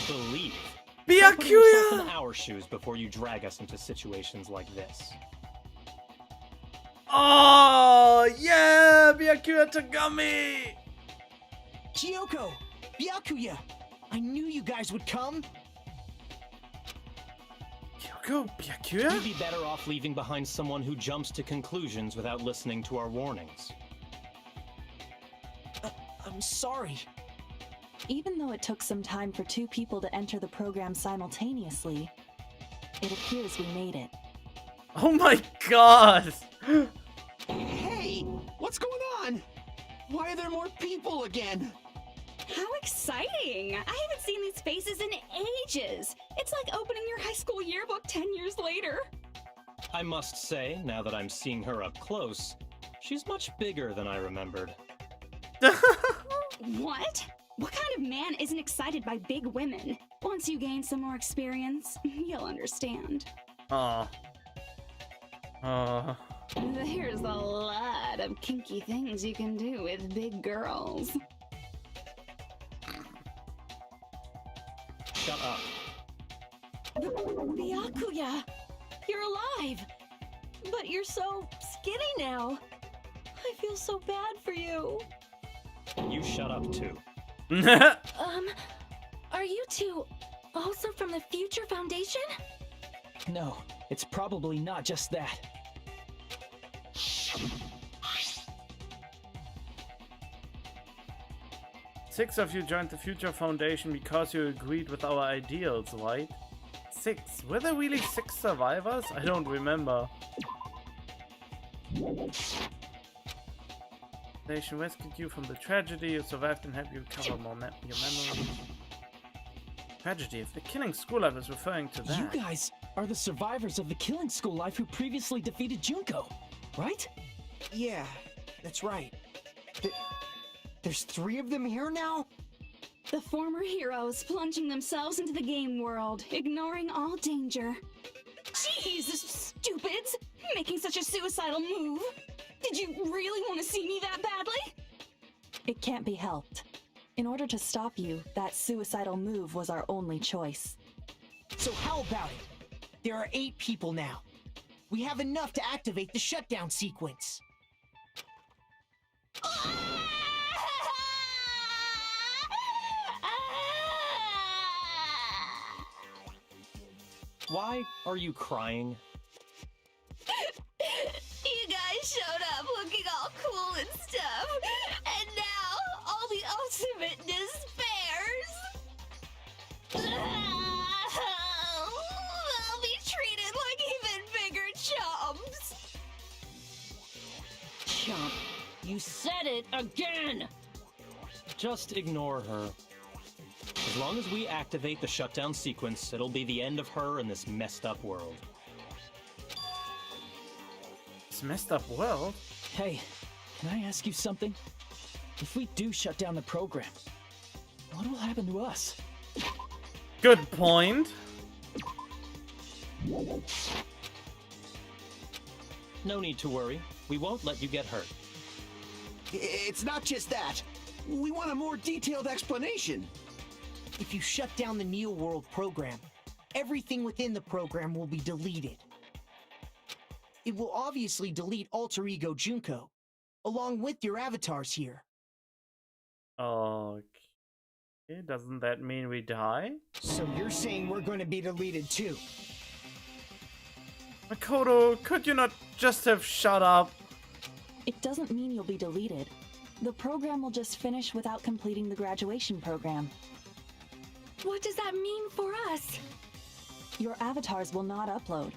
Believe. Put yourself in Byakuya! our shoes before you drag us into situations like this. Oh, yeah! Byakuya Tagami! Kyoko! Byakuya! I knew you guys would come! Kyoko, Byakuya? We'd be better off leaving behind someone who jumps to conclusions without listening to our warnings. I'm sorry. Even though it took some time for 2 people to enter the program simultaneously, it appears we made it. Oh my god! Hey, what's going on? Why are there more people again? How exciting! I haven't seen these faces in ages. It's like opening your high school yearbook 10 years later. I must say, now that I'm seeing her up close, she's much bigger than I remembered. What? What kind of man isn't excited by big women? Once you gain some more experience, you'll understand. Aw. There's a lot of kinky things you can do with big girls. Shut up. Byakuya! You're alive! But you're so skinny now. I feel so bad for you. You shut up too. Are you two also from the Future Foundation? No, it's probably not just that. Six of you joined the Future Foundation because you agreed with our ideals, right? 6. Were there really 6 survivors? I don't remember. Nation rescued you from the tragedy, you survived and helped you recover more your memories. Tragedy, if the killing school life is referring to that. You guys are the survivors of the killing school life who previously defeated Junko, right? Yeah, that's right. There's 3 of them here now? The former heroes plunging themselves into the game world, ignoring all danger. Jeez, stupids! Making such a suicidal move! Did you really want to see me that badly? It can't be helped. In order to stop you, that suicidal move was our only choice. So how about it? There are 8 people now. We have enough to activate the shutdown sequence. Why are you crying? You guys showed up looking all cool and stuff, and now all the ultimate despairs. I'll be treated like even bigger chumps. Chump, you said it again! Just ignore her. As long as we activate the shutdown sequence, it'll be the end of her in this messed up world. This messed up world? Hey, can I ask you something? If we do shut down the program, what will happen to us? Good point. No need to worry. We won't let you get hurt. It's not just that. We want a more detailed explanation. If you shut down the Neo World program, everything within the program will be deleted. It will obviously delete Alter Ego Junko, along with your avatars here. Okay. Doesn't that mean we die? So you're saying we're going to be deleted too? Makoto, could you not just have shut up? It doesn't mean you'll be deleted. The program will just finish without completing the graduation program. What does that mean for us? Your avatars will not upload,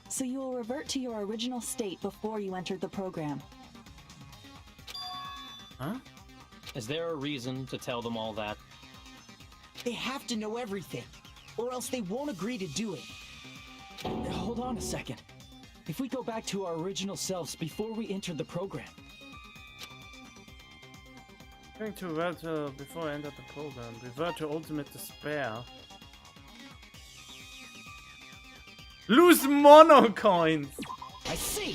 so you will revert to your original state before you entered the program. Huh? Is there a reason to tell them all that? They have to know everything, or else they won't agree to do it. Hold hold on a second. If we go back to our original selves before we entered the program. Going to revert before I entered the program. Revert to ultimate despair. Lose mono coins! I see!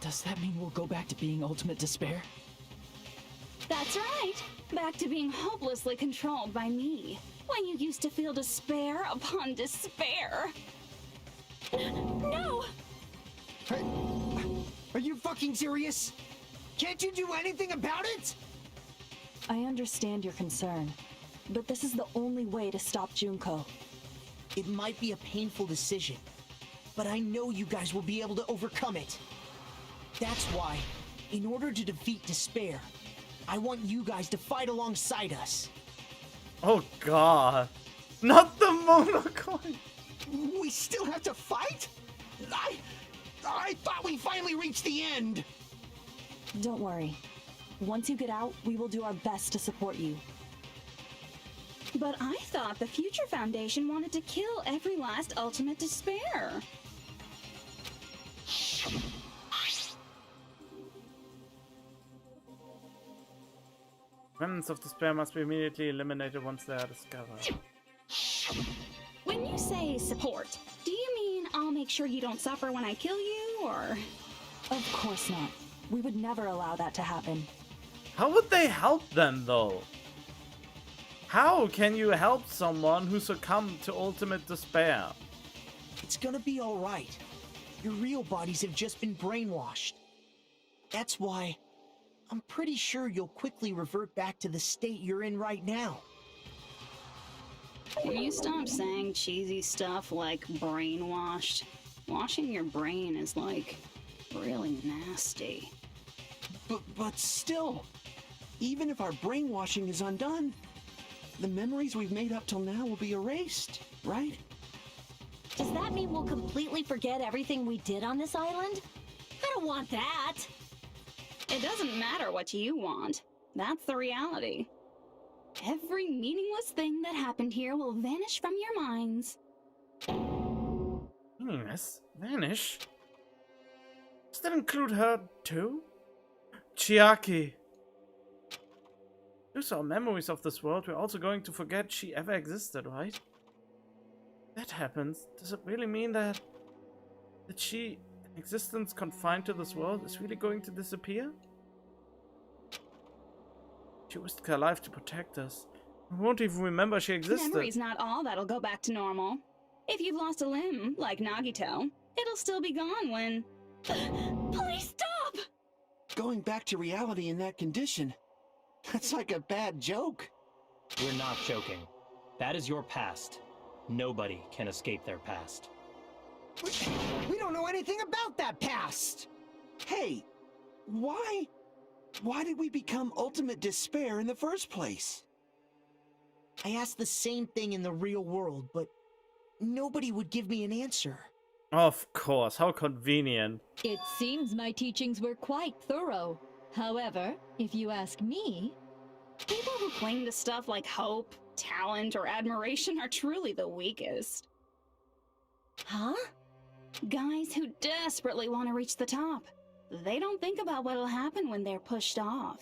Does that mean we'll go back to being ultimate despair? That's right. Back to being hopelessly controlled by me. When you used to feel despair upon despair. No! Are you fucking serious? Can't you do anything about it? I understand your concern, but this is the only way to stop Junko. It might be a painful decision, but I know you guys will be able to overcome it. That's why, in order to defeat despair, I want you guys to fight alongside us. Oh god. Not the mono coin! We still have to fight? I thought we finally reached the end. Don't worry. Once you get out, we will do our best to support you. But I thought the Future Foundation wanted to kill every last ultimate despair. Remnants of despair must be immediately eliminated once they are discovered. When you say support, do you mean I'll make sure you don't suffer when I kill you, or...? Of course not. We would never allow that to happen. How would they help them though? How can you help someone who succumbed to ultimate despair? It's gonna be alright. Your real bodies have just been brainwashed. That's why I'm pretty sure you'll quickly revert back to the state you're in right now. Will you stop saying cheesy stuff like brainwashed? Washing your brain is like really nasty. But still, even if our brainwashing is undone, the memories we've made up till now will be erased, right? Does that mean we'll completely forget everything we did on this island? I don't want that! It doesn't matter what you want. That's the reality. Every meaningless thing that happened here will vanish from your minds. Meaningless? Vanish? Does that include her too? Chiaki. Lose our memories of this world, we're also going to forget she ever existed, right? That happens. Does it really mean that she, an existence confined to this world, is really going to disappear? She risked her life to protect us. We won't even remember she existed. Memory's not all that'll go back to normal. If you've lost a limb, like Nagito, it'll still be gone when... Please stop! Going back to reality in that condition, that's like a bad joke. We're not joking. That is your past. Nobody can escape their past. We don't know anything about that past! Hey, why did we become ultimate despair in the first place? I asked the same thing in the real world, but nobody would give me an answer. Of course, how convenient. It seems my teachings were quite thorough. However, if you ask me... People who cling to stuff like hope, talent, or admiration are truly the weakest. Huh? Guys who desperately want to reach the top. They don't think about what'll happen when they're pushed off.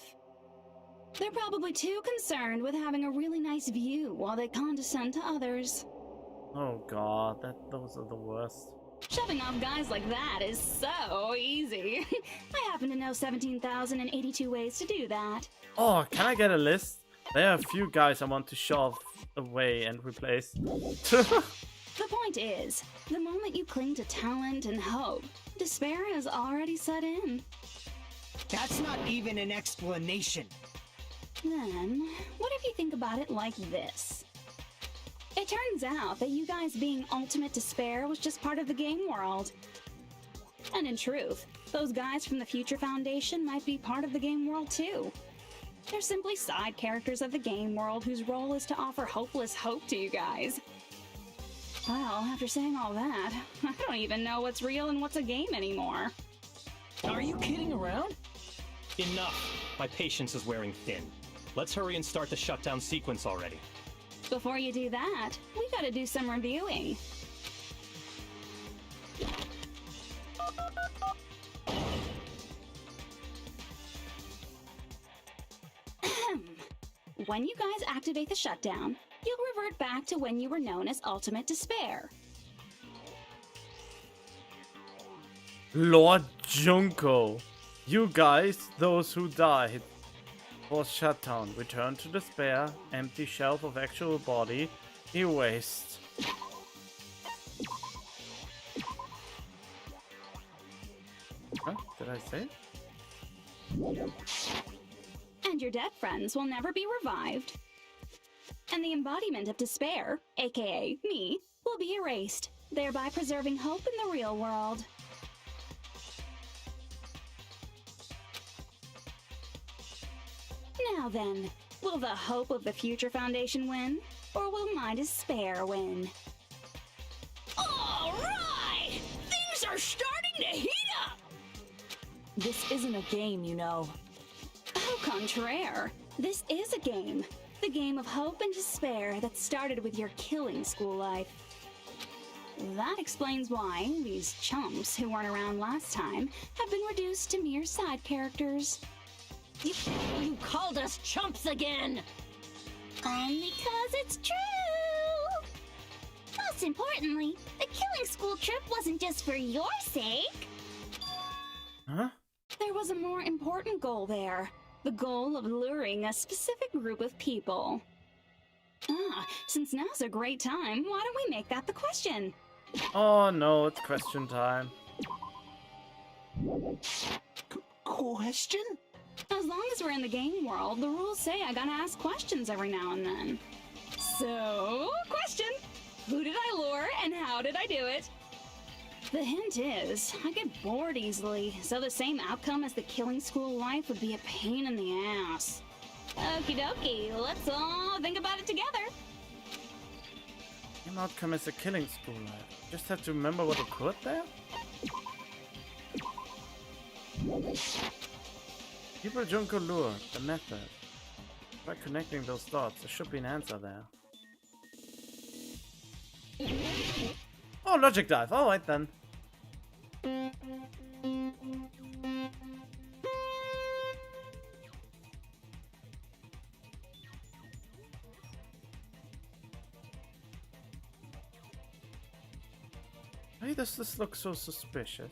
They're probably too concerned with having a really nice view while they condescend to others. Oh god, those are the worst. Shoving off guys like that is so easy. I happen to know 17,082 ways to do that. Oh, can I get a list? There are a few guys I want to shove away and replace. The point is, the moment you cling to talent and hope, despair has already set in. That's not even an explanation. Then, what if you think about it like this? It turns out that you guys being ultimate despair was just part of the game world. And in truth, those guys from the Future Foundation might be part of the game world too. They're simply side characters of the game world whose role is to offer hopeless hope to you guys. Well, after saying all that, I don't even know what's real and what's a game anymore. Are you kidding around? Enough. My patience is wearing thin. Let's hurry and start the shutdown sequence already. Before you do that, we gotta do some reviewing. When you guys activate the shutdown, you'll revert back to when you were known as Ultimate Despair. Lord Junko. You guys, those who died. Force shutdown. Return to despair. Empty shelf of actual body. Erased. Huh? Did I say it? And your dead friends will never be revived. And the embodiment of despair, aka me, will be erased, thereby preserving hope in the real world. Now then, will the hope of the Future Foundation win, or will my despair win? All right! Things are starting to heat up! This isn't a game, you know. Au contraire, this is a game. The game of hope and despair that started with your killing school life. That explains why these chumps who weren't around last time have been reduced to mere side characters. You called us chumps again! Only 'cause it's true! Most importantly, the killing school trip wasn't just for your sake. Huh? There was a more important goal there. The goal of luring a specific group of people. Since now's a great time, why don't we make that the question? Oh no, it's question time. Question? As long as we're in the game world, the rules say I gotta ask questions every now and then. So, question! Who did I lure and how did I do it? The hint is, I get bored easily, so the same outcome as the killing school life would be a pain in the ass. Okie dokie, let's all think about it together. Same outcome as the killing school life. Just have to remember what occurred there? People Junko lure, the method. By connecting those dots, there should be an answer there. Oh, logic dive. Alright then. Why does this look so suspicious?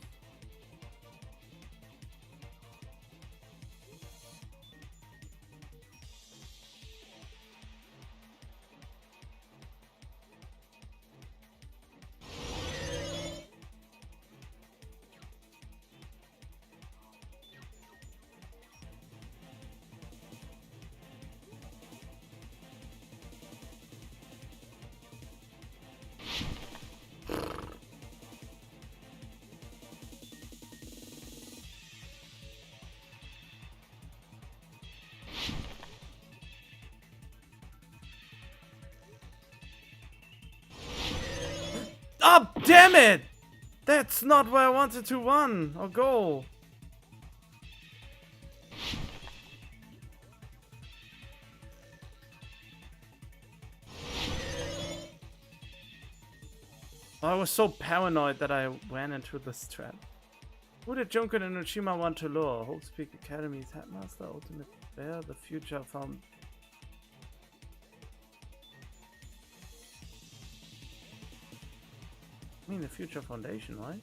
Oh, damn it! That's not where I wanted to run or go. I was so paranoid that I ran into this trap. Who did Junko and Inoshima want to lure? Hope's Peak Academy's headmaster, Ultimate Bear, the future found. I mean the Future Foundation, right?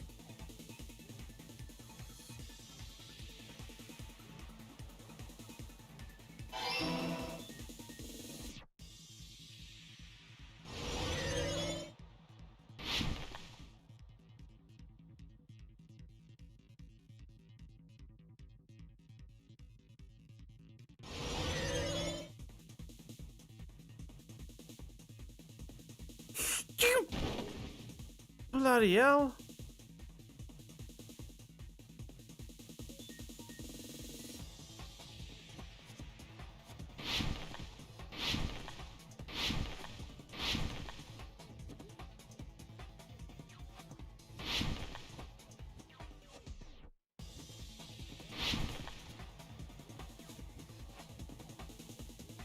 Bloody hell.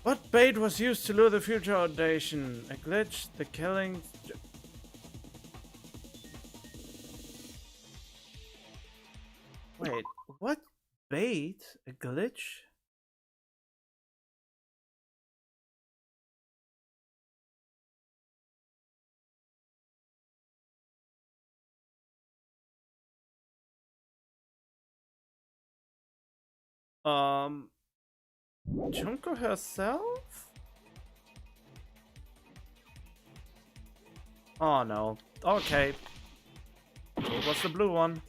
What bait was used to lure the future Foundation. A glitch, the killing. Wait, what? Bait? A glitch? Junko herself? Oh no. Okay. It was the blue one.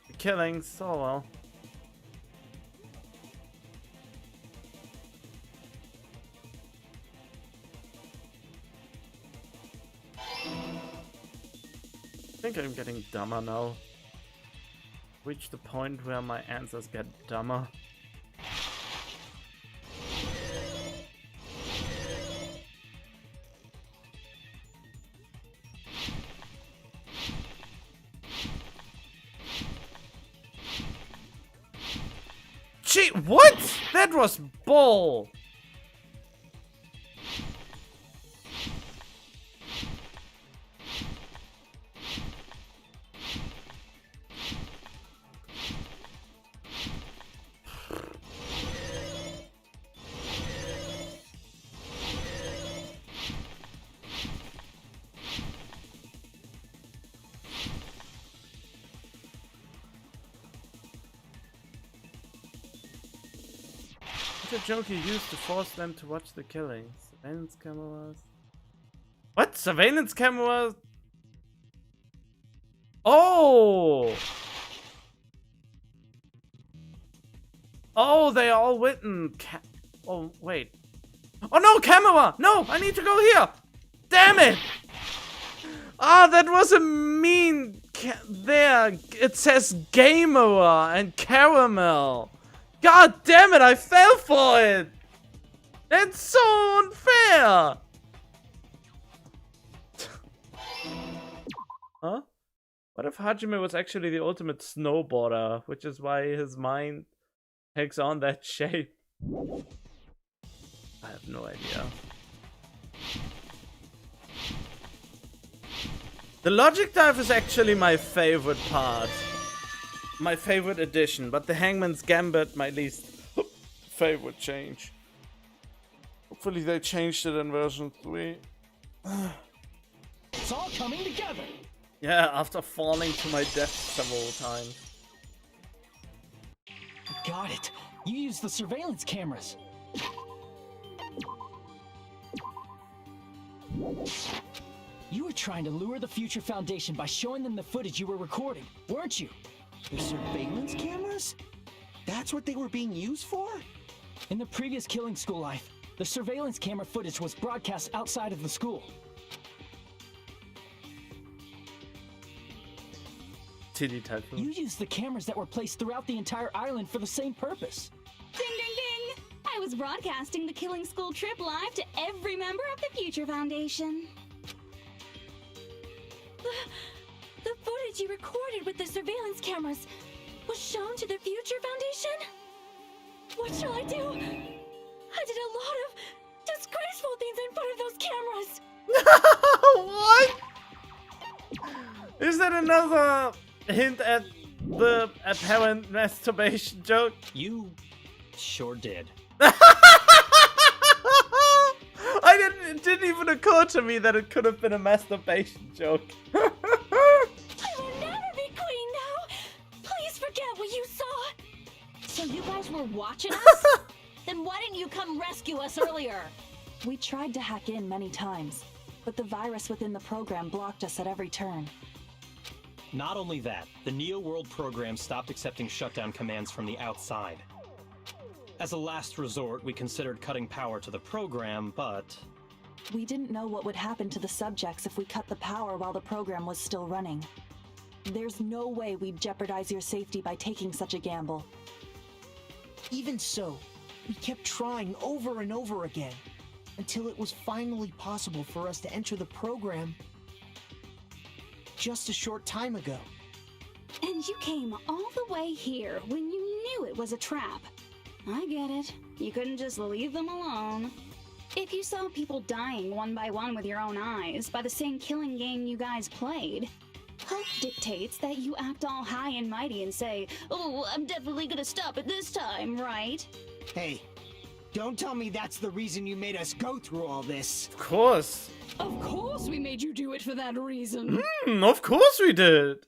The killings, oh well. I think I'm getting dumber now. Reach the point where my answers get dumber. Gee, what? That was bull. The Junkie used to force them to watch the killings. Surveillance cameras. What? Surveillance cameras? Oh! Oh, they all written. Oh, wait. Oh no, camera! No, I need to go here! Damn it! Ah, that was a mean. There, it says Gamer and Caramel. God damn it, I fell for it! That's so unfair! Huh? What if Hajime was actually the ultimate snowboarder, which is why his mind takes on that shape? I have no idea. The logic dive is actually my favorite part. My favorite addition, but the Hangman's Gambit, my least favorite change. Hopefully they changed it in version 3. It's all coming together. Yeah, after falling to my death several times. Got it. You used the surveillance cameras. You were trying to lure the Future Foundation by showing them the footage you were recording, weren't you? The surveillance cameras? That's what they were being used for? In the previous Killing School life, the surveillance camera footage was broadcast outside of the school. Titty tattoo. You used the cameras that were placed throughout the entire island for the same purpose. Ding ding ding! I was broadcasting the Killing School trip live to every member of the Future Foundation. The footage you recorded with the surveillance cameras was shown to the Future Foundation? What shall I do? I did a lot of disgraceful things in front of those cameras. What? Is that another hint at the apparent masturbation joke? You sure did. It didn't even occur to me that it could have been a masturbation joke. I will never be queen now. Please forget what you saw. So you guys were watching us? Then why didn't you come rescue us earlier? We tried to hack in many times, but the virus within the program blocked us at every turn. Not only that, the Neo World program stopped accepting shutdown commands from the outside. As a last resort, we considered cutting power to the program, but... We didn't know what would happen to the subjects if we cut the power while the program was still running. There's no way we'd jeopardize your safety by taking such a gamble. Even so, we kept trying over and over again, until it was finally possible for us to enter the program just a short time ago. And you came all the way here when you knew it was a trap. I get it. You couldn't just leave them alone. If you saw people dying one by one with your own eyes by the same killing game you guys played, hope dictates that you act all high and mighty and say, "Oh, I'm definitely gonna stop it this time, right?" Hey, don't tell me that's the reason you made us go through all this. Of course. Of course we made you do it for that reason. Of course we did.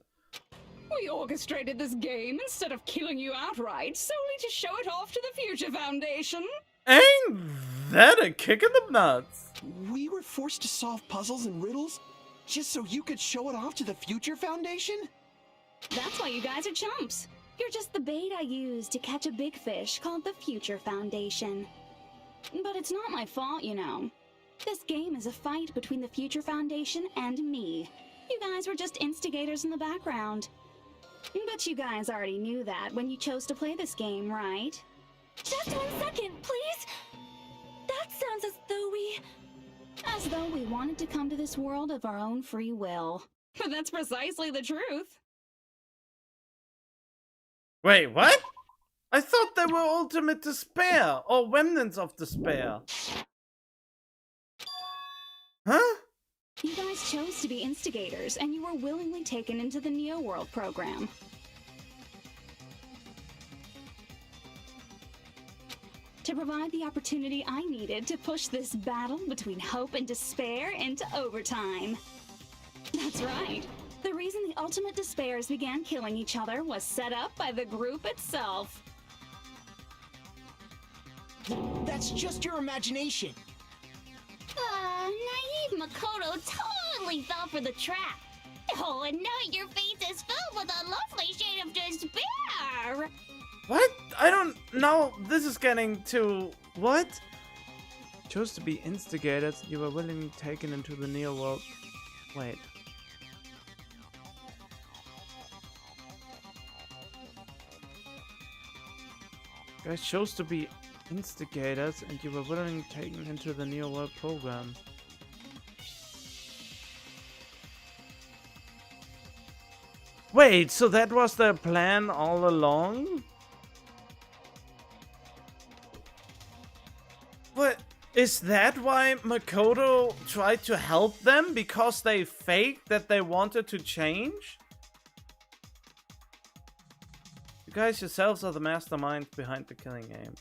We orchestrated this game instead of killing you outright, solely to show it off to the Future Foundation. Ain't that a kick in the nuts? We were forced to solve puzzles and riddles just so you could show it off to the Future Foundation? That's why you guys are chumps. You're just the bait I used to catch a big fish called the Future Foundation. But it's not my fault, you know. This game is a fight between the Future Foundation and me. You guys were just instigators in the background. But you guys already knew that when you chose to play this game, right? Just 1 second, please. That sounds As though we wanted to come to this world of our own free will. But that's precisely the truth. Wait, what? I thought they were ultimate despair, or remnants of despair. Huh? You guys chose to be instigators, and you were willingly taken into the Neo World program. To provide the opportunity I needed to push this battle between hope and despair into overtime. That's right. The reason the ultimate despairs began killing each other was set up by the group itself. That's just your imagination. Naive Makoto totally fell for the trap. Oh, and now your face is filled with a lovely shade of despair. What? I don't know. This is getting to... What? Chose to be instigators. You were willingly taken into the Neo World. Wait. Guys chose to be instigators and you were willingly taken into the Neo World program. Wait, so that was their plan all along? But is that why Makoto tried to help them? Because they faked that they wanted to change? You guys yourselves are the masterminds behind the killing game.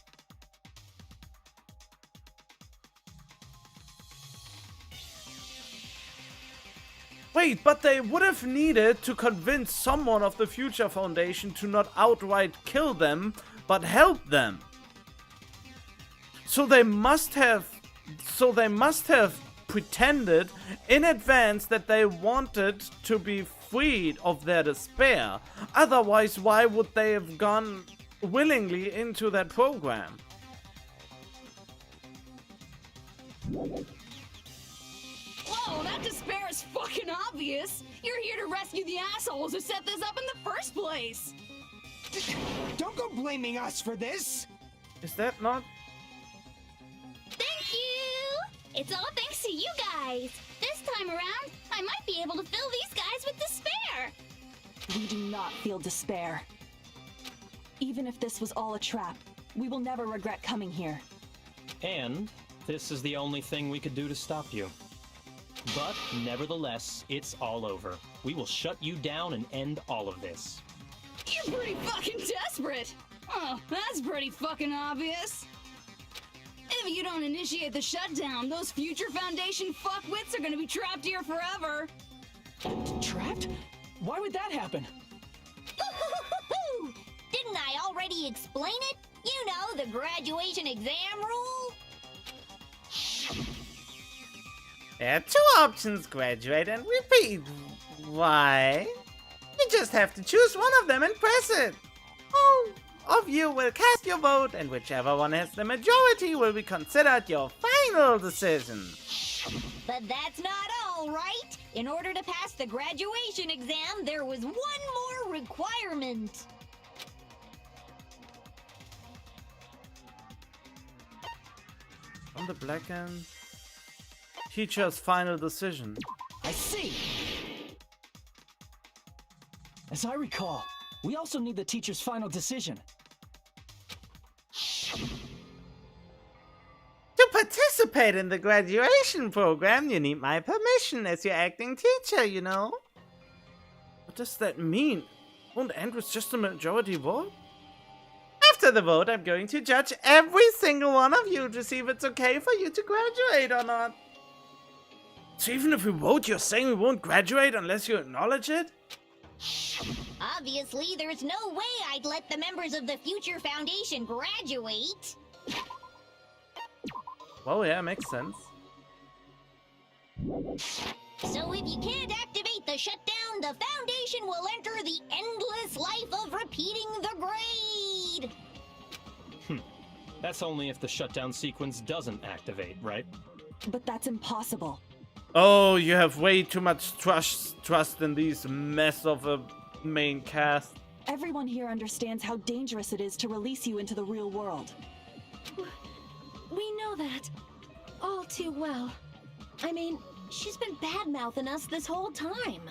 Wait, but they would have needed to convince someone of the Future Foundation to not outright kill them, but help them. So they must have pretended in advance that they wanted to be freed of their despair. Otherwise, why would they have gone willingly into that program? Whoa, that despair is fucking obvious. You're here to rescue the assholes who set this up in the first place. Don't go blaming us for this! Is that not? Thank you! It's all thanks to you guys. This time around, I might be able to fill these guys with despair. We do not feel despair. Even if this was all a trap, we will never regret coming here. And this is the only thing we could do to stop you. But nevertheless, it's all over. We will shut you down and end all of this. You're pretty fucking desperate. Oh, that's pretty fucking obvious. If you don't initiate the shutdown, those Future Foundation fuckwits are gonna be trapped here forever. Trapped? Why would that happen? Didn't I already explain it? You know, the graduation exam rule? There are two options, graduate and repeat. Why? You just have to choose one of them and press it. All of you will cast your vote, and whichever one has the majority will be considered your final decision. But that's not all, right? In order to pass the graduation exam, there was one more requirement. On the black end, teacher's final decision. I see! As I recall, we also need the teacher's final decision. participate in the graduation program, you need my permission as your acting teacher, you know? What does that mean? Won't Andrews just a majority vote? After the vote, I'm going to judge every single one of you to see if it's okay for you to graduate or not. So even if we vote, you're saying we won't graduate unless you acknowledge it? Obviously, there's no way I'd let the members of the future foundation graduate. Well, yeah, makes sense. So if you can't activate the shutdown, the foundation will enter the endless life of repeating the grade. That's only if the shutdown sequence doesn't activate, right? But that's impossible. Oh, you have way too much trust in these mess of a main cast. Everyone here understands how dangerous it is to release you into the real world. We know that all too well. I mean, she's been bad-mouthing us this whole time.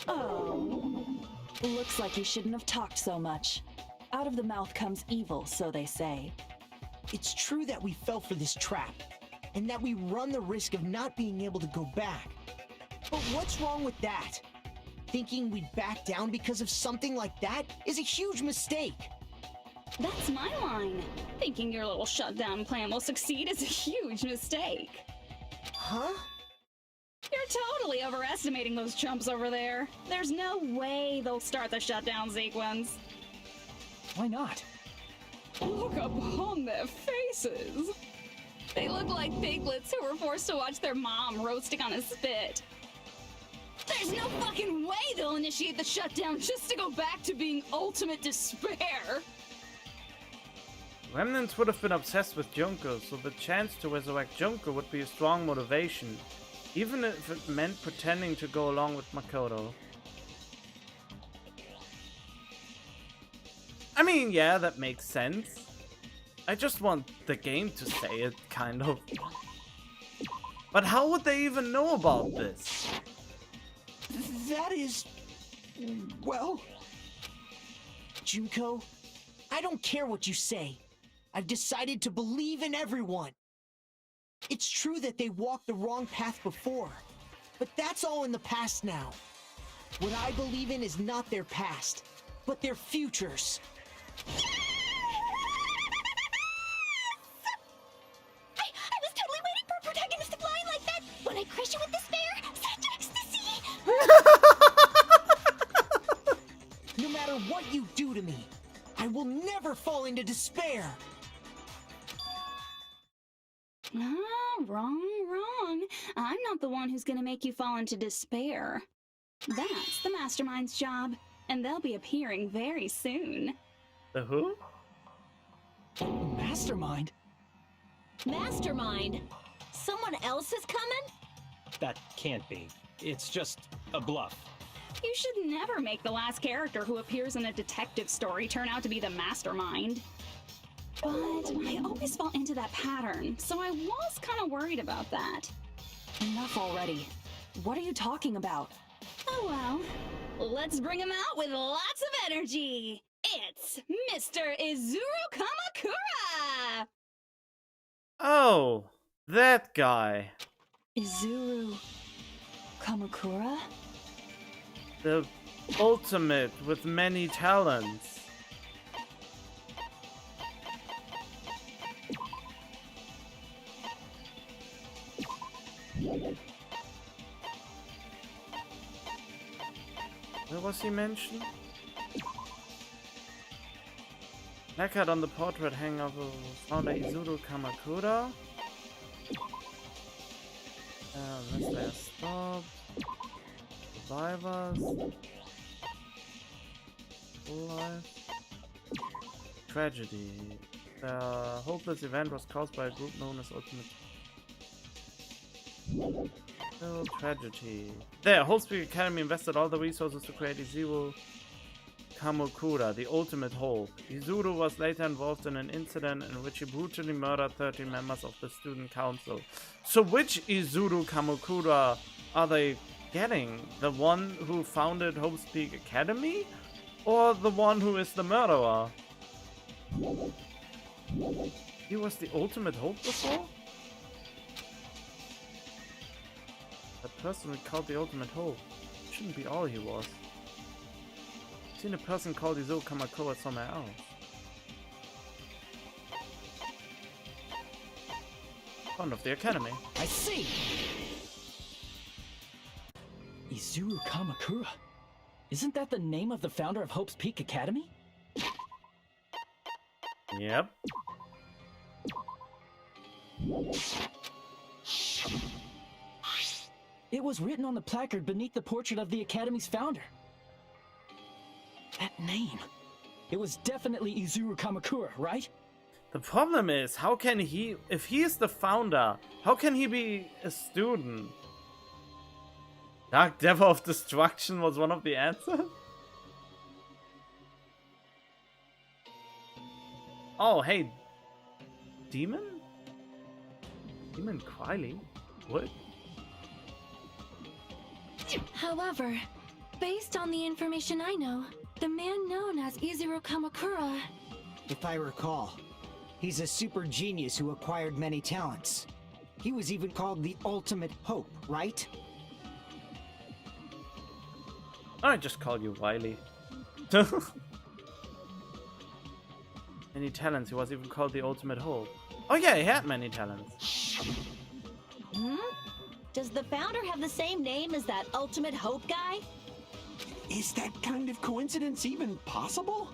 Oh. Looks like you shouldn't have talked so much. Out of the mouth comes evil, so they say. It's true that we fell for this trap, and that we run the risk of not being able to go back. But what's wrong with that? Thinking we'd back down because of something like that is a huge mistake. That's my line. Thinking your little shutdown plan will succeed is a huge mistake. Huh? You're totally overestimating those chumps over there. There's no way they'll start the shutdown sequence. Why not? Look upon their faces. They look like piglets who were forced to watch their mom roasting on a spit. There's no fucking way they'll initiate the shutdown just to go back to being ultimate despair. Remnants would have been obsessed with Junko, so the chance to resurrect Junko would be a strong motivation, even if it meant pretending to go along with Makoto. I mean, yeah, that makes sense. I just want the game to say it, kind of. But how would they even know about this? That is... well... Junko, I don't care what you say. I've decided to believe in everyone. It's true that they walked the wrong path before, but that's all in the past now. What I believe in is not their past, but their futures. I was totally waiting for a protagonist to fly like that. When I crush you with despair, such ecstasy. No matter what you do to me, I will never fall into despair. Wrong. I'm not the one who's gonna make you fall into despair. That's the Mastermind's job, and they'll be appearing very soon. The who? Mastermind? Mastermind? Someone else is coming? That can't be. It's just a bluff. You should never make the last character who appears in a detective story turn out to be the Mastermind. But I always fall into that pattern, so I was kind of worried about that. Enough already. What are you talking about? Oh well, let's bring him out with lots of energy. It's Mr. Izuru Kamakura! Oh, that guy. Izuru Kamakura? The ultimate with many talents. Where was he mentioned? Placard on the portrait hang of founder Izuru Kamakura. Unless they are stopped. Survivors. Life. Tragedy. The hopeless event was caused by a group known as Ultimate. Oh, tragedy. There, Holzbeek Academy invested all the resources to create Izuru Kamakura, the ultimate hope. Izuru was later involved in an incident in which he brutally murdered 13 members of the student council. So which Izuru Kamakura are they getting? The one who founded Holzbeek Academy? Or the one who is the murderer? He was the ultimate hope before? person called the Ultimate Hope. Shouldn't be all he was. I've seen a person called Izuru Kamakura somewhere else. Fond of the academy. I see! Izuru Kamakura. Isn't that the name of the founder of Hope's Peak Academy? Yep. It was written on the placard beneath the portrait of the Academy's founder. That name. It was definitely Izuru Kamakura, right? The problem is, how can he, if he is the founder, how can he be a student? Dark Devil of Destruction was one of the answers? Oh, hey. Demon? Demon Quiley? What? However, based on the information I know, the man known as Izuru Kamakura... If I recall, he's a super genius who acquired many talents. He was even called the Ultimate Hope, right? I just called you Wiley. Many talents, he was even called the Ultimate Hope. Oh yeah, he had many talents. Hmm? Does the founder have the same name as that Ultimate Hope guy? Is that kind of coincidence even possible?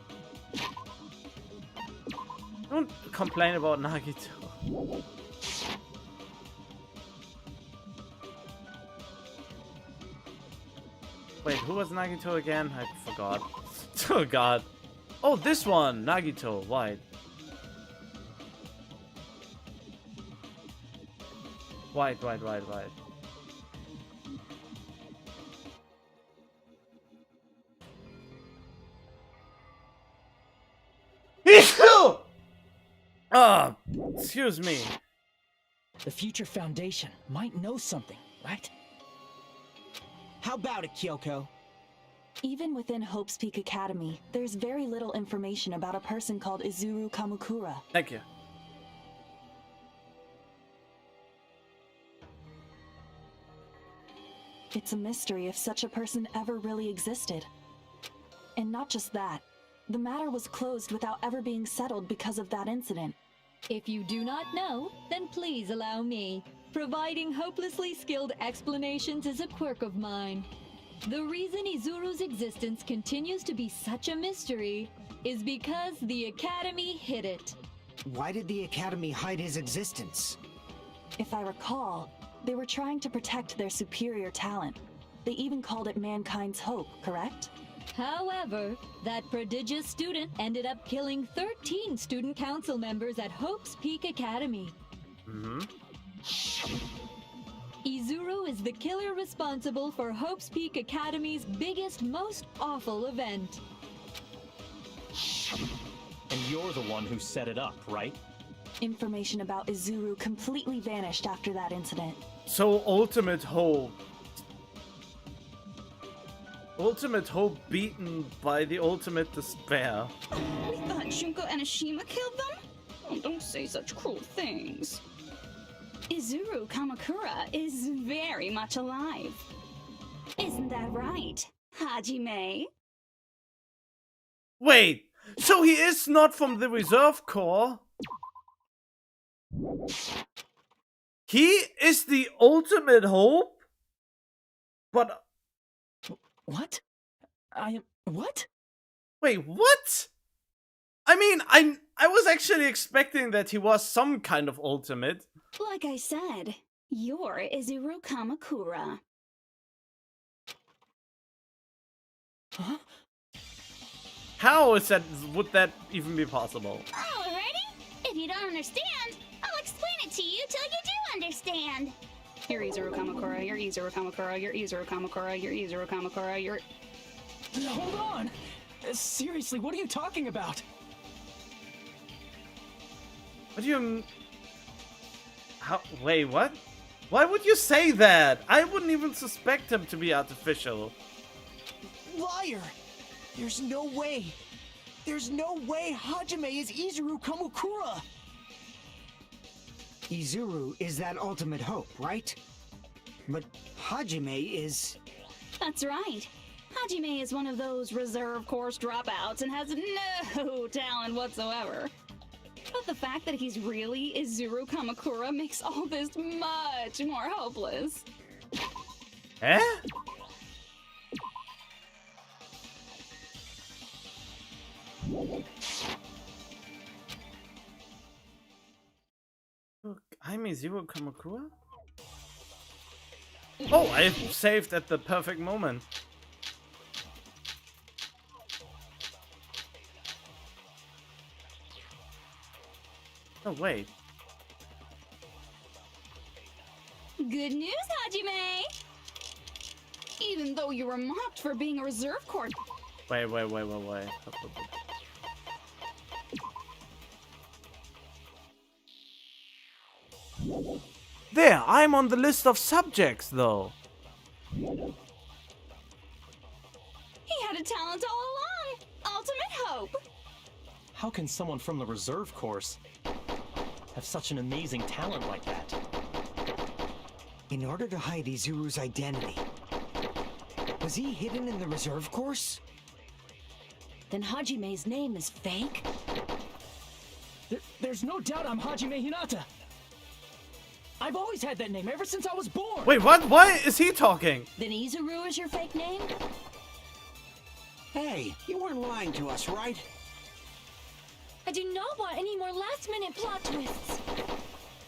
Don't complain about Nagito. Wait, who was Nagito again? I forgot. Oh god. Oh, this one! Nagito, white. White. Ah, excuse me. The future foundation might know something, right? How about it, Kyoko? Even within Hope's Peak Academy, there's very little information about a person called Izuru Kamakura. Thank you. It's a mystery if such a person ever really existed. And not just that, the matter was closed without ever being settled because of that incident. If you do not know, then please allow me. Providing hopelessly skilled explanations is a quirk of mine. The reason Izuru's existence continues to be such a mystery is because the Academy hid it. Why did the Academy hide his existence? If I recall, they were trying to protect their superior talent. They even called it mankind's hope, correct? However, that prodigious student ended up killing 13 student council members at Hope's Peak Academy. Izuru is the killer responsible for Hope's Peak Academy's biggest, most awful event. And you're the one who set it up, right? Information about Izuru completely vanished after that incident. So Ultimate Hope. Ultimate Hope beaten by the Ultimate Despair. We thought Junko and Ashima killed them? Oh, don't say such cruel things. Izuru Kamakura is very much alive. Isn't that right, Hajime? Wait, so he is not from the Reserve Corps? He is the Ultimate Hope? But... What? What? Wait, what? I mean, I was actually expecting that he was some kind of ultimate. Like I said, you're Izuru Kamakura. Huh? How is that, would that even be possible? Alrighty? If you don't understand, I'll explain it to you till you do understand. You're Izuru Kamakura, you're Izuru Kamakura, you're Izuru Kamakura, you're Izuru Kamakura, you're... Hold on! Seriously, what are you talking about? What do you... How... Wait, what? Why would you say that? I wouldn't even suspect him to be artificial. Liar! There's no way! There's no way Hajime is Izuru Kamakura! Izuru is that Ultimate Hope, right? But Hajime is... That's right. Hajime is one of those reserve course dropouts and has no talent whatsoever. But the fact that he's really Izuru Kamakura makes all this much more hopeless. Eh? Look, I'm Izuru Kamakura? Oh, I saved at the perfect moment. Oh, wait. Good news, Hajime! Even though you were mocked for being a reserve court... Wait. There, I'm on the list of subjects, though. He had a talent all along! Ultimate hope! How can someone from the reserve course have such an amazing talent like that? In order to hide Izuru's identity. Was he hidden in the reserve course? Then Hajime's name is fake? There's no doubt I'm Hajime Hinata. I've always had that name ever since I was born. Wait, what? Why is he talking? Then Izuru is your fake name? Hey, you weren't lying to us, right? I do not want any more last-minute plot twists.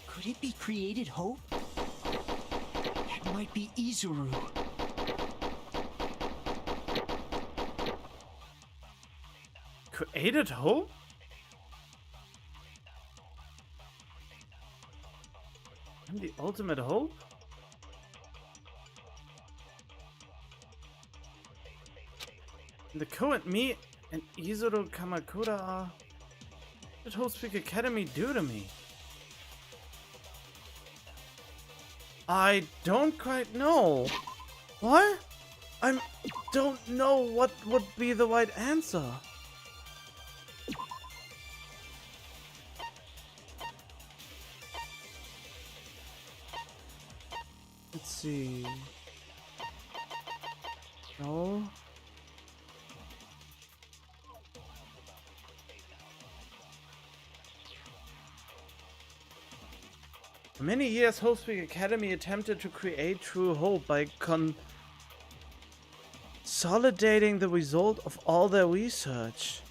Could it be Created Hope? That might be Izuru. Created Hope? I'm the ultimate hope? The current me and Izuru Kamakura are... What did Host Peak Academy do to me? I don't quite know. What? I don't know what would be the right answer. Let's see. No. For many years, Hope Peak Academy attempted to create true hope by consolidating the result of all their research.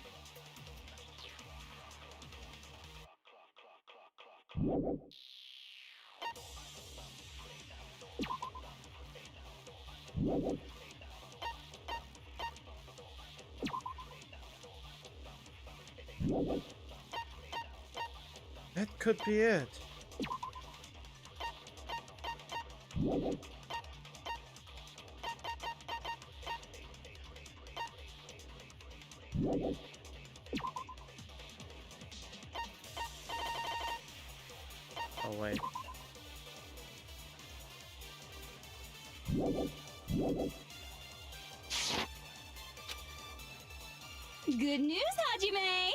That could be it. Oh wait. Good news, Hajime!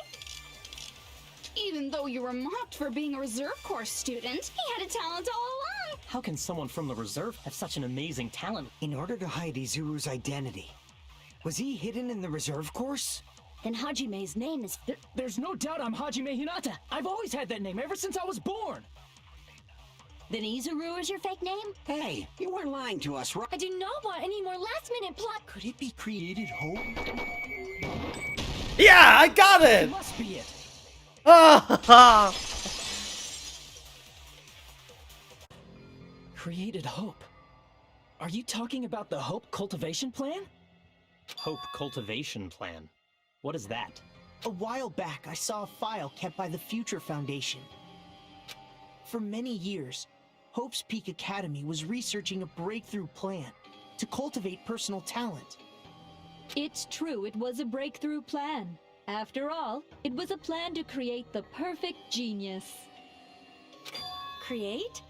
Even though you were mocked for being a reserve course student, he had a talent all along! How can someone from the reserve have such an amazing talent? In order to hide Izuru's identity. Was he hidden in the reserve course? Then Hajime's name is... There's no doubt I'm Hajime Hinata. I've always had that name ever since I was born. Then Izuru is your fake name? Hey, you weren't lying to us, right? I do not want any more last-minute plot... Could it be Created Hope? Yeah, I got it! It must be it. Ah! Created Hope. Are you talking about the Hope Cultivation Plan? Hope Cultivation Plan. What is that? A while back, I saw a file kept by the Future Foundation. For many years, Hope's Peak Academy was researching a breakthrough plan to cultivate personal talent. It's true, it was a breakthrough plan. After all, it was a plan to create the perfect genius. Create?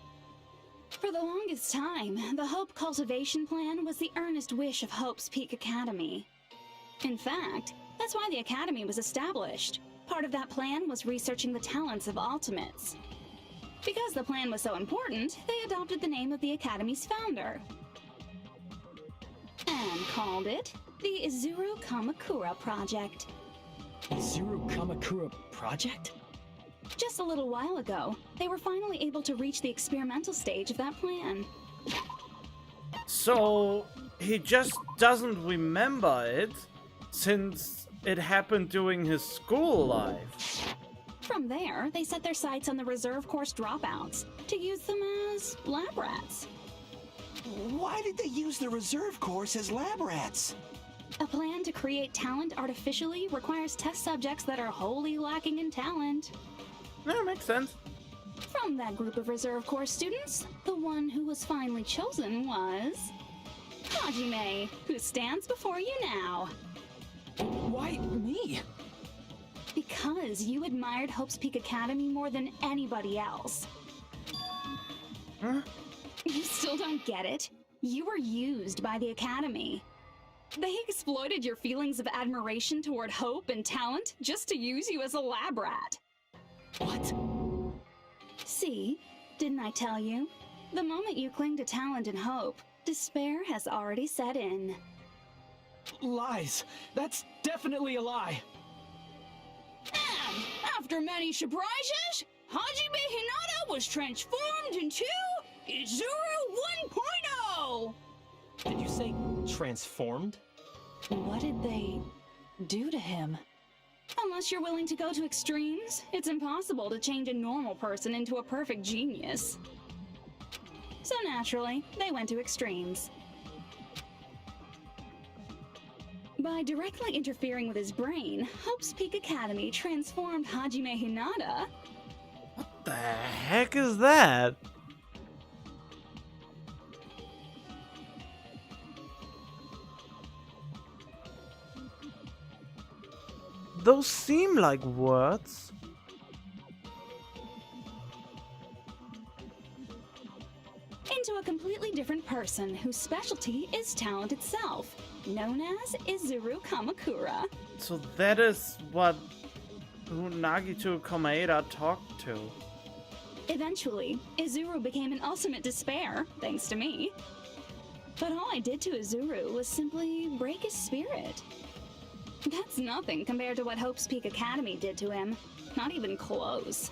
For the longest time, the Hope Cultivation Plan was the earnest wish of Hope's Peak Academy. In fact, that's why the Academy was established. Part of that plan was researching the talents of Ultimates. Because the plan was so important, they adopted the name of the Academy's founder. And called it the Izuru Kamakura Project. Izuru Kamakura Project? Just a little while ago, they were finally able to reach the experimental stage of that plan. So he just doesn't remember it since it happened during his school life. From there, they set their sights on the reserve course dropouts to use them as lab rats. Why did they use the reserve course as lab rats? A plan to create talent artificially requires test subjects that are wholly lacking in talent. Yeah, makes sense. From that group of reserve course students, the one who was finally chosen was Hajime, who stands before you now. Why me? Because you admired Hope's Peak Academy more than anybody else. Huh? You still don't get it? You were used by the Academy. They exploited your feelings of admiration toward Hope and talent just to use you as a lab rat. What? See, didn't I tell you? The moment you cling to talent and hope, despair has already set in. Lies. That's definitely a lie. And after many surprises, Hajime Hinata was transformed into Izuru 1.0! Did you say transformed? What did they do to him? Unless you're willing to go to extremes, it's impossible to change a normal person into a perfect genius. So naturally, they went to extremes. By directly interfering with his brain, Hope's Peak Academy transformed Hajime Hinata. What the heck is that? Those seem like words. Into a completely different person whose specialty is talent itself, known as Izuru Kamakura. So that is what who Nagito Komaeda talked to. Eventually, Izuru became an ultimate despair, thanks to me. But all I did to Izuru was simply break his spirit. That's nothing compared to what Hope's Peak Academy did to him. Not even close.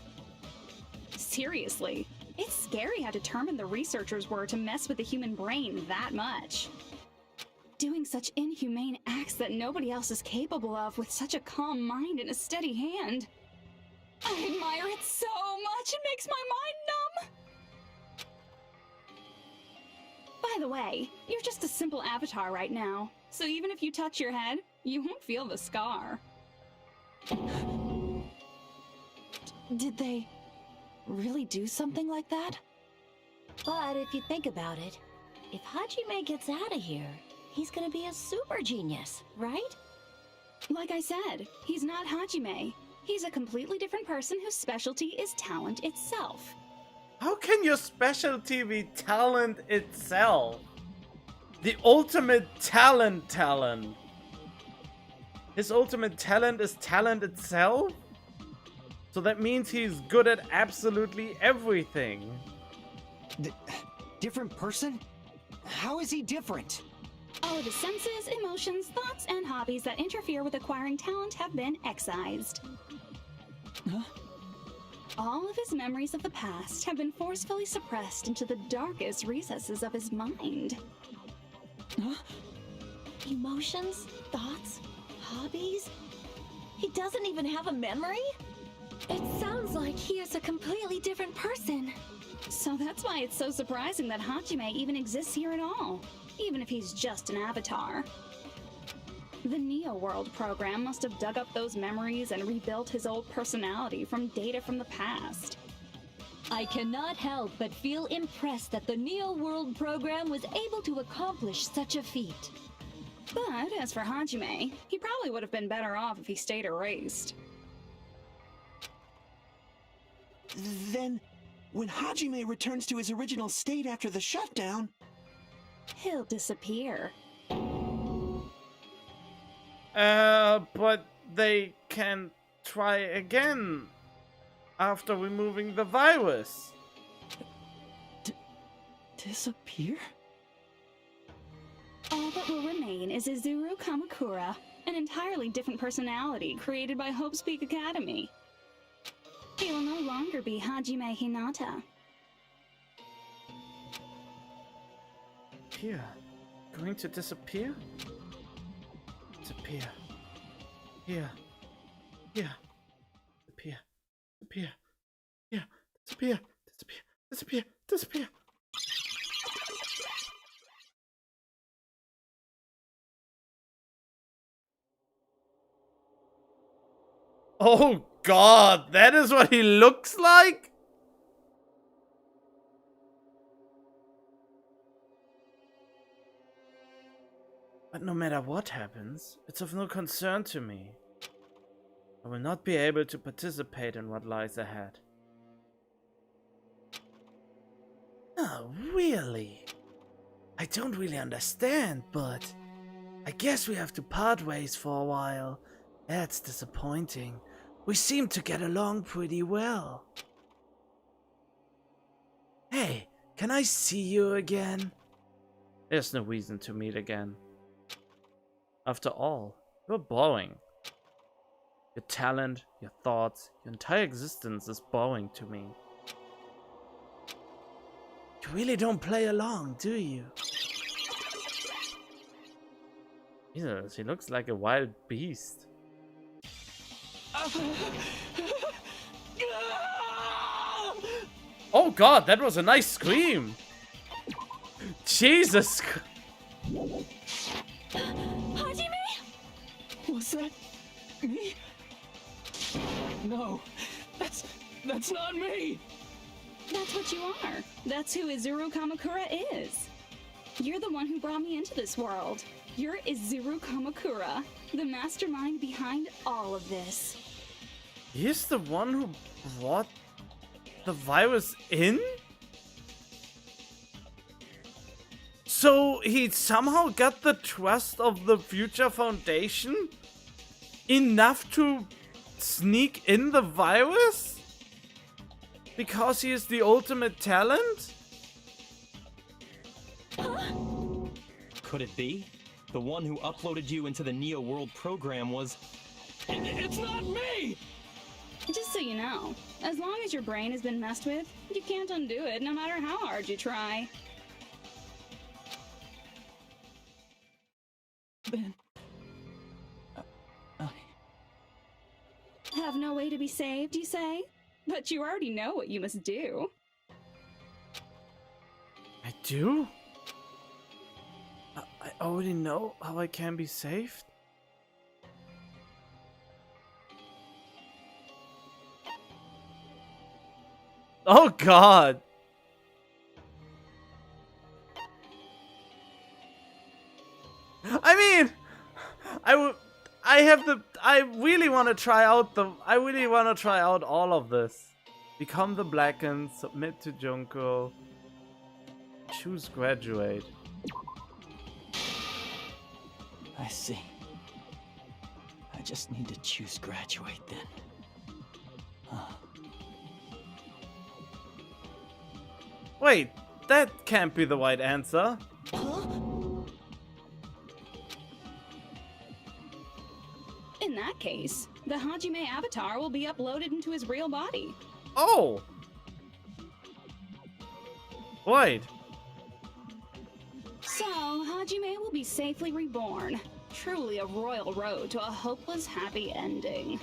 Seriously, it's scary how determined the researchers were to mess with the human brain that much. Doing such inhumane acts that nobody else is capable of with such a calm mind and a steady hand. I admire it so much, it makes my mind numb! By the way, you're just a simple avatar right now, so even if you touch your head, you won't feel the scar. Did they really do something like that? But if you think about it, if Hajime gets out of here, he's gonna be a super genius, right? Like I said, he's not Hajime. He's a completely different person whose specialty is talent itself. How can your specialty be talent itself? The ultimate talent. His ultimate talent is talent itself? So that means he's good at absolutely everything. Different person? How is he different? All of his senses, emotions, thoughts, and hobbies that interfere with acquiring talent have been excised. Huh? All of his memories of the past have been forcefully suppressed into the darkest recesses of his mind. Huh? Emotions, thoughts, hobbies? He doesn't even have a memory? It sounds like he is a completely different person. So that's why it's so surprising that Hajime even exists here at all, even if he's just an avatar. The Neo World program must have dug up those memories and rebuilt his old personality from data from the past. I cannot help but feel impressed that the Neo World program was able to accomplish such a feat. But as for Hajime, he probably would have been better off if he stayed erased. Then, when Hajime returns to his original state after the shutdown, He'll disappear. But they can try again after removing the virus. Disappear? All that will remain is Izuru Kamakura, an entirely different personality created by Hope's Peak Academy. He will no longer be Hajime Hinata. Here. Going to disappear? Disappear. Here. Here. Disappear. Disappear. Here. Disappear. Disappear. Disappear. Disappear. Oh god, that is what he looks like? But no matter what happens, it's of no concern to me. I will not be able to participate in what lies ahead. Oh, really? I don't really understand, but I guess we have to part ways for a while. That's disappointing. We seem to get along pretty well. Hey, can I see you again? There's no reason to meet again. After all, you're boring. Your talent, your thoughts, your entire existence is boring to me. You really don't play along, do you? Jesus, he looks like a wild beast. Oh god, that was a nice scream! Jesus! Hajime? Was that me? No, that's not me! That's what you are. That's who Izuru Kamakura is. You're the one who brought me into this world. You're Izuru Kamakura, the mastermind behind all of this. He's the one who brought the virus in? So he somehow got the trust of the Future Foundation enough to sneak in the virus? Because he is the ultimate talent? Could it be? The one who uploaded you into the Neo World program was... It's not me! Just so you know, as long as your brain has been messed with, you can't undo it no matter how hard you try. Then... Have no way to be saved, you say? But you already know what you must do. I do? I already know how I can be saved? Oh god! I mean, I really want to try out all of this. Become the Blackened, submit to Junko, choose graduate. I see. I just need to choose graduate then. Huh. Wait, that can't be the right answer. In that case, the Hajime avatar will be uploaded into his real body. Oh! Wait. So, Hajime will be safely reborn. Truly a royal road to a hopeless happy ending.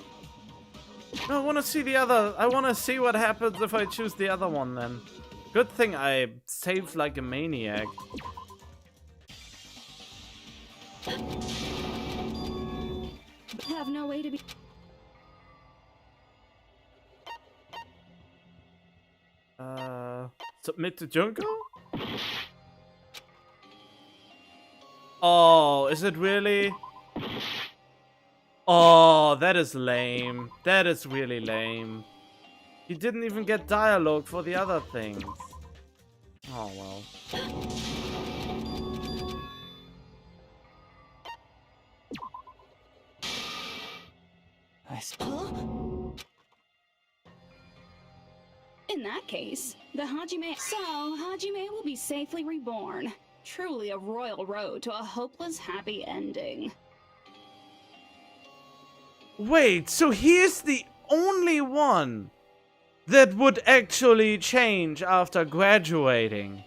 I want to see the other. I want to see what happens if I choose the other one then. Good thing I saved like a maniac. Have no way to be... Submit to Junko? Oh, is it really? Oh, that is lame. That is really lame. You didn't even get dialogue for the other things. Oh, well. In that case, the Hajime will be safely reborn. Truly a royal road to a hopeless happy ending. Wait, so he's the only one that would actually change after graduating.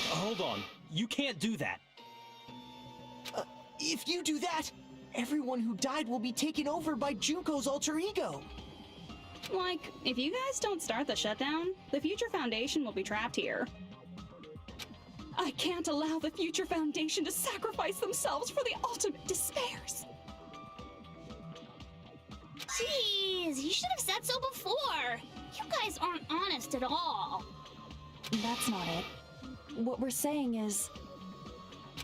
Hold on. You can't do that. If you do that, everyone who died will be taken over by Junko's alter ego. Like, if you guys don't start the shutdown, the Future Foundation will be trapped here. I can't allow the Future Foundation to sacrifice themselves for the ultimate despairs. Jeez, you should have said so before. You guys aren't honest at all. That's not it. What we're saying is...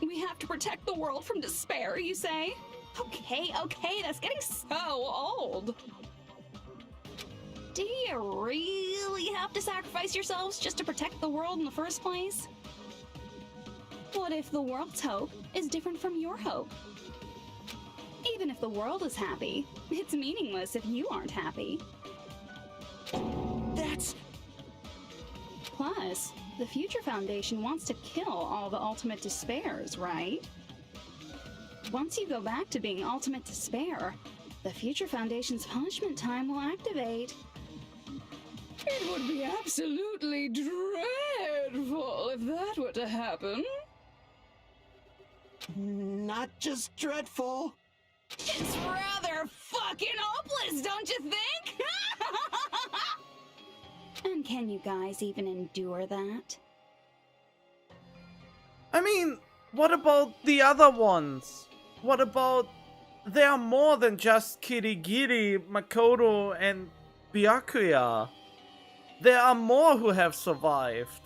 We have to protect the world from despair, you say? Okay, that's getting so old. Do you really have to sacrifice yourselves just to protect the world in the first place? What if the world's hope is different from your hope? Even if the world is happy, it's meaningless if you aren't happy. That's... Plus, the Future Foundation wants to kill all the ultimate despairs, right? Once you go back to being ultimate despair, the Future Foundation's punishment time will activate. It would be absolutely dreadful if that were to happen. Not just dreadful. It's rather fucking hopeless, don't you think? And can you guys even endure that? I mean, what about the other ones? What about... There are more than just Kirigiri, Makoto, and Byakuya. There are more who have survived.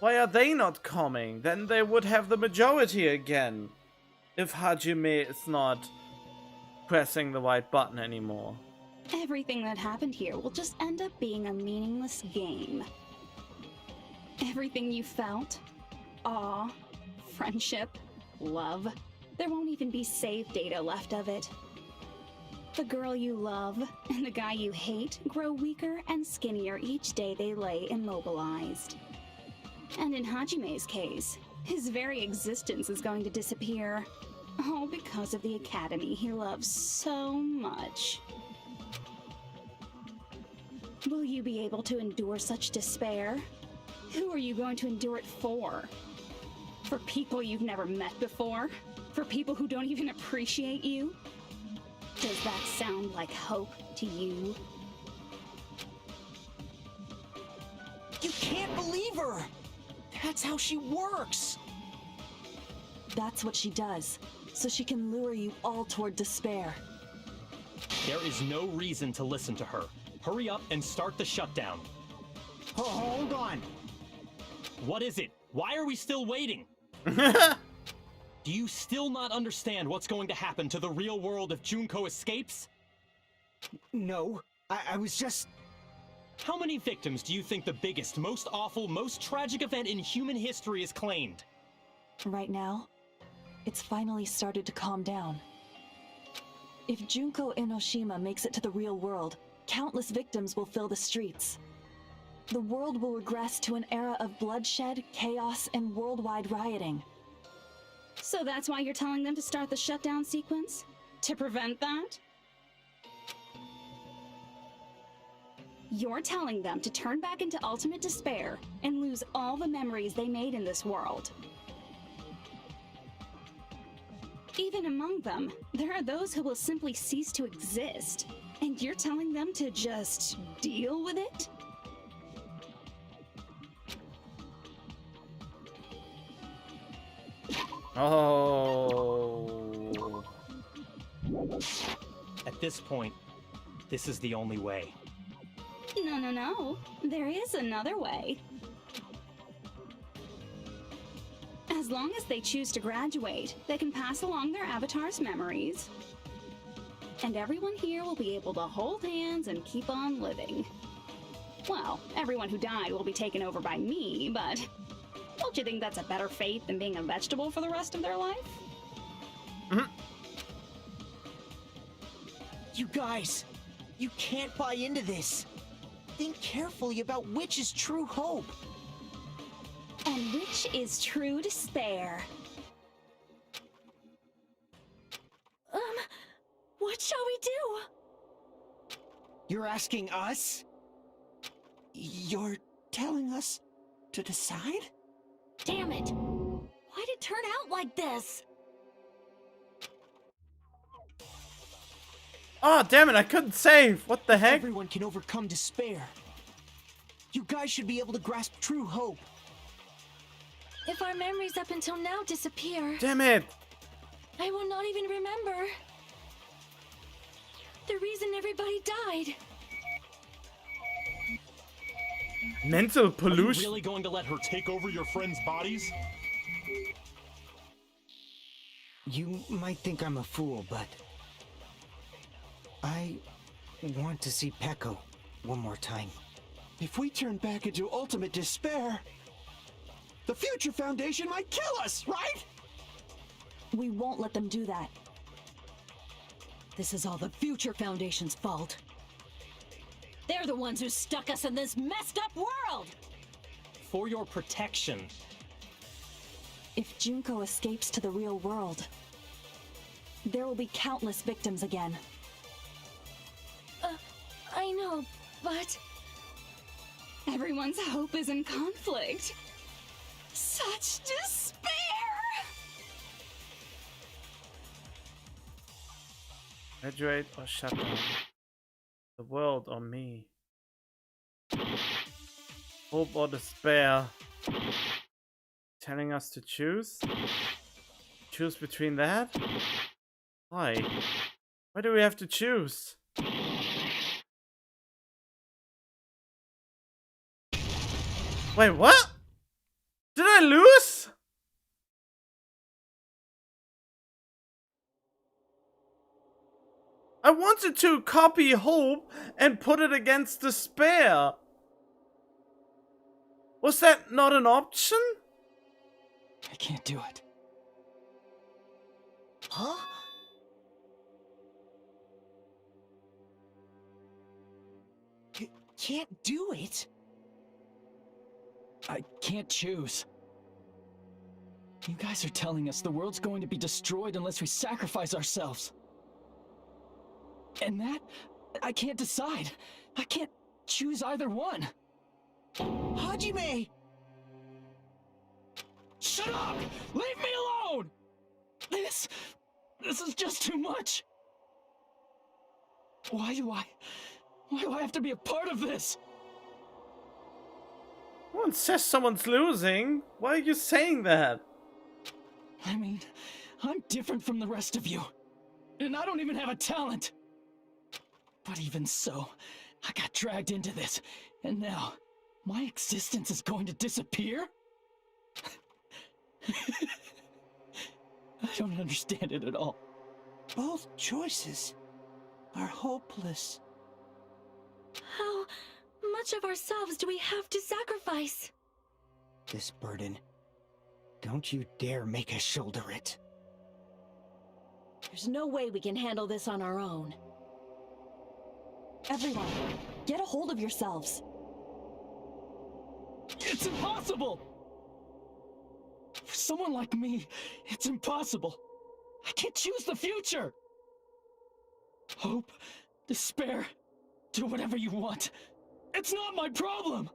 Why are they not coming? Then they would have the majority again. If Hajime is not pressing the right button anymore. Everything that happened here will just end up being a meaningless game. Everything you felt, awe, friendship, love, there won't even be save data left of it. The girl you love and the guy you hate grow weaker and skinnier each day they lay immobilized. And in Hajime's case, his very existence is going to disappear. All because of the academy he loves so much. Will you be able to endure such despair? Who are you going to endure it for? For people you've never met before? For people who don't even appreciate you? Does that sound like hope to you? You can't believe her! That's how she works! That's what she does, so she can lure you all toward despair. There is no reason to listen to her. Hurry up and start the shutdown. Hold on. What is it? Why are we still waiting? Do you still not understand what's going to happen to the real world if Junko escapes? No, I was just... How many victims do you think the biggest, most awful, most tragic event in human history has claimed? Right now, it's finally started to calm down. If Junko Enoshima makes it to the real world, countless victims will fill the streets. The world will regress to an era of bloodshed, chaos, and worldwide rioting. So that's why you're telling them to start the shutdown sequence? To prevent that? You're telling them to turn back into ultimate despair and lose all the memories they made in this world. Even among them, there are those who will simply cease to exist. And you're telling them to just deal with it? Oh. At this point, this is the only way. No. There is another way. As long as they choose to graduate, they can pass along their avatar's memories. And everyone here will be able to hold hands and keep on living. Well, everyone who died will be taken over by me, but don't you think that's a better fate than being a vegetable for the rest of their life? You guys, you can't buy into this. Think carefully about which is true hope. And which is true despair. What shall we do? You're asking us? You're telling us to decide? Damn it! Why'd it turn out like this? Oh, damn it, I couldn't save. What the heck? Everyone can overcome despair. You guys should be able to grasp true hope. If our memories up until now disappear, Damn it. I will not even remember the reason everybody died. Mental Are you pollution. really going to let her take over your friends' bodies? You might think I'm a fool, but I want to see Peko one more time. If we turn back into ultimate despair, the Future Foundation might kill us, right? We won't let them do that. This is all the Future Foundation's fault. They're the ones who stuck us in this messed up world! For your protection. If Junko escapes to the real world, there will be countless victims again. I know, but Everyone's hope is in conflict. Such despair! Graduate or shut down. The world or me. Hope or despair. Telling us to choose? Choose between that? Why? Why do we have to choose? Wait, what? Did I lose? I wanted to copy hope and put it against despair. Was that not an option? I can't do it. Huh? Can't do it? I can't choose. You guys are telling us the world's going to be destroyed unless we sacrifice ourselves. And that, I can't decide. I can't choose either one. Hajime! Shut up! Leave me alone! This is just too much. Why do I have to be a part of this? No one says someone's losing. Why are you saying that? I mean, I'm different from the rest of you. And I don't even have a talent. But even so, I got dragged into this. And now, my existence is going to disappear? I don't understand it at all. Both choices are hopeless. how much of ourselves do we have to sacrifice? This burden. Don't you dare make us shoulder it. There's no way we can handle this on our own. Everyone, get a hold of yourselves. It's impossible! For someone like me, it's impossible. I can't choose the future! Hope, despair, do whatever you want. It's not my problem!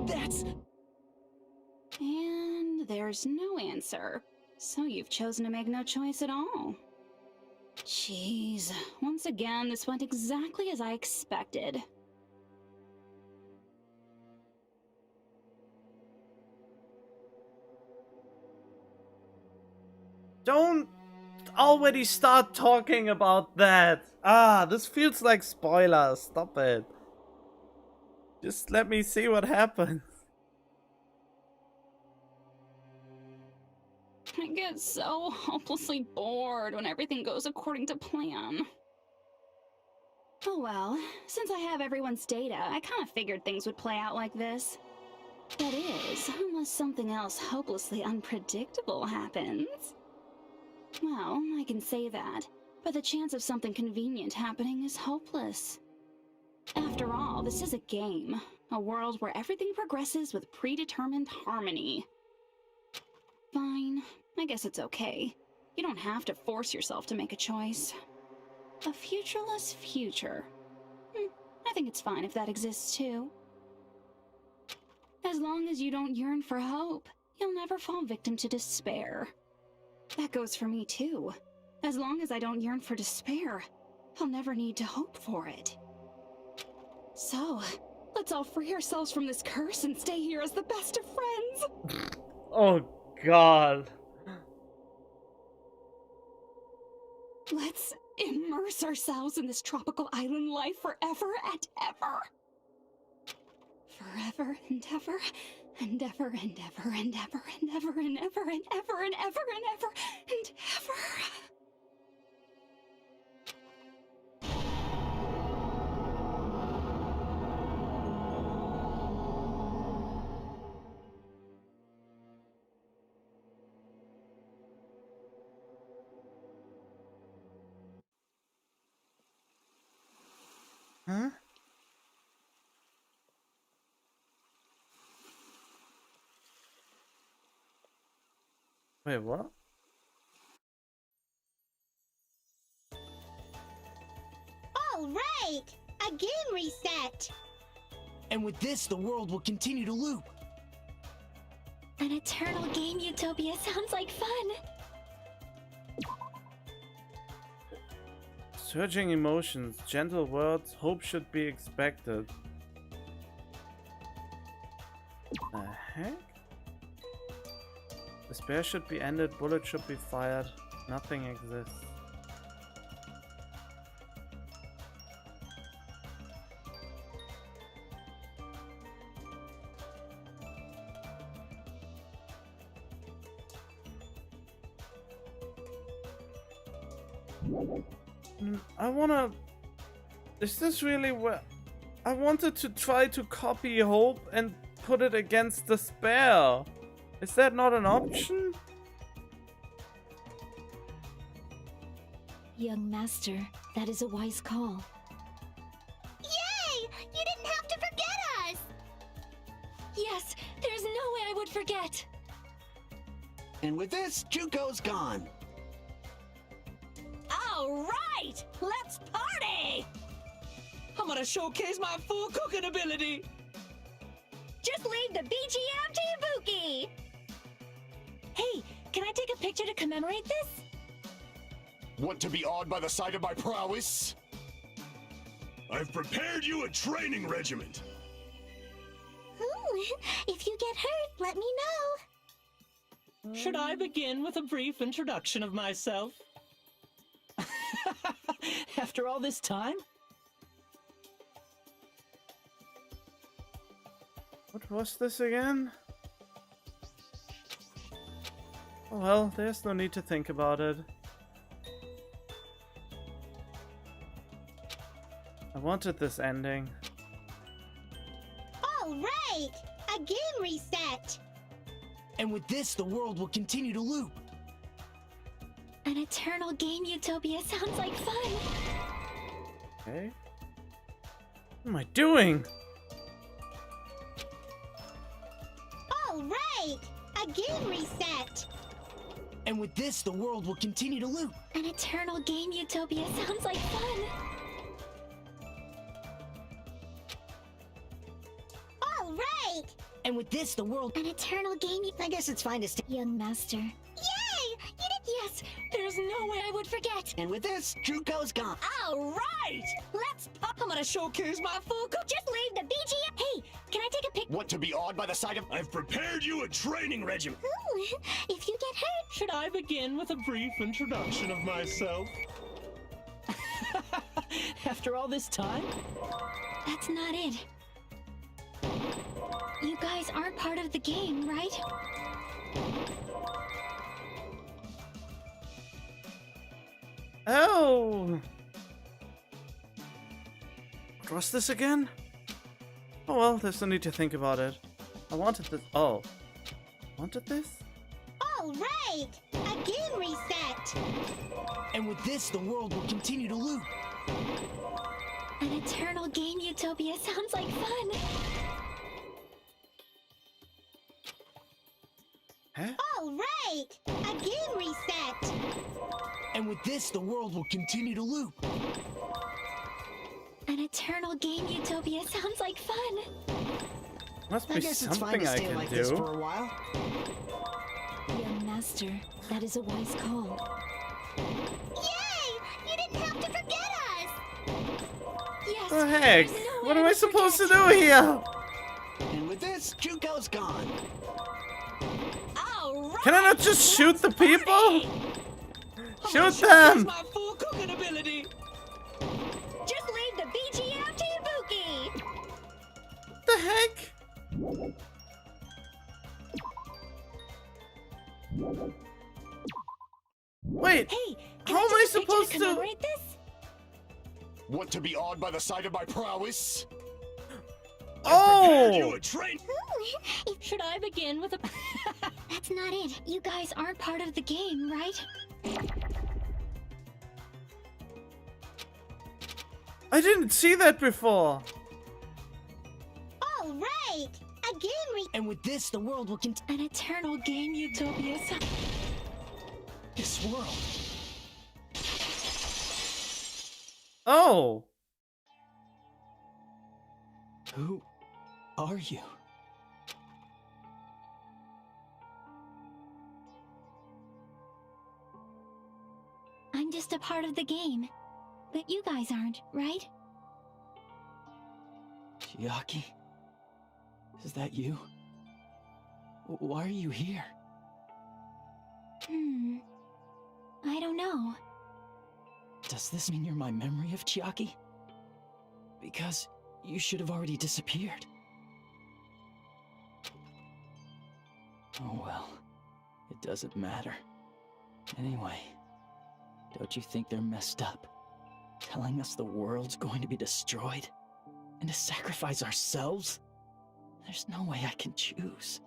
That's... And there's no answer. So you've chosen to make no choice at all. Jeez, once again, this went exactly as I expected. Don't already start talking about that. Ah, this feels like spoilers. Stop it. Just let me see what happens. I get so hopelessly bored when everything goes according to plan. Oh well, since I have everyone's data, I kind of figured things would play out like this. That is, unless something else hopelessly unpredictable happens. Well, I can say that. but the chance of something convenient happening is hopeless. After all, this is a game, a world where everything progresses with predetermined harmony. Fine, I guess it's okay. You don't have to force yourself to make a choice. A futureless future. I think it's fine if that exists too. As long as you don't yearn for hope, you'll never fall victim to despair. That goes for me too. As long as I don't yearn for despair, I'll never need to hope for it. So, let's all free ourselves from this curse and stay here as the best of friends. Oh god. Let's immerse ourselves in this tropical island life forever and ever. Forever and ever and ever and ever and ever and ever and ever and ever and ever and ever and ever. Huh? Wait, what? All right! A game reset! And with this, the world will continue to loop. An eternal game utopia sounds like fun. Surging emotions, gentle words, hope should be expected. The heck? Despair should be ended, bullets should be fired, nothing exists. I wanna... Is this really where... I wanted to try to copy hope and put it against despair. Is that not an option? Young master, that is a wise call. Yay! You didn't have to forget us! Yes, there's no way I would forget. And with this, Junko's gone. All right, let's party! I'm gonna showcase my full cooking ability. Just leave the BGM to Ibuki! Hey, can I take a picture to commemorate this? Want to be awed by the sight of my prowess? I've prepared you a training regiment. Ooh, if you get hurt, let me know. Should I begin with a brief introduction of myself? After all this time? What was this again? Oh well, there's no need to think about it. I wanted this ending. All right! A game reset! And with this, the world will continue to loop. An eternal game utopia sounds like fun. Okay. What am I doing? All right! A game reset! And with this, the world will continue to loop. An eternal game utopia sounds like fun. All right! And with this, the world... An eternal game... I guess it's fine to stay. Young master. Yay! You did... Yes, there's no way I would forget. And with this, Junko's gone. All right, let's pop. I'm gonna showcase my full cook. Just leave the BGM... Hey, can I take a pic? Want to be awed by the sight of... I've prepared you a training regiment. Ooh, if you get hurt... Should I begin with a brief introduction of myself? After all this time? That's not it. You guys aren't part of the game, right? Oh! What was this again? Oh well, there's no need to think about it. I wanted this. Oh. Wanted this? All right! A game reset! And with this, the world will continue to loop. An eternal game utopia sounds like fun. All right! A game reset! And with this, the world will continue to loop. An eternal game utopia sounds like fun. Must I be guess it's fine something to I stay can like this do. for a while. Young master, that is a wise call. Yay! You didn't have to forget us! Yes, What the heck? there's What nowhere am I to supposed to forget. do here? And with this, Junko's gone. All right. Can I not just shoot the people? I'm gonna Shoot showcase them! my full cooking ability. Just leave the BGM to Ibuki! What the heck? Wait, Hey, can how am I take a picture supposed to? commemorate this? Want to be awed by the sight of my prowess? Prepared you Oh! a train. Should I begin with a... That's not it. You guys aren't part of the game, right? I didn't see that before. All right! A game And with this, the world will continue. An eternal game utopia sounds... This world. Oh, Who are you? I'm just a part of the game. But you guys aren't, right? Chiaki? Is that you? Why are you here? I don't know. Does this mean you're my memory of Chiaki? Because you should have already disappeared. Oh well, it doesn't matter. Anyway, don't you think they're messed up? Telling us the world's going to be destroyed? And to sacrifice ourselves? There's no way I can choose.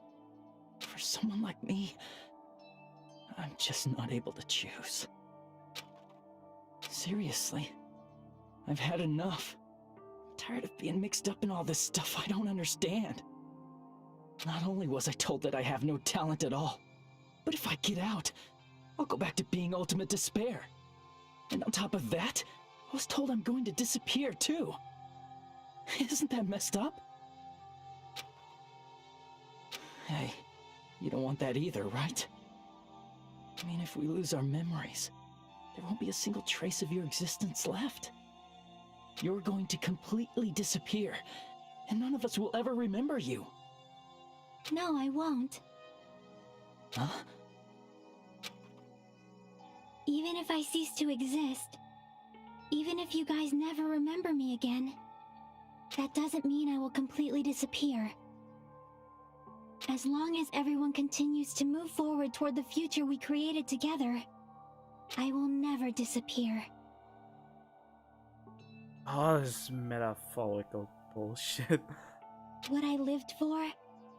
For someone like me, I'm just not able to choose. Seriously, I've had enough. I'm tired of being mixed up in all this stuff I don't understand. Not only was I told that I have no talent at all, but if I get out, I'll go back to being ultimate despair. And on top of that, I was told I'm going to disappear too. Isn't that messed up? Hey, you don't want that either, right? I mean, if we lose our memories, there won't be a single trace of your existence left. You're going to completely disappear, and none of us will ever remember you. No, I won't. Huh? Even if I cease to exist, even if you guys never remember me again, that doesn't mean I will completely disappear. As long as everyone continues to move forward toward the future we created together, I will never disappear. Oh, this metaphorical bullshit. What I lived for,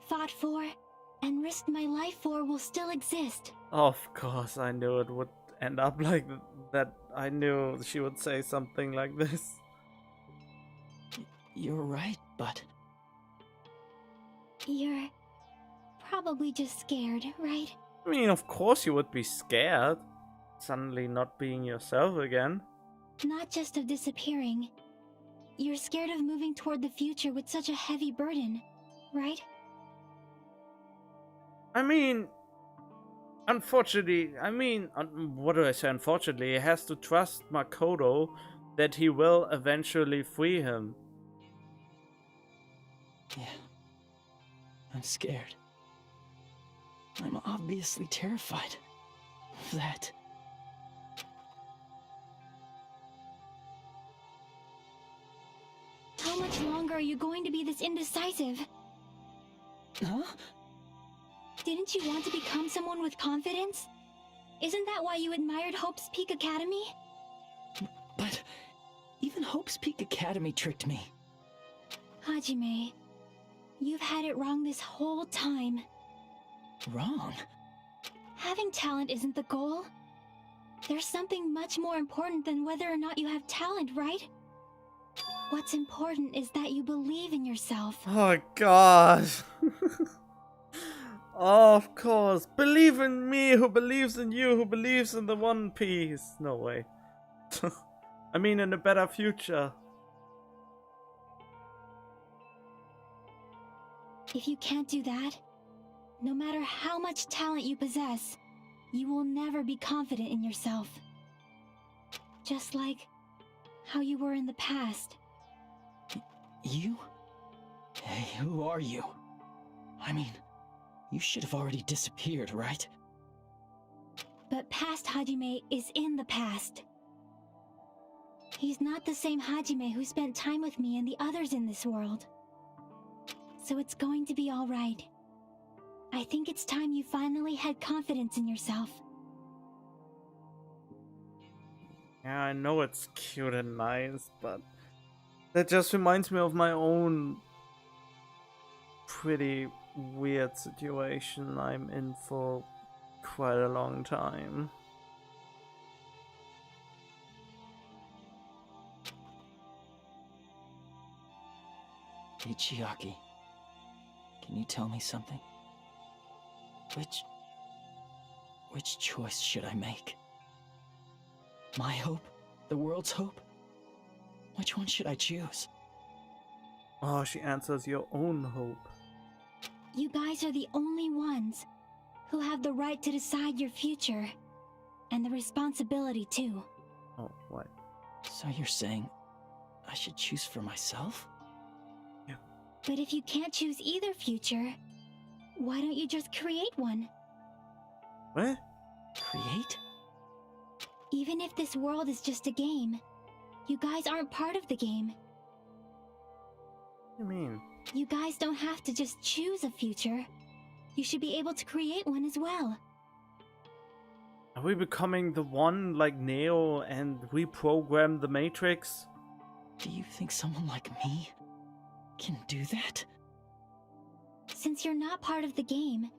fought for, and risked my life for will still exist. Of course, I knew it would end up like that. I knew she would say something like this. You're right, but... You're probably just scared, right? I mean, of course you would be scared. Suddenly not being yourself again. Not just of disappearing. You're scared of moving toward the future with such a heavy burden, right? I mean, unfortunately, what do I say? Unfortunately, he has to trust Makoto that he will eventually free him. Yeah. I'm scared. I'm obviously terrified of that. How much longer are you going to be this indecisive? Huh? Didn't you want to become someone with confidence? Isn't that why you admired Hope's Peak Academy? But even Hope's Peak Academy tricked me. Hajime, you've had it wrong this whole time. Wrong? Having talent isn't the goal. There's something much more important than whether or not you have talent, right? What's important is that you believe in yourself. Oh god. Oh, of course. Believe in me who believes in you who believes in the One Piece. No way. I mean in a better future. If you can't do that, no matter how much talent you possess, you will never be confident in yourself. Just like how you were in the past. You? Hey, who are you? I mean, you should have already disappeared, right? But past Hajime is in the past. He's not the same Hajime who spent time with me and the others in this world. So it's going to be alright. I think it's time you finally had confidence in yourself. Yeah, I know it's cute and nice, but that just reminds me of my own pretty weird situation I'm in for quite a long time. Hey, Chiaki. Can you tell me something? Which choice should I make? My hope? The world's hope? Which one should I choose? Oh, she answers your own hope. You guys are the only ones who have the right to decide your future. And the responsibility too. Oh, what? So you're saying I should choose for myself? Yeah. But if you can't choose either future, why don't you just create one? What? Create? Even if this world is just a game, you guys aren't part of the game. What do you mean? You guys don't have to just choose a future. You should be able to create one as well. Are we becoming the one like Neo and reprogram the Matrix? Do you think someone like me can do that? Since you're not part of the game,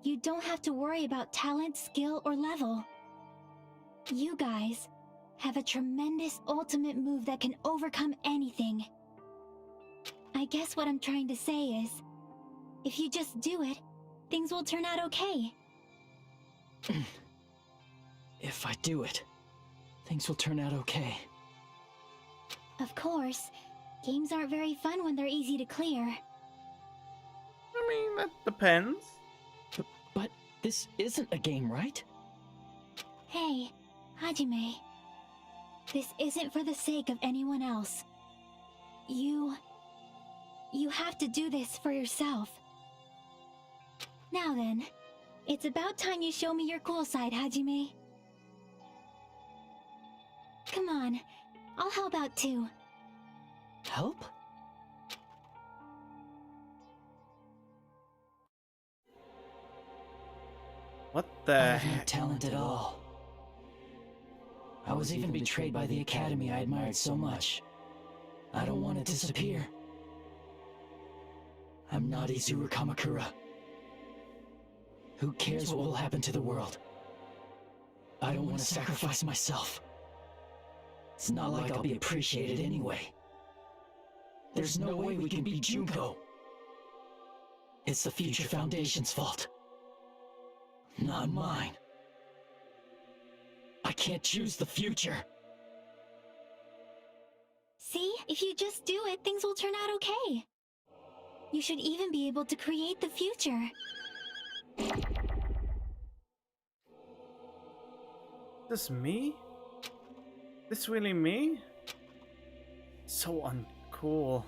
you don't have to worry about talent, skill, or level. You guys have a tremendous ultimate move that can overcome anything. I guess what I'm trying to say is, if you just do it, things will turn out okay. If I do it, things will turn out okay. Of course, games aren't very fun when they're easy to clear. I mean, that depends. But this isn't a game, right? Hey, Hajime. This isn't for the sake of anyone else. You have to do this for yourself. Now then, it's about time you show me your cool side, Hajime. Come on, I'll help out too. Help? What the I have no heck? talent at all. I was even betrayed by the academy I admired so much. I don't want to disappear. I'm not Izuru Kamakura. Who cares what will happen to the world? I don't want to sacrifice myself. It's not like I'll be appreciated anyway. There's no way we can beat Junko. It's the Future Foundation's fault. Not mine. I can't choose the future. See, if you just do it, things will turn out okay. You should even be able to create the future. This me? This really me? So uncool.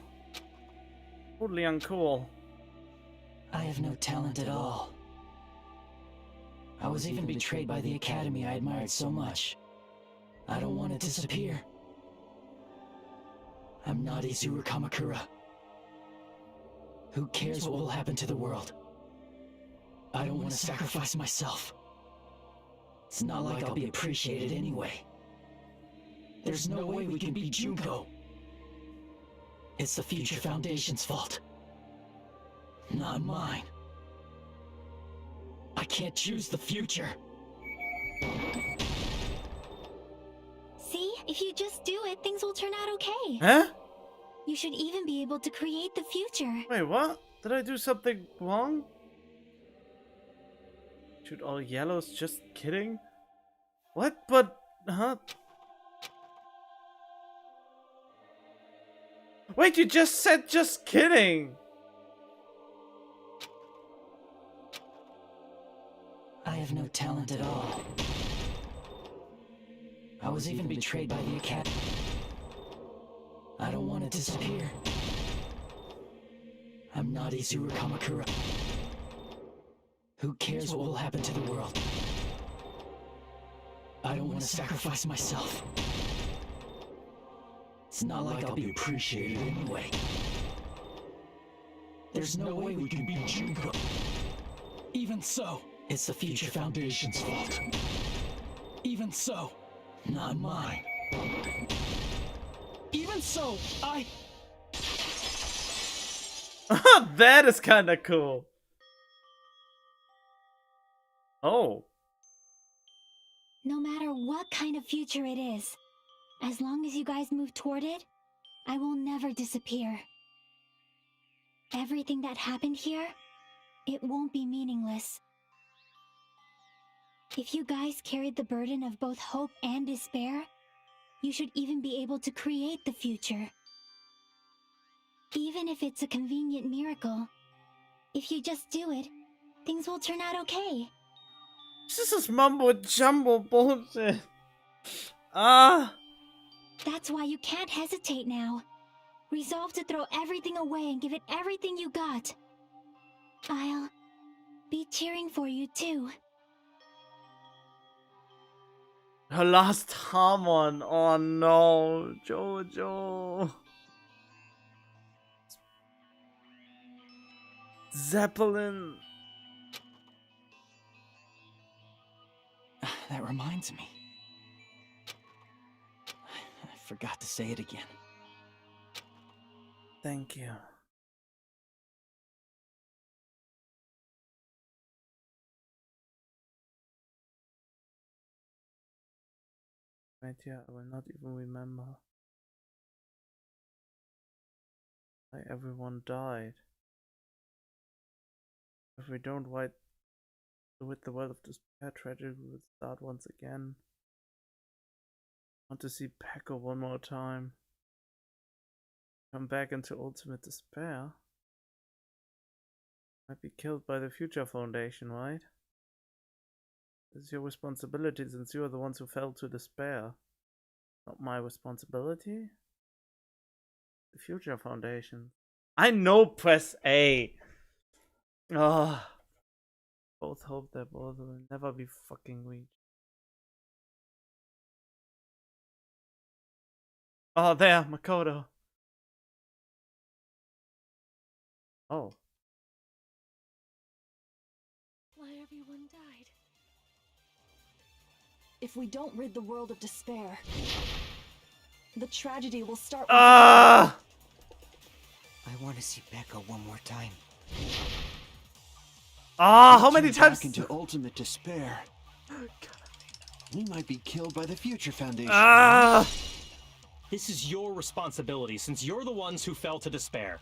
Totally uncool. I have no talent at all. I was even betrayed by the academy I admired so much. I don't want to disappear. I'm not Izuru Kamakura. Who cares what will happen to the world? I don't want to sacrifice myself. It's not like I'll be appreciated anyway. There's no way we can beat Junko. It's the Future Foundation's fault. Not mine. I can't choose the future. If you just do it, things will turn out okay. Huh? You should even be able to create the future. Wait, what? Did I do something wrong? Shoot all yellows, just kidding? What? But, huh? Wait, you just said just kidding! I have no talent at all. I was even betrayed by the Academy. I don't want to disappear. I'm not Izuru Kamakura. Who cares what will happen to the world? I don't want to sacrifice myself. It's not like I'll be appreciated anyway. There's no way we can beat Junko. Even so, it's the Future Foundation's fault. Even so, not mine. Even so, That is kinda cool. Oh. No matter what kind of future it is, as long as you guys move toward it, I will never disappear. Everything that happened here, it won't be meaningless. If you guys carried the burden of both hope and despair, you should even be able to create the future. Even if it's a convenient miracle, if you just do it, things will turn out okay. This is mumbo jumbo bullshit. Ah. That's why you can't hesitate now. Resolve to throw everything away and give it everything you got. I'll be cheering for you too. Her last Harmon. Oh no, Jojo. Zeppelin. That reminds me. I forgot to say it again. Thank you. Right here, I will not even remember why everyone died. If we don't write with the world of despair, tragedy will start once again. I want to see Pekko one more time. Come back into ultimate despair. Might be killed by the Future Foundation, right? It's your responsibility since you are the ones who fell to despair. Not my responsibility? The Future Foundation. I know, press A! Ah. Both hope that both will never be fucking reached. Oh, there, Makoto. Oh. Why everyone died. If we don't rid the world of despair, the tragedy will start. Ah! I want to see Becca one more time. Ah, how many times? Back into ultimate despair. We might be killed by the Future Foundation. Ah! This is your responsibility since you're the ones who fell to despair.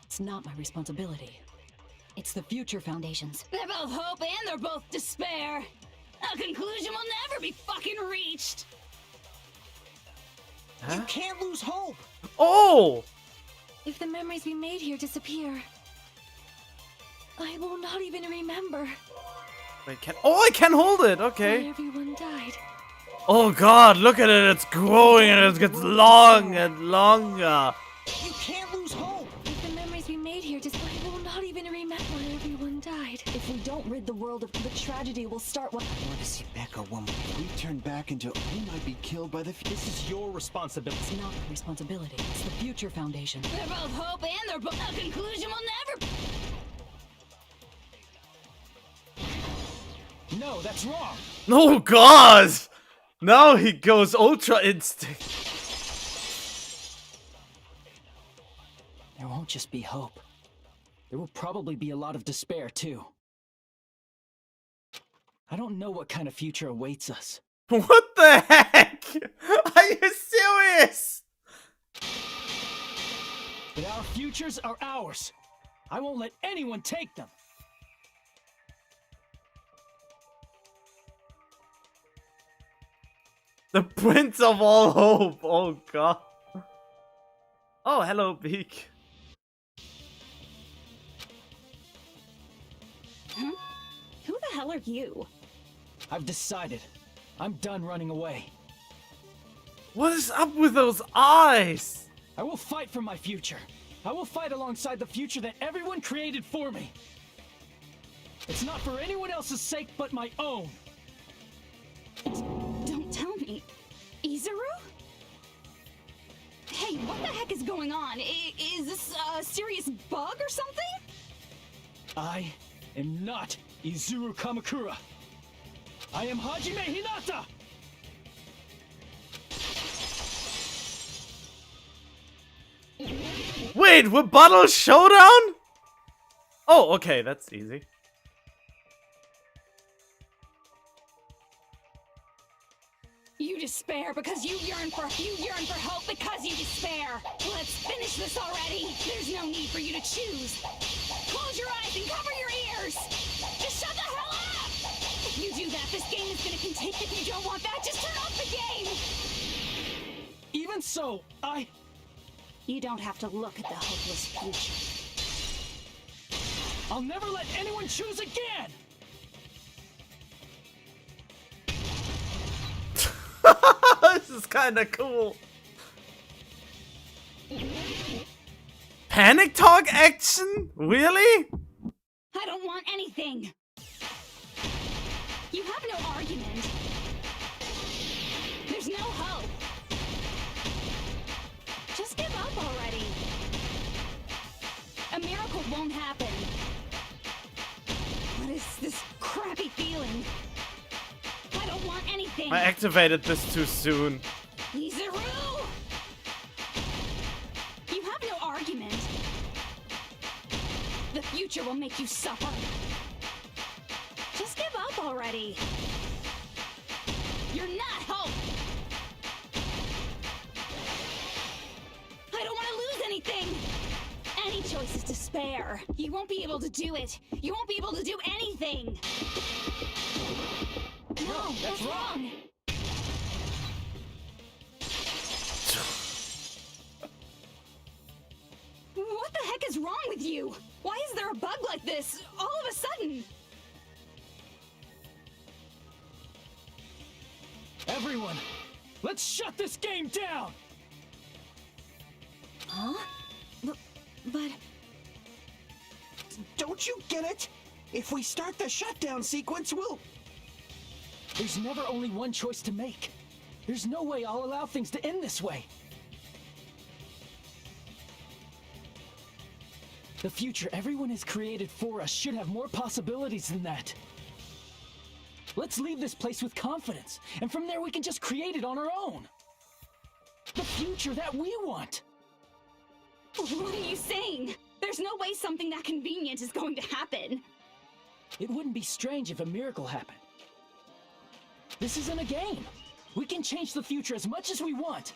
It's not my responsibility. It's the Future Foundation's. They're both hope and they're both despair. A conclusion will never be fucking reached. You can't lose hope! Oh! If the memories we made here disappear, I will not even remember Wait, I can hold it, why okay. everyone died. Oh god, look at it, it's growing and it gets long and longer. You can't lose hope! If the memories we made here I will not even remember why everyone died. If we don't rid the world of the tragedy, will start. I want to see Becca one more. If we turn back into, we might be killed by the. This is your responsibility. It's not my responsibility. It's the Future Foundation. They're both hope and they're both. A conclusion will never. No, that's wrong. Oh god! Now he goes Ultra Instinct. There won't just be hope. There will probably be a lot of despair, too. I don't know what kind of future awaits us. What the heck? Are you serious? But our futures are ours. I won't let anyone take them. The Prince of all hope. Oh god. Oh, hello, Beak. Huh? Who the hell are you? I've decided. I'm done running away. What is up with those eyes? I will fight for my future. I will fight alongside the future that everyone created for me. It's not for anyone else's sake but my own. Don't tell me. Izuru? Hey, what the heck is going on? Is this a serious bug or something? I am not Izuru Kamakura. I am Hajime Hinata! Wait, rebuttal showdown? Oh, okay, that's easy. You despair because you yearn for hope because you despair. Let's finish this already. There's no need for you to choose. Close your eyes and cover your ears. Just shut the hell up. If you do that, this game is gonna continue. If you don't want that, just turn off the game. Even so, You don't have to look at the hopeless future. I'll never let anyone choose again! This is kinda cool. Panic talk action? Really? I don't want anything. You have no argument. There's no hope. Just give up already. A miracle won't happen. What is this crappy feeling? I don't want anything. I activated this too soon. Izuru! You have no argument. The future will make you suffer. Just give up already. You're not hope. I don't want to lose anything. Any choice is despair. You won't be able to do it. You won't be able to do anything. No, that's wrong. What the heck is wrong with you? Why is there a bug like this all of a sudden? Everyone, let's shut this game down! Huh? But... Don't you get it? If we start the shutdown sequence, we'll... There's never only one choice to make. There's no way I'll allow things to end this way. The future everyone has created for us should have more possibilities than that. Let's leave this place with confidence, and from there we can just create it on our own. The future that we want. What are you saying? There's no way something that convenient is going to happen. It wouldn't be strange if a miracle happened. This isn't a game. We can change the future as much as we want.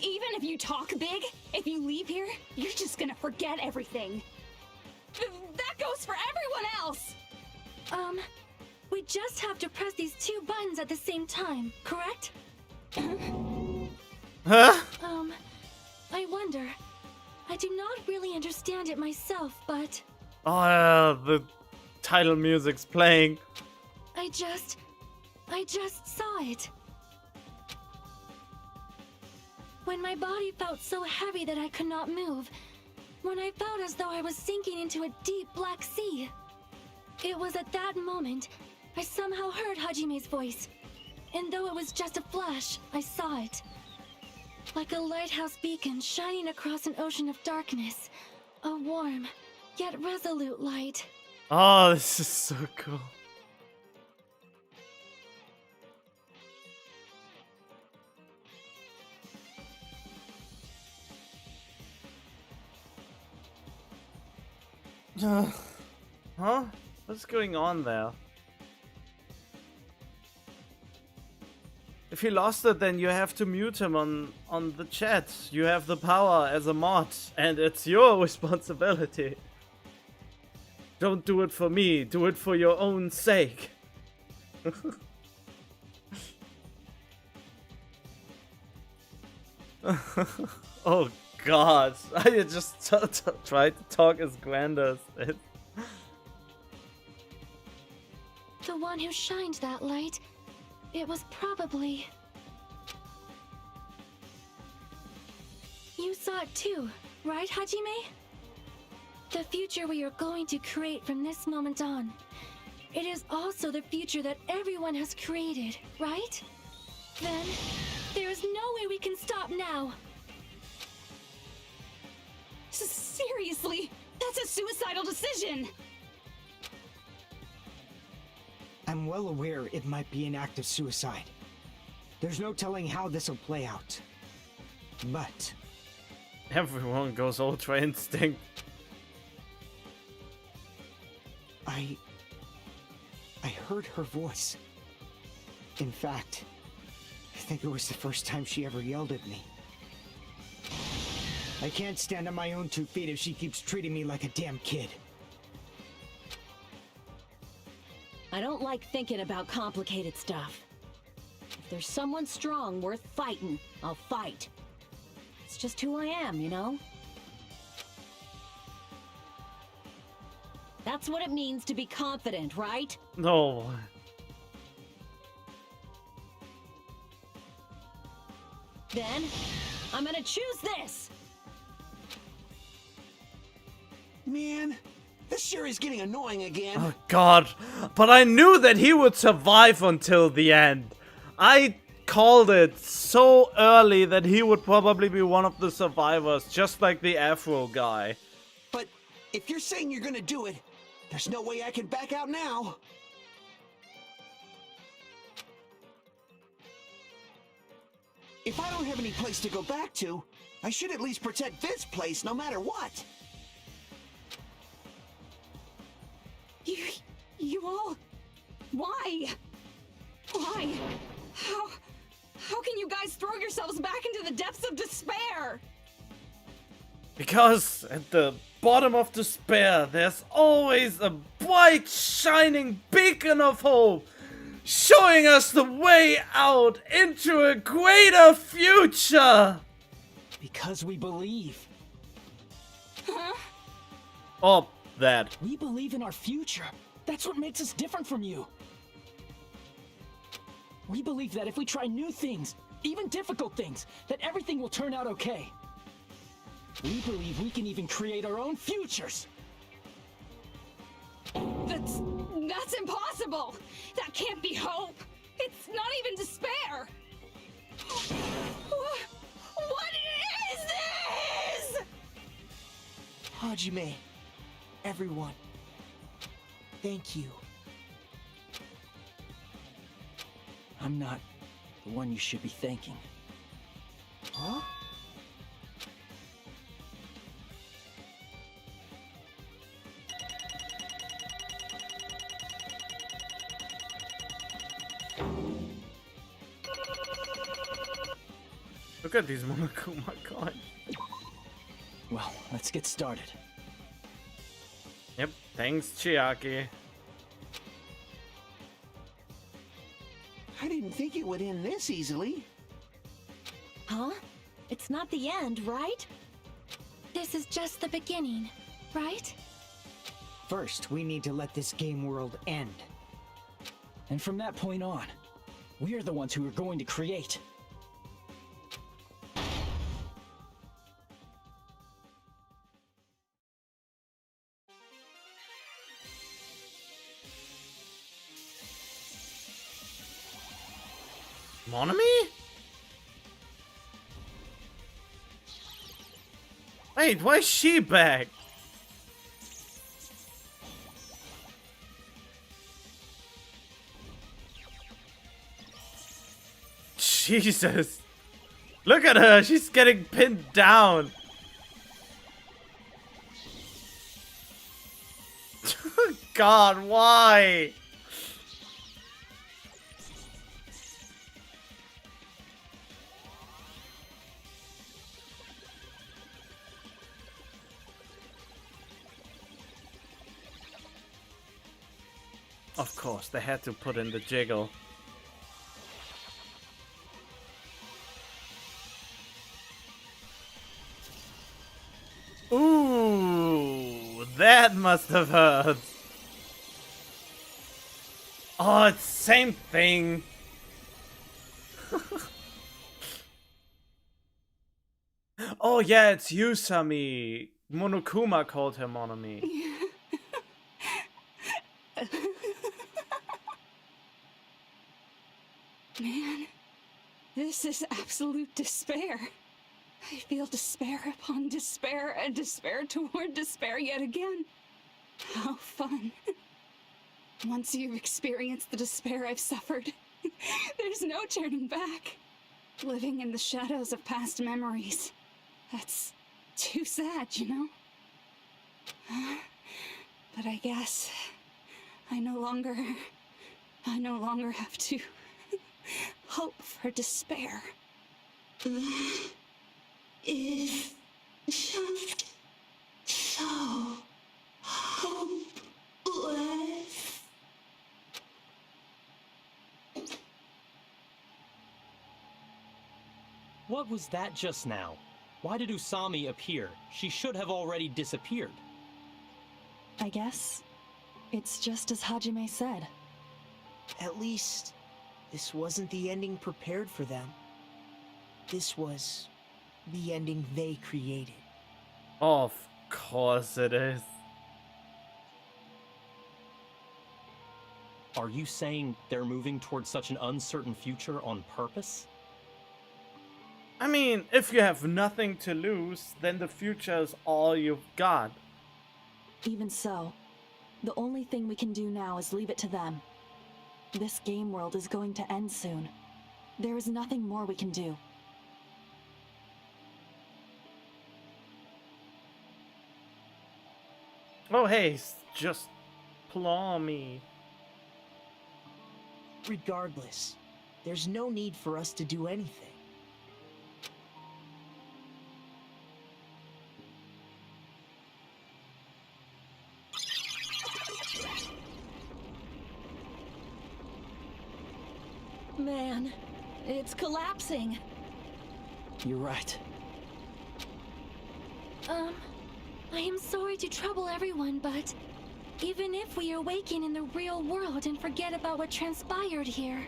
Even if you talk big, if you leave here, you're just gonna forget everything. That goes for everyone else! We just have to press these two buttons at the same time, correct? Huh? I wonder. I do not really understand it myself, but... Oh, the title music's playing. I just saw it. When my body felt so heavy that I could not move. When I felt as though I was sinking into a deep black sea. It was at that moment I somehow heard Hajime's voice. And though it was just a flash, I saw it. Like a lighthouse beacon shining across an ocean of darkness. A warm, yet resolute light. Oh, this is so cool. Huh? What's going on there? If he lost it, then you have to mute him on the chat. You have the power as a mod, and it's your responsibility. Don't do it for me, do it for your own sake. Oh god, I just tried to talk as Grandas. The one who shined that light, it was probably... You saw it too, right, Hajime? The future we are going to create from this moment on. It is also the future that everyone has created, right? Then, there is no way we can stop now. Seriously, that's a suicidal decision! I'm well aware it might be an act of suicide. There's no telling how this'll play out. But... everyone goes Ultra Instinct. I heard her voice. In fact, I think it was the first time she ever yelled at me. I can't stand on my own 2 feet if she keeps treating me like a damn kid. I don't like thinking about complicated stuff. If there's someone strong worth fighting, I'll fight. It's just who I am, you know? That's what it means to be confident, right? No. Then, I'm gonna choose this! Man, this sure is getting annoying again. Oh god, but I knew that he would survive until the end. I called it so early that he would probably be one of the survivors, just like the Afro guy. But if you're saying you're gonna do it, there's no way I can back out now. If I don't have any place to go back to, I should at least protect this place no matter what. You all... Why? Why? How can you guys throw yourselves back into the depths of despair? Because at the bottom of despair, there's always a bright, shining beacon of hope, showing us the way out into a greater future! Because we believe. Huh? Oh, that. We believe in our future. That's what makes us different from you. We believe that if we try new things, even difficult things, that everything will turn out okay. We believe we can even create our own futures. That's impossible! That can't be hope! It's not even despair! What is this?! Hajime, everyone, thank you. I'm not the one you should be thanking. Huh? Look at these Monokuma coins. Well, let's get started. Yep, thanks, Chiaki. I didn't think it would end this easily. Huh? It's not the end, right? This is just the beginning, right? First, we need to let this game world end. And from that point on, we're the ones who are going to create. Monami? Wait, why is she back? Jesus. Look at her, she's getting pinned down. God, why? Of course, they had to put in the jiggle. Ooh, that must have hurt. Oh, it's same thing. Oh yeah, it's Yusami. Monokuma called her Monomi. Man, this is absolute despair. I feel despair upon despair and despair toward despair yet again. How fun. Once you've experienced the despair I've suffered, there's no turning back. Living in the shadows of past memories. That's too sad, you know? But I guess I no longer have to hope for despair. That is just so hopeless. What was that just now? Why did Usami appear? She should have already disappeared. I guess it's just as Hajime said. At least, this wasn't the ending prepared for them. This was the ending they created. Of course it is. Are you saying they're moving towards such an uncertain future on purpose? I mean, if you have nothing to lose, then the future is all you've got. Even so, the only thing we can do now is leave it to them. This game world is going to end soon. There is nothing more we can do. Oh hey, just claw me. Regardless, there's no need for us to do anything. Man, it's collapsing. You're right. I am sorry to trouble everyone, but even if we awaken in the real world and forget about what transpired here,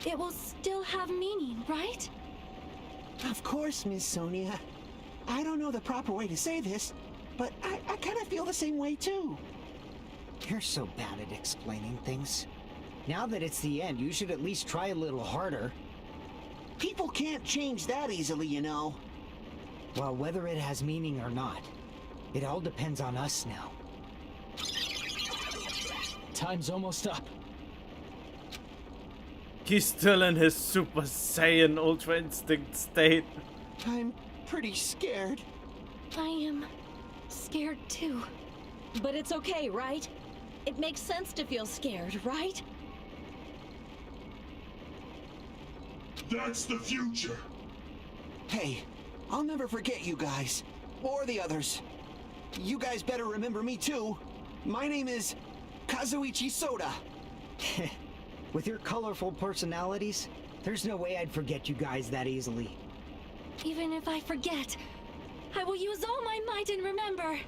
it will still have meaning, right? Of course, Miss Sonia. I don't know the proper way to say this, but I kind of feel the same way too. You're so bad at explaining things. Now that it's the end, you should at least try a little harder. People can't change that easily, you know. Well, whether it has meaning or not, it all depends on us now. Time's almost up. He's still in his Super Saiyan Ultra Instinct state. I'm pretty scared. I am scared too. But it's okay, right? It makes sense to feel scared, right? That's the future. Hey, I'll never forget you guys. Or the others. You guys better remember me too. My name is Kazuichi Soda. With your colorful personalities, there's no way I'd forget you guys that easily. Even if I forget, I will use all my might and remember.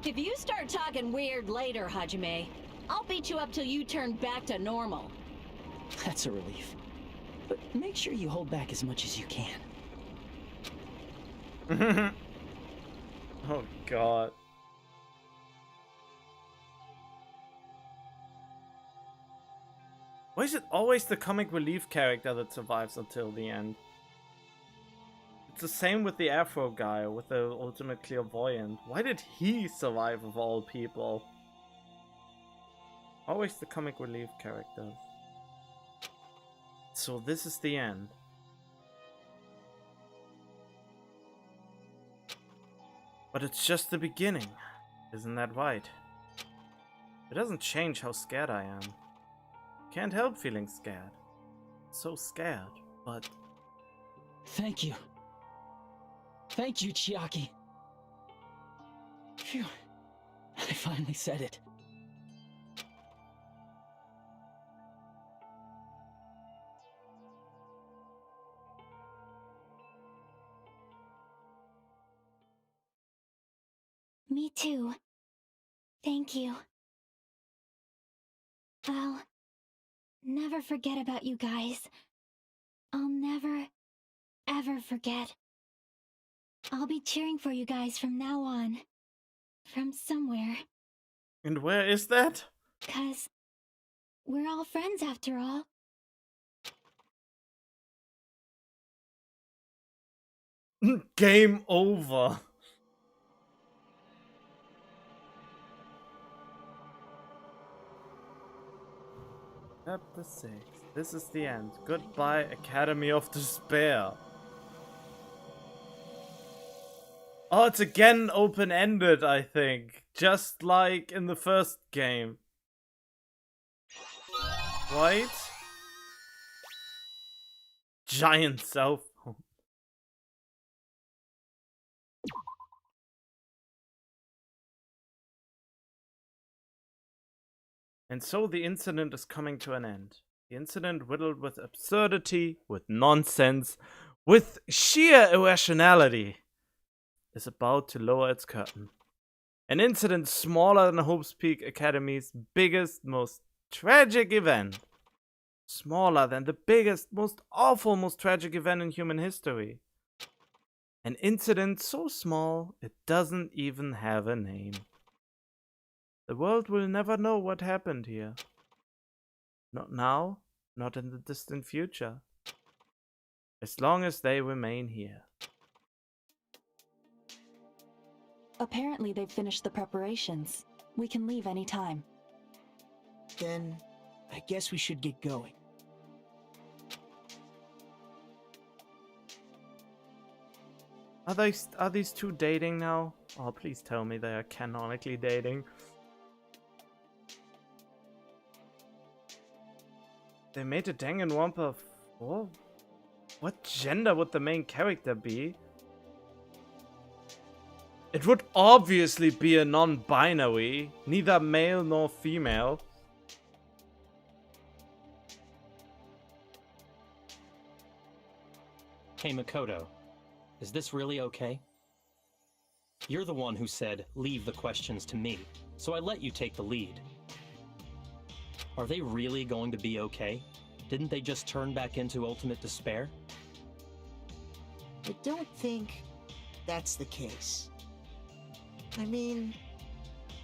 If you start talking weird later, Hajime, I'll beat you up till you turn back to normal. That's a relief. But make sure you hold back as much as you can. Oh god. Why is it always the comic relief character that survives until the end? It's the same with the Afro guy, with the ultimate clairvoyant. Why did he survive of all people? Always the comic relief character. So this is the end. But it's just the beginning. Isn't that right? It doesn't change how scared I am. Can't help feeling scared. So scared, but... Thank you. Thank you, Chiaki. Phew. I finally said it. Me too. Thank you. I'll never forget about you guys. I'll never, ever forget. I'll be cheering for you guys from now on. From somewhere. And where is that? 'Cause we're all friends after all. Game over. Chapter 6. This is the end. Goodbye, Academy of Despair. Oh, it's again open-ended, I think. Just like in the first game. Right? Giant cell phone. And so the incident is coming to an end. The incident riddled with absurdity, with nonsense, with sheer irrationality, is about to lower its curtain. An incident smaller than Hope's Peak Academy's biggest, most tragic event. Smaller than the biggest, most awful, most tragic event in human history. An incident so small, it doesn't even have a name. The world will never know what happened here. Not now, not in the distant future. As long as they remain here. Apparently they've finished the preparations. We can leave any time. Then, I guess we should get going. Are these two dating now? Oh, please tell me they are canonically dating. They made a Danganronpa 4? What gender would the main character be? It would obviously be a non-binary, neither male nor female. Hey Makoto, is this really okay? You're the one who said, leave the questions to me, so I let you take the lead. Are they really going to be okay? Didn't they just turn back into ultimate despair? I don't think that's the case. I mean,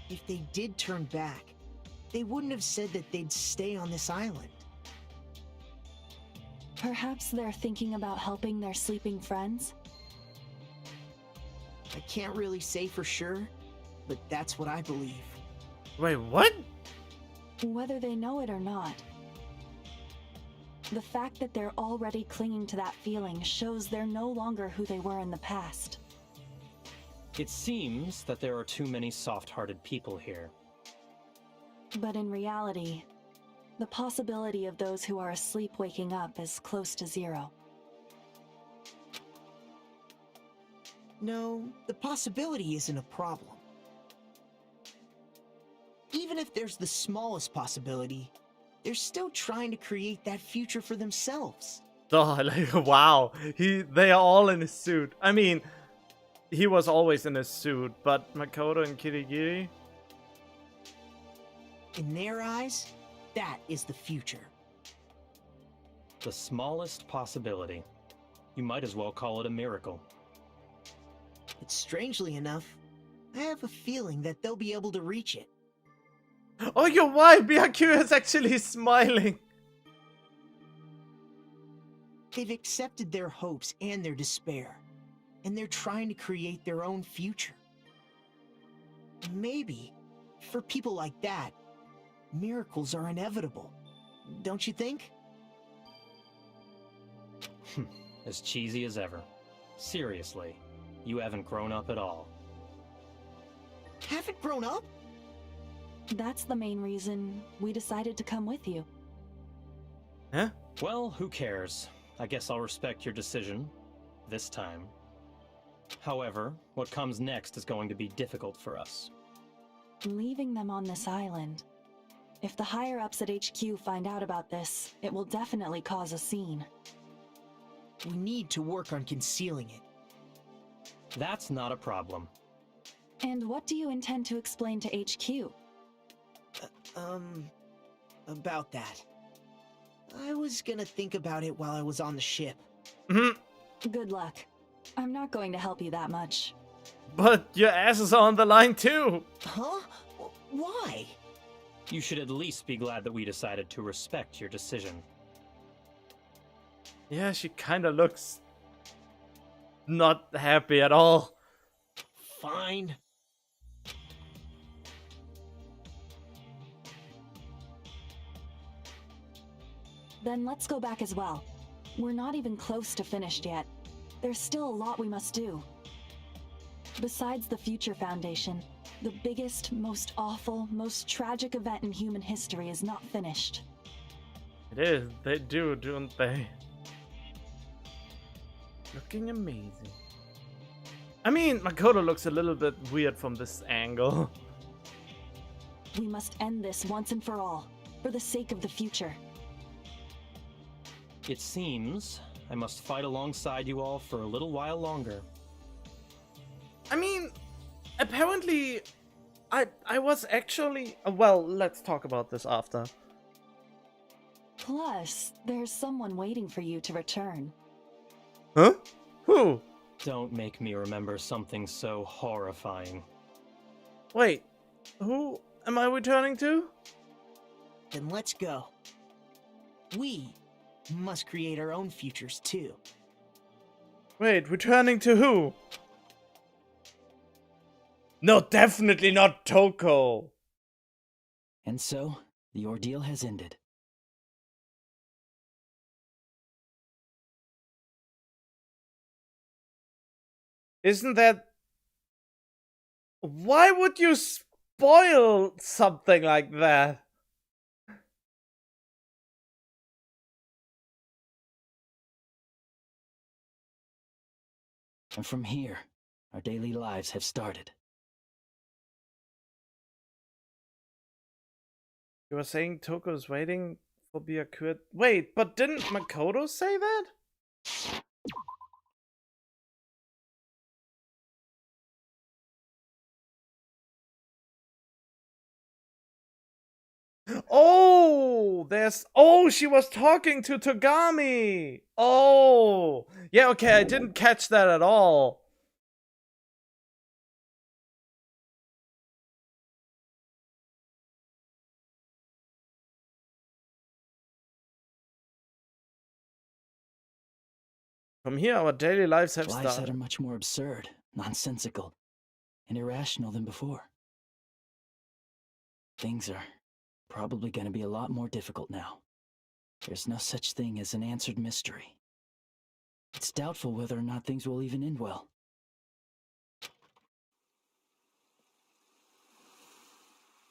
if they did turn back, they wouldn't have said that they'd stay on this island. Perhaps they're thinking about helping their sleeping friends? I can't really say for sure, but that's what I believe. Wait, what? Whether they know it or not, the fact that they're already clinging to that feeling shows they're no longer who they were in the past. It seems that there are too many soft-hearted people here. But in reality, the possibility of those who are asleep waking up is close to zero. No, the possibility isn't a problem. Even if there's the smallest possibility, they're still trying to create that future for themselves. Oh, like, wow. They are all in a suit. I mean, he was always in a suit, but Makoto and Kirigiri? In their eyes, that is the future. The smallest possibility. You might as well call it a miracle. But strangely enough, I have a feeling that they'll be able to reach it. Oh, you're right! Byakuya is actually smiling! They've accepted their hopes and their despair, and they're trying to create their own future. Maybe, for people like that, miracles are inevitable. Don't you think? As cheesy as ever. Seriously, you haven't grown up at all. Haven't grown up? That's the main reason we decided to come with you. Huh? Well, who cares? I guess I'll respect your decision. This time. However, what comes next is going to be difficult for us. Leaving them on this island. If the higher-ups at HQ find out about this, it will definitely cause a scene. We need to work on concealing it. That's not a problem. And what do you intend to explain to HQ? About that. I was gonna think about it while I was on the ship. Good luck. I'm not going to help you that much. But your ass is on the line too! Huh? Why? You should at least be glad that we decided to respect your decision. Yeah, she kinda looks not happy at all. Fine. Then let's go back as well. We're not even close to finished yet. There's still a lot we must do. Besides the Future Foundation, the biggest, most awful, most tragic event in human history is not finished. It is. They do, don't they? Looking amazing. I mean, Makoto looks a little bit weird from this angle. We must end this once and for all, for the sake of the future. It seems I must fight alongside you all for a little while longer. I mean, apparently, I was actually... Well, let's talk about this after. Plus, there's someone waiting for you to return. Huh? Who? Don't make me remember something so horrifying. Wait, who am I returning to? Then let's go. We must create our own futures too. Wait, returning to who? No, definitely not Toko. And so, the ordeal has ended. Isn't that... Why would you spoil something like that? And from here, our daily lives have started. You were saying Toko's waiting for Byakuya. Wait, but didn't Makoto say that? Oh, there's... Oh, she was talking to Togami. Oh. Yeah, okay, I didn't catch that at all. From here, our daily lives have Lives that started. are much more absurd, nonsensical, and irrational than before. Things are probably going to be a lot more difficult now. There's no such thing as an answered mystery. It's doubtful whether or not things will even end well.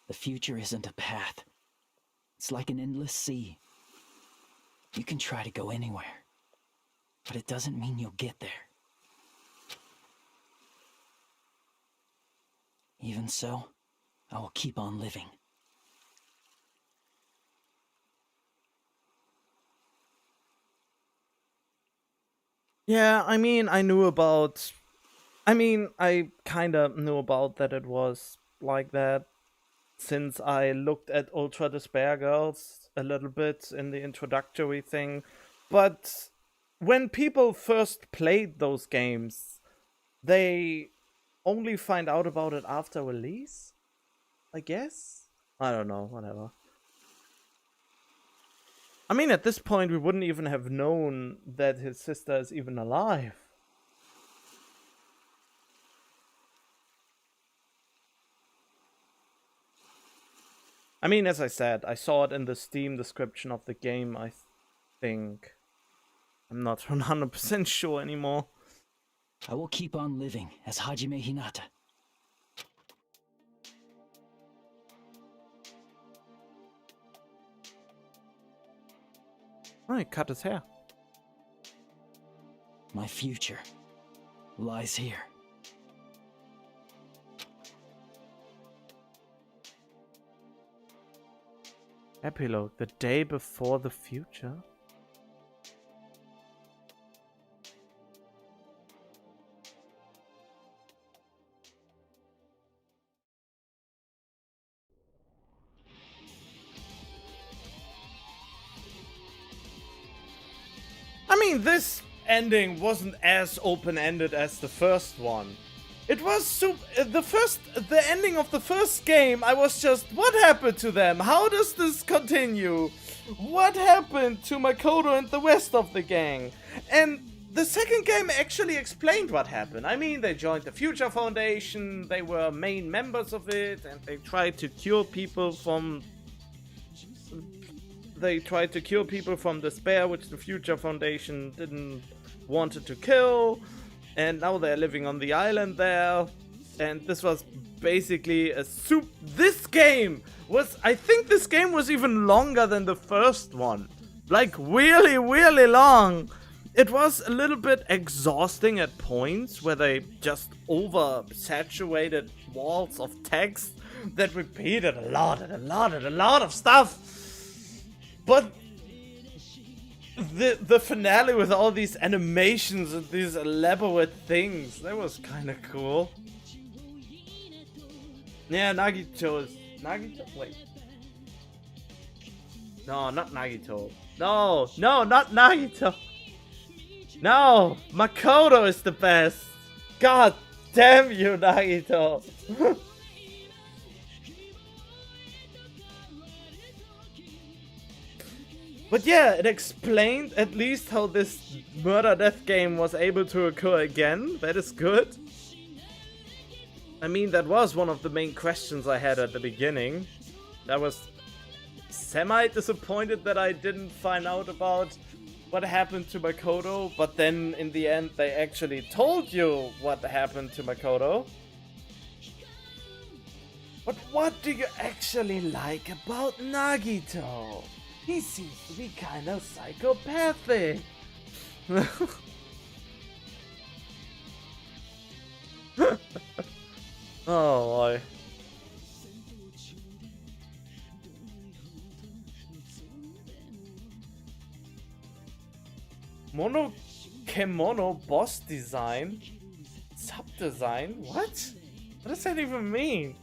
The future isn't a path. It's like an endless sea. You can try to go anywhere, but it doesn't mean you'll get there. Even so, I will keep on living. Yeah, I mean, I knew about... I mean, I kinda knew about that it was like that since I looked at Ultra Despair Girls a little bit in the introductory thing. But when people first played those games, they only find out about it after release? I guess? I don't know, whatever. I mean, at this point, we wouldn't even have known that his sister is even alive. I mean, as I said, I saw it in the Steam description of the game, I think. I'm not 100% sure anymore. I will keep on living as Hajime Hinata. Oh, he cut his hair. My future lies here. Epilogue, the day before the future? I mean, this ending wasn't as open-ended as the first one. It was the ending of the first game, I was just, what happened to them? How does this continue? What happened to Makoto and the rest of the gang? And the second game actually explained what happened. I mean, they joined the Future Foundation, they were main members of it, and they tried to cure people from despair, which the Future Foundation didn't wanted to kill. And now they're living on the island there. And this was basically I think this game was even longer than the first one. Like, really, really long. It was a little bit exhausting at points where they just oversaturated walls of text that repeated a lot of stuff. But the finale with all these animations and these elaborate things, that was kind of cool. Yeah, Nagito? Wait. No, not Nagito. No, not Nagito. No, Makoto is the best. God damn you, Nagito. But yeah, it explained at least how this murder-death game was able to occur again. That is good. I mean, that was one of the main questions I had at the beginning. I was semi-disappointed that I didn't find out about what happened to Makoto, but then in the end they actually told you what happened to Makoto. But what do you actually like about Nagito? He seems to be kind of psychopathic. Oh boy. Kemono boss design? Sub-design? What? What does that even mean?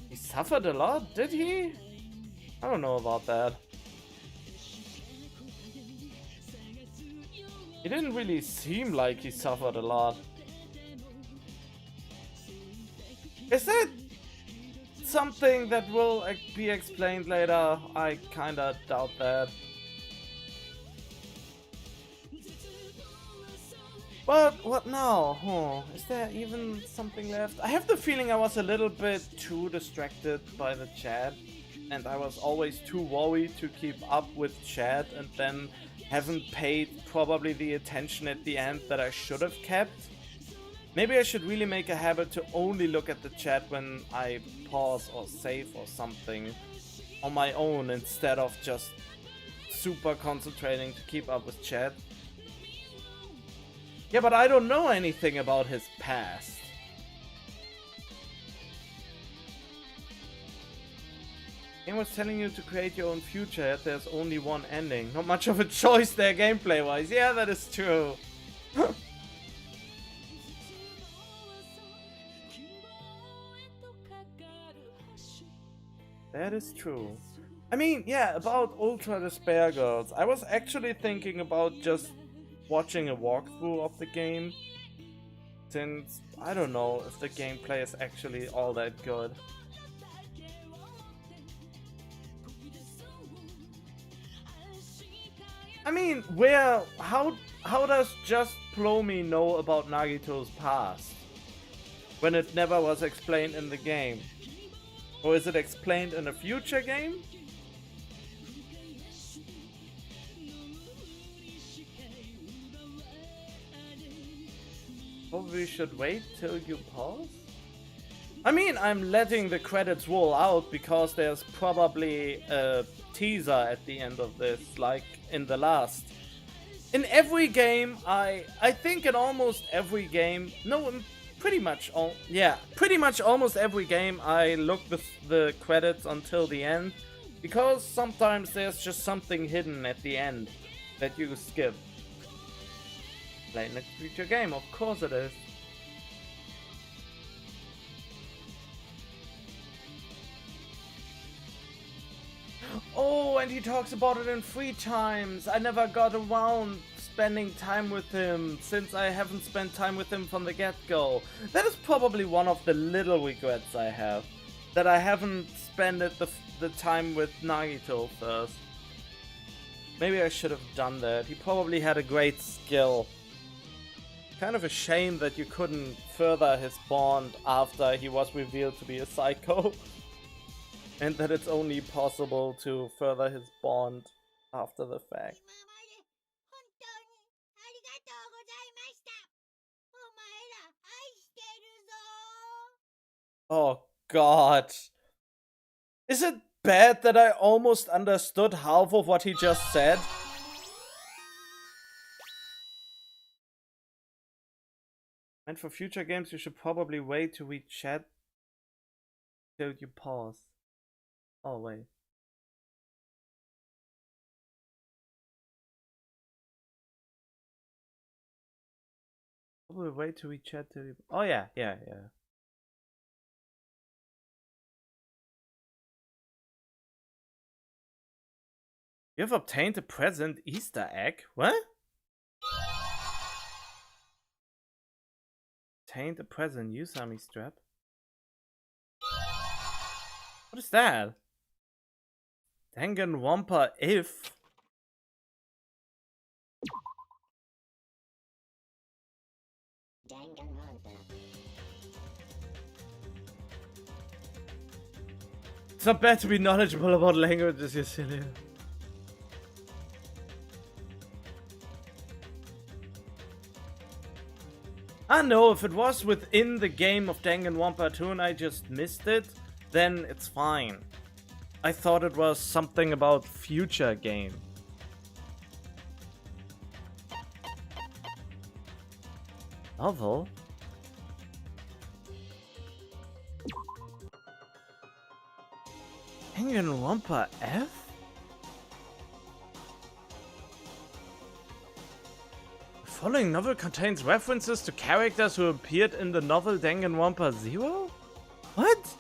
He suffered a lot, did he? I don't know about that. He didn't really seem like he suffered a lot. Is that something that will be explained later? I kinda doubt that. But what now? Is there even something left? I have the feeling I was a little bit too distracted by the chat, and I was always too worried to keep up with chat, and then haven't paid probably the attention at the end that I should have kept. Maybe I should really make a habit to only look at the chat when I pause or save or something on my own, instead of just super concentrating to keep up with chat. Yeah, but I don't know anything about his past. Game was telling you to create your own future, yet there's only one ending. Not much of a choice there gameplay-wise. Yeah, that is true. That is true. I mean, yeah, about Ultra Despair Girls. I was actually thinking about just watching a walkthrough of the game, since I don't know if the gameplay is actually all that good. I mean, how does Just Blow Me know about Nagito's past when it never was explained in the game? Or is it explained in a future game? Probably should wait till you pause? I mean, I'm letting the credits roll out because there's probably a teaser at the end of this, like in the last. In every game, I think in almost every game, no, pretty much almost every game, I look the credits until the end, because sometimes there's just something hidden at the end that you skip. Play next future game, of course it is. Oh, and he talks about it in free times. I never got around spending time with him since I haven't spent time with him from the get-go. That is probably one of the little regrets I have. That I haven't spent the time with Nagito first. Maybe I should have done that. He probably had a great skill. Kind of a shame that you couldn't further his bond after he was revealed to be a psycho. And that it's only possible to further his bond after the fact. Oh god. Is it bad that I almost understood half of what he just said? And for future games you should probably wait to read chat till you pause. Oh wait. Probably wait to read chat till you... Oh yeah. You have obtained a present Easter egg? What? Obtained a present Usami strap? What is that? Danganronpa if? It's not bad to be knowledgeable about languages, you silly. I know, if it was within the game of Danganronpa 2 and I just missed it, then it's fine. I thought it was something about future game. Novel? Danganronpa F? The following novel contains references to characters who appeared in the novel Danganronpa Zero? What?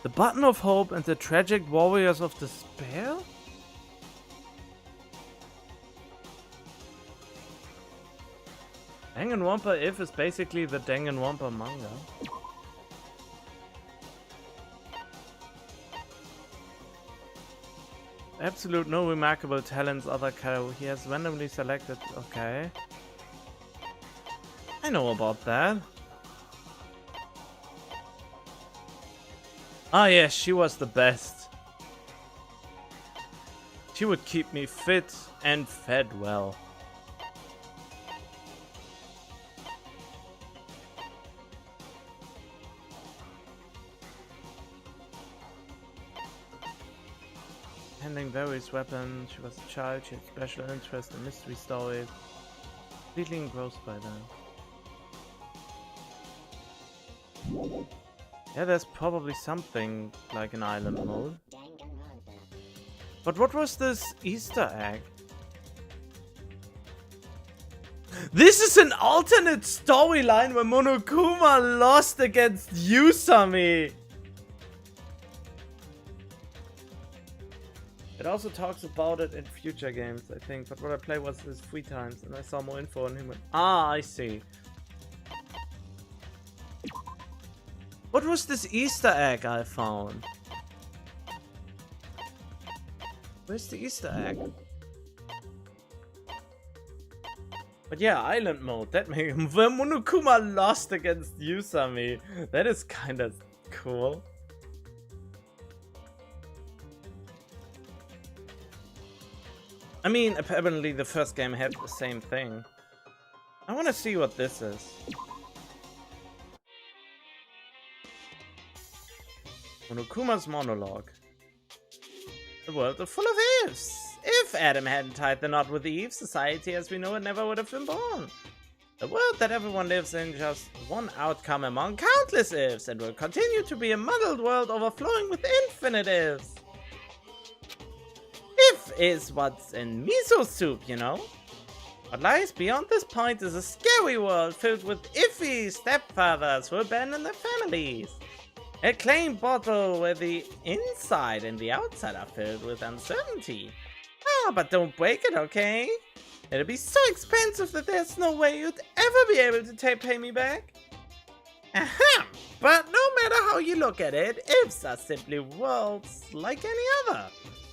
The Button of Hope and the Tragic Warriors of Despair? Danganronpa If is basically the Danganronpa manga. Absolute no remarkable talents other character. He has randomly selected. Okay. I know about that. Ah yes, she was the best. She would keep me fit and fed well. Handling various weapons, she was a child, she had special interest in mystery stories. Completely engrossed by them. Yeah, there's probably something like an island mode. But what was this Easter egg? This is an alternate storyline where Monokuma lost against Usami! It also talks about it in future games, I think, but what I played was his free times, and I saw more info on him. Ah, I see. What was this Easter egg I found? Where's the Easter egg? But yeah, island mode. That makes where Monokuma lost against Usami. That is kind of cool. I mean, apparently the first game had the same thing. I want to see what this is. Monokuma's monologue. The world is full of ifs. If Adam hadn't tied the knot with Eve, society as we know it never would have been born. The world that everyone lives in, just one outcome among countless ifs, and will continue to be a muddled world overflowing with infinite ifs. If is what's in miso soup, you know? What lies beyond this point is a scary world filled with iffy stepfathers who abandon their families. A claim bottle where the inside and the outside are filled with uncertainty. Ah, but don't break it, okay? It'll be so expensive that there's no way you'd ever be able to pay me back. Ahem! But no matter how you look at it, ifs are simply worlds like any other.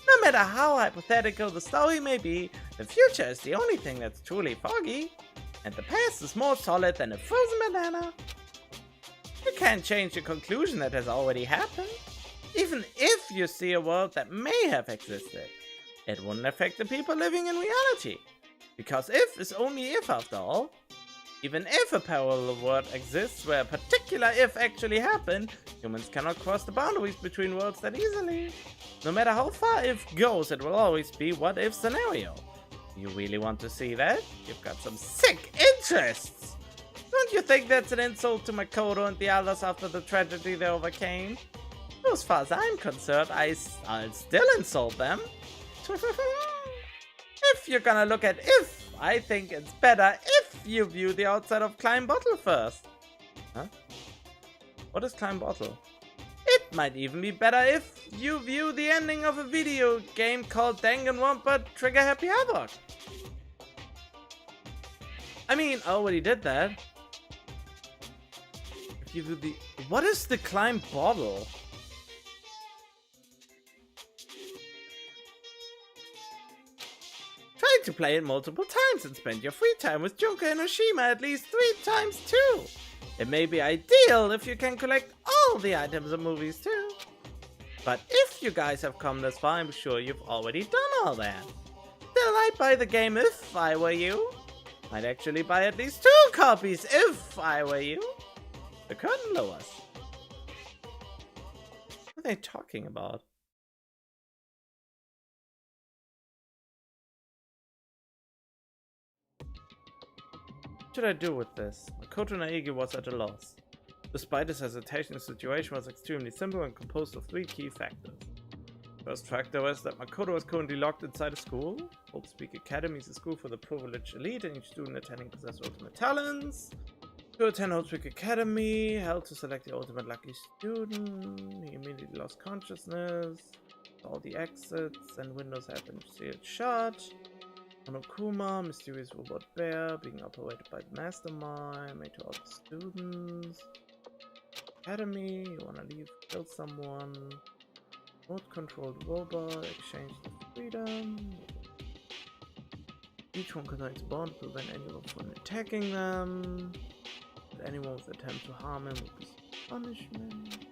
No matter how hypothetical the story may be, the future is the only thing that's truly foggy. And the past is more solid than a frozen banana. You can't change the conclusion that has already happened. Even if you see a world that may have existed, it wouldn't affect the people living in reality. Because if is only if after all. Even if a parallel world exists where a particular if actually happened, humans cannot cross the boundaries between worlds that easily. No matter how far if goes, it will always be what if scenario. You really want to see that? You've got some sick interests! Don't you think that's an insult to Makoto and the others after the tragedy they overcame? As far as I'm concerned, I'll still insult them. If you're gonna look at if, I think it's better if you view the outside of Climb Bottle first. Huh? What is Climb Bottle? It might even be better if you view the ending of a video game called Danganronpa Trigger Happy Havoc. I mean, I already did that. If you view the... What is the Climb Bottle? Try to play it multiple times and spend your free time with Junko Enoshima at least 3 times too. It may be ideal if you can collect all the items and movies too. But if you guys have come this far, I'm sure you've already done all that. Still, I'd buy the game if I were you. I'd actually buy at least 2 copies if I were you. The curtain lowers. What are they talking about? What should I do with this? Makoto Naegi was at a loss. Despite his hesitation, the situation was extremely simple and composed of 3 key factors. First factor was that Makoto was currently locked inside a school. Hope's Peak Academy is a school for the privileged elite, and each student attending possesses ultimate talents. To attend Hope's Peak Academy, held to select the ultimate lucky student. He immediately lost consciousness. All the exits and windows have been sealed shut. Monokuma, mysterious robot bear, being operated by the mastermind, made to all the students. Academy, you wanna leave, kill someone. Remote controlled robot, exchange the freedom. Each one contains a bond to prevent anyone from attacking them. But anyone with attempt to harm him will be punishment.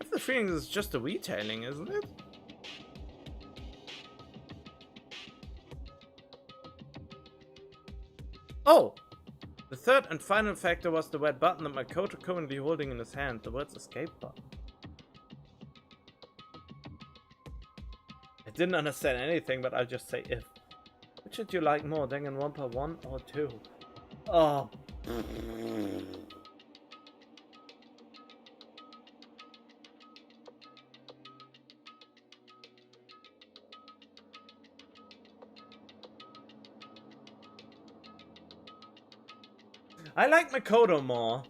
I have the feeling this is just a retailing, isn't it? Oh! The third and final factor was the red button that Makoto currently holding in his hand, the words escape button. I didn't understand anything, but I'll just say if. Which did you like more, Danganronpa 1 or 2? Oh. I like Makoto more.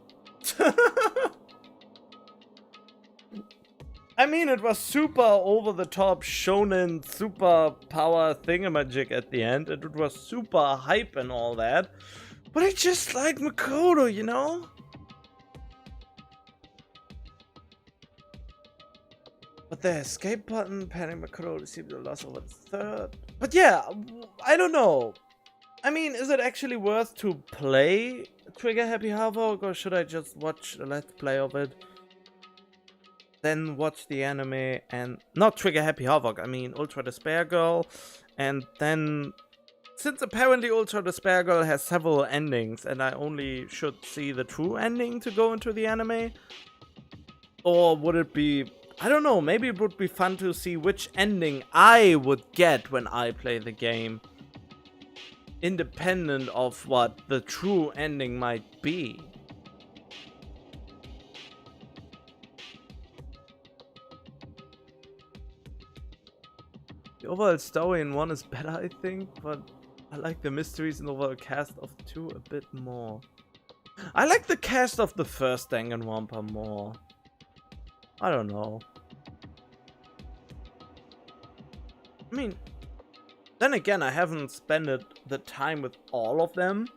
I mean, it was super over-the-top shonen super power thingamajig at the end, and it was super hype and all that. But I just like Makoto, you know? But the escape button, panning Makoto received a loss over the third. But yeah, I don't know. I mean, is it actually worth to play Trigger Happy Havoc, or should I just watch a let's play of it? Then watch the anime and... Not Trigger Happy Havoc, I mean Ultra Despair Girl. And then... Since apparently Ultra Despair Girl has several endings and I only should see the true ending to go into the anime. Or would it be... I don't know, maybe it would be fun to see which ending I would get when I play the game. Independent of what the true ending might be. The overall story in 1 is better, I think, but I like the mysteries and overall cast of 2 a bit more. I like the cast of the first Danganronpa more. I don't know. I mean, then again, I haven't spent the time with all of them.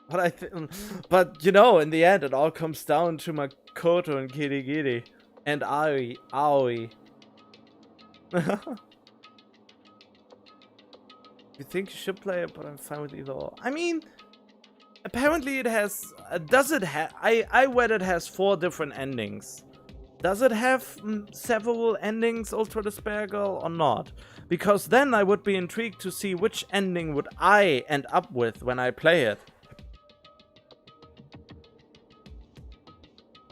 But you know, in the end, it all comes down to Makoto and Kirigiri. And Aoi. You think you should play it, but I'm fine with either or. I mean, apparently it has... does it have... I read it has 4 different endings. Does it have several endings, Ultra Despair Girl, or not? Because then I would be intrigued to see which ending would I end up with when I play it.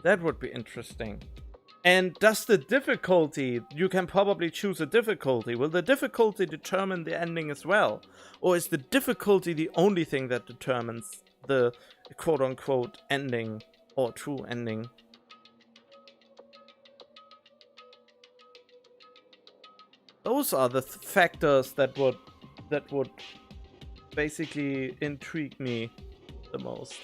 That would be interesting. And does the difficulty, you can probably choose a difficulty. Will the difficulty determine the ending as well? Or is the difficulty the only thing that determines the quote-unquote ending or true ending? Those are the factors that would basically intrigue me the most.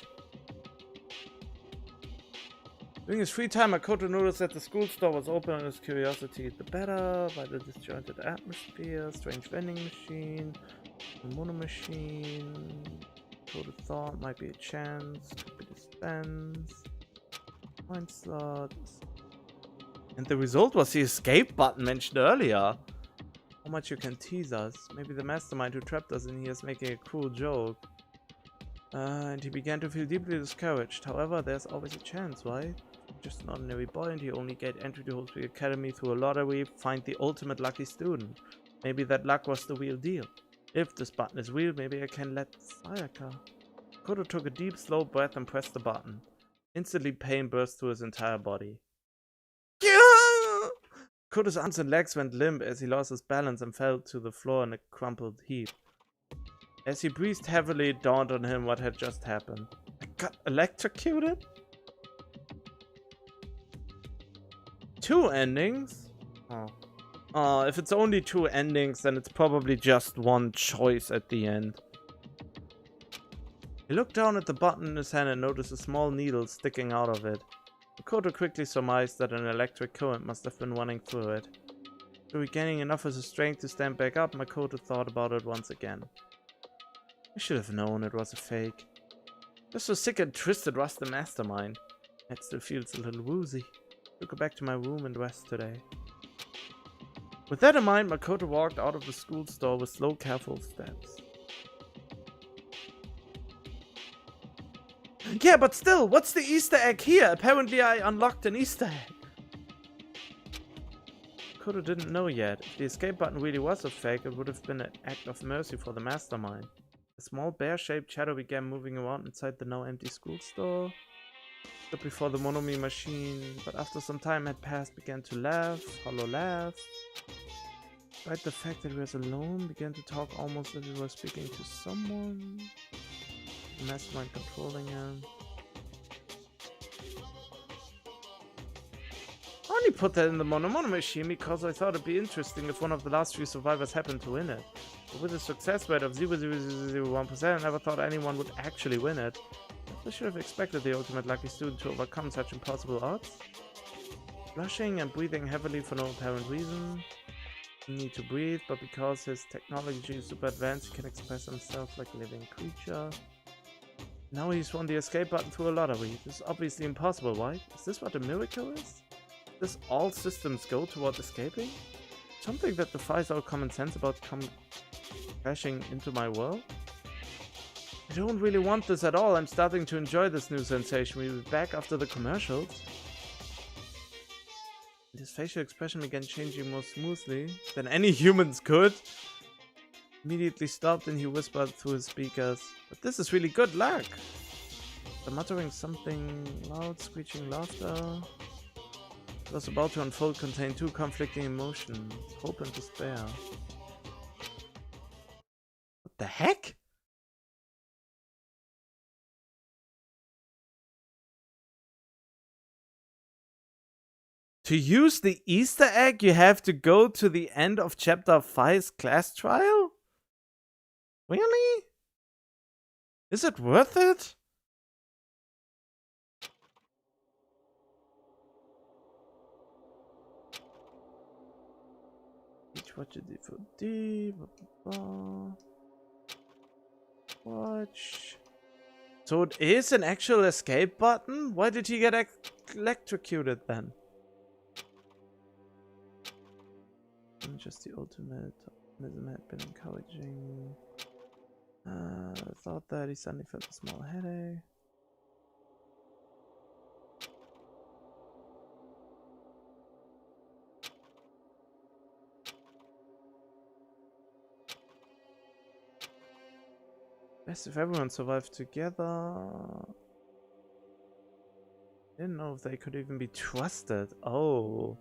During his free time, Makoto noticed that the school store was open, and his curiosity the better by the disjointed atmosphere, strange vending machine, a mono machine. Makoto thought might be a chance, could be dispense, coin slots. And the result was the escape button mentioned earlier. How much you can tease us. Maybe the mastermind who trapped us in here is making a cruel joke. And he began to feel deeply discouraged. However, there's always a chance, right? Just an ordinary boy, and he only get entry to Hope's Peak Academy through a lottery, find the ultimate lucky student. Maybe that luck was the real deal. If this button is real, maybe I can let Sayaka. Koto took a deep, slow breath and pressed the button. Instantly, pain burst through his entire body. Koto's arms and legs went limp as he lost his balance and fell to the floor in a crumpled heap. As he breathed heavily, it dawned on him what had just happened. I got electrocuted? 2 endings? Oh. If it's only 2 endings, then it's probably just one choice at the end. He looked down at the button in his hand and noticed a small needle sticking out of it. Makoto quickly surmised that an electric current must have been running through it. After regaining enough of his strength to stand back up, Makoto thought about it once again. I should have known it was a fake. Just so sick and twisted was the mastermind. It still feels a little woozy. I'll go back to my room and rest today. With that in mind, Makoto walked out of the school store with slow, careful steps. Yeah, but still, what's the Easter egg here? Apparently I unlocked an Easter egg. Makoto didn't know yet. If the escape button really was a fake, it would have been an act of mercy for the mastermind. A small bear-shaped shadow began moving around inside the now empty school store. Stood before the monomi machine, but after some time had passed, began to laugh, hollow laugh. Despite the fact that he was alone, began to talk almost as if he was speaking to someone. The mastermind controlling him. I only put that in the mono machine because I thought it'd be interesting if one of the last few survivors happened to win it. But with a success rate of 0.0001%, I never thought anyone would actually win it. I should have expected the ultimate lucky student to overcome such impossible odds. Blushing and breathing heavily for no apparent reason. He need to breathe, but because his technology is super advanced, he can express himself like a living creature. Now he's won the escape button through a lottery. This is obviously impossible, right? Is this what a miracle is? Does all systems go toward escaping? Something that defies our common sense about crashing into my world? I don't really want this at all. I'm starting to enjoy this new sensation. We'll be back after the commercials. His facial expression began changing more smoothly than any humans could. Immediately stopped and he whispered through his speakers, "But this is really good luck!" The muttering something loud, screeching laughter. What was about to unfold contained 2 conflicting emotions, hope and despair. What the heck? To use the Easter egg, you have to go to the end of Chapter 5's class trial? Really? Is it worth it? watch it for D. Watch. So it is an actual escape button? Why did he get electrocuted then? Just the ultimate optimism had been encouraging. I thought that he suddenly felt a small headache. Best if everyone survived together. Didn't know if they could even be trusted. Oh.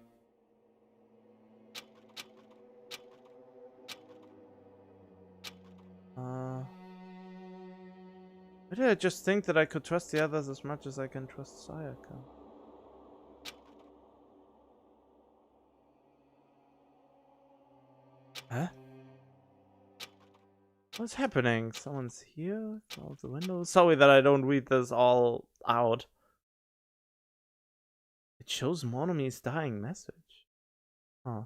Why did I just think that I could trust the others as much as I can trust Sayaka? Huh? What's happening? Someone's here? Out the window? Sorry that I don't read this all out. It shows Monomi's dying message. Huh.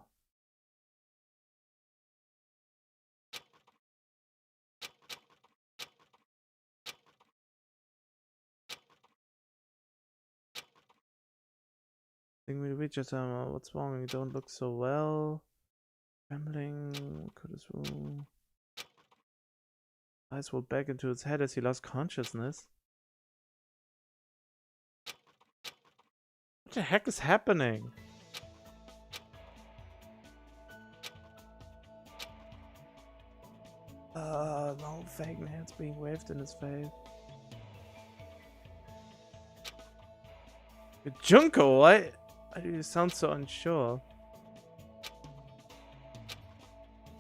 Think we reach us. What's wrong? You don't look so well. Trembling. Could as well. Eyes rolled back into its head as he lost consciousness. What the heck is happening? Long fake nails being waved in his face. Junko, why do you sound so unsure?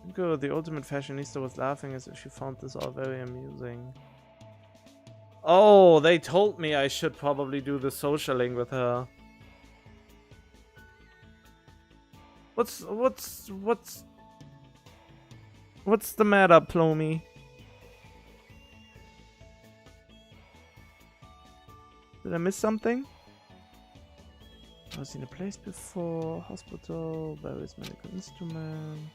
Junko, the ultimate fashionista, was laughing as if she found this all very amusing. Oh, they told me I should probably do the socialing with her. What's the matter, Plomy? Did I miss something? I've seen a place before. Hospital, various medical instruments.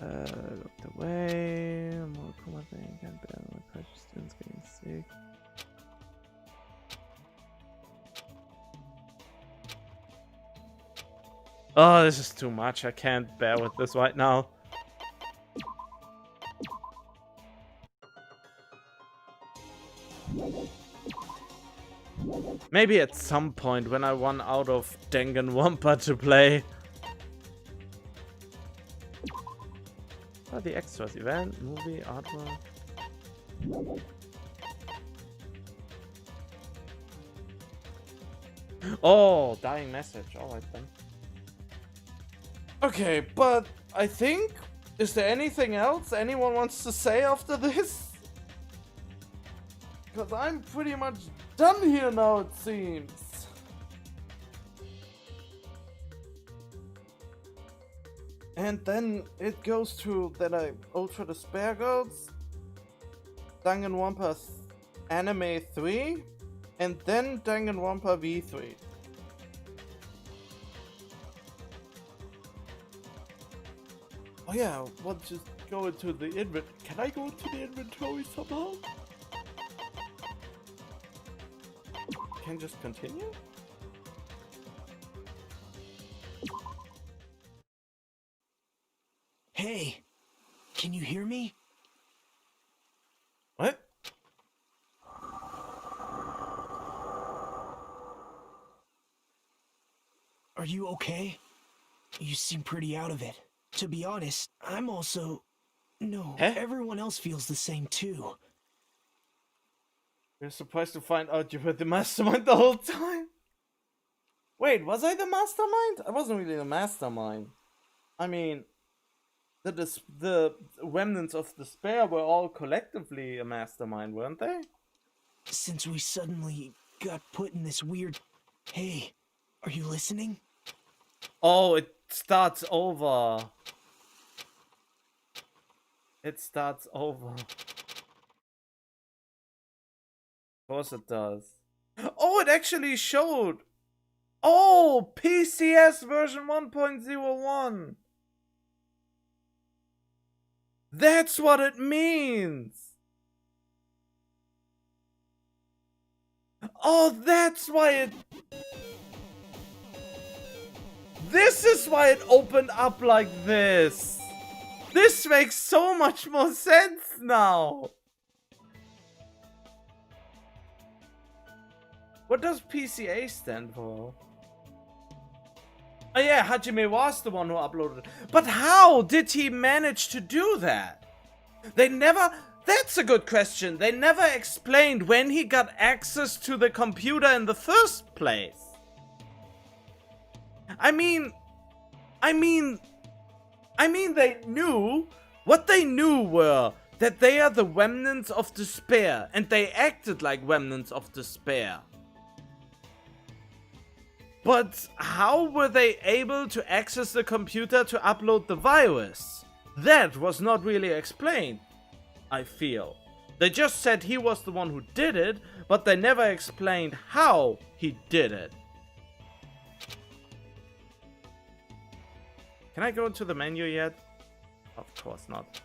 Looked away. More common thing. Can't bear my precious students getting sick. Oh, this is too much. I can't bear with this right now. Maybe at some point when I run out of Danganronpa to play. What are the extras? Event, movie, artwork. Oh, dying message. Alright then. Okay, but I think... Is there anything else anyone wants to say after this? Because I'm pretty much done here now, it seems. And then it goes to that I Ultra the Spare Girls, Danganronpa Anime 3, and then Danganronpa V3. Oh yeah, we'll just go into the inventory. Can I go into the inventory somehow? Can just continue? Hey, can you hear me? What? Are you okay? You seem pretty out of it. To be honest, I'm also... No, everyone else feels the same too. You're surprised to find out you were the mastermind the whole time? Wait, was I the mastermind? I wasn't really the mastermind. I mean, the remnants of despair were all collectively a mastermind, weren't they? Since we suddenly got put in this weird... Hey, are you listening? Oh, it starts over. It starts over. Of course it does. Oh, it actually showed. Oh, PCS version 1.01. That's what it means. Oh, that's why it... This is why it opened up like this. This makes so much more sense now. What does PCA stand for? Oh yeah, Hajime was the one who uploaded it. But how did he manage to do that? They never... That's a good question. They never explained when he got access to the computer in the first place. I mean they knew. What they knew were that they are the remnants of despair, and they acted like remnants of despair. But how were they able to access the computer to upload the virus? That was not really explained, I feel. They just said he was the one who did it, but they never explained how he did it. Can I go into the menu yet? Of course not.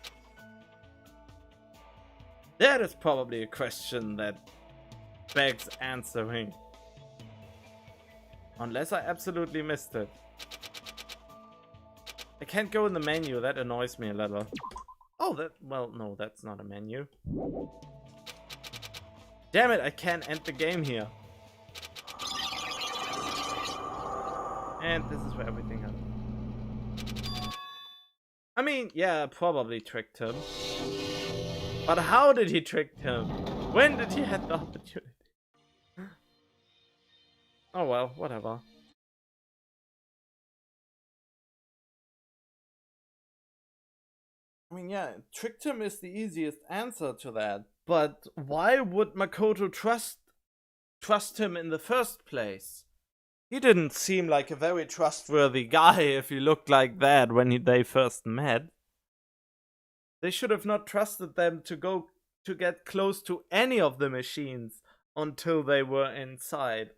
That is probably a question that begs answering. Unless I absolutely missed it. I can't go in the menu, that annoys me a little. Oh, well, no, that's not a menu. Damn it, I can't end the game here. And this is where everything happens. I mean, yeah, probably tricked him. But how did he trick him? When did he have the opportunity? Oh well, whatever. I mean, yeah, tricked him is the easiest answer to that. But why would Makoto trust him in the first place? He didn't seem like a very trustworthy guy if he looked like that when they first met. They should have not trusted them to get close to any of the machines until they were inside.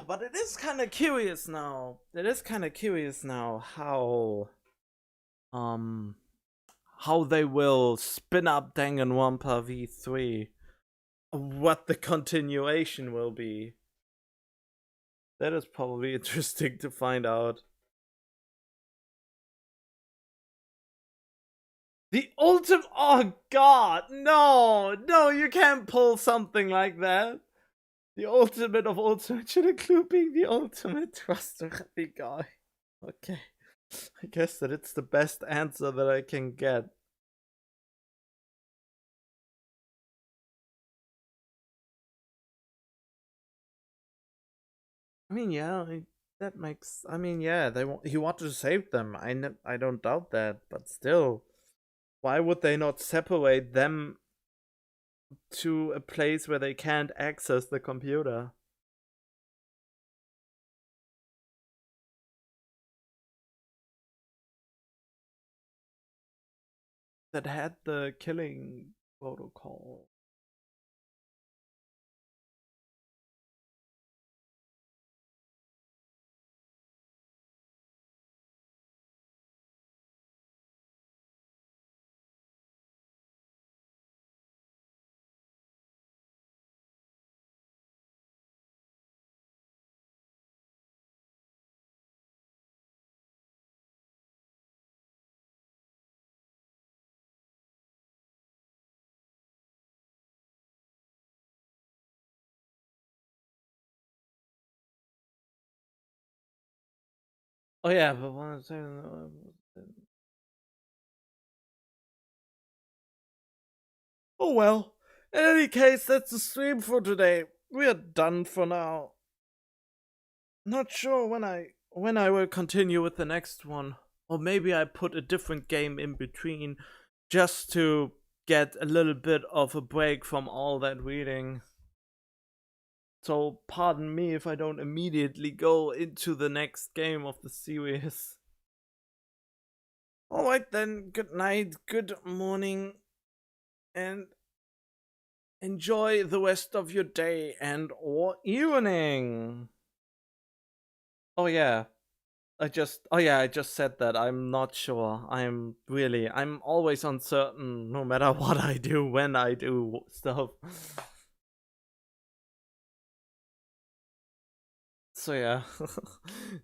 But it is kind of curious now. How they will spin up Danganronpa V3. What the continuation will be. That is probably interesting to find out. The ultimate... Oh god, no! No, you can't pull something like that. The ultimate of ultimate should include being the ultimate trustworthy guy. Okay. I guess that it's the best answer that I can get. I mean, yeah, that makes... I mean, yeah, he wanted to save them. I don't doubt that, but still. Why would they not separate them to a place where they can't access the computer? That had the killing protocol. Oh yeah, but one second. Oh well. In any case, that's the stream for today. We are done for now. Not sure when I will continue with the next one. Or maybe I put a different game in between just to get a little bit of a break from all that reading. so pardon me if I don't immediately go into the next game of the series. Alright then, good night, good morning, and enjoy the rest of your day and or evening. Oh yeah, I just said that. I'm not sure. I'm always uncertain no matter what I do, when I do stuff. So yeah,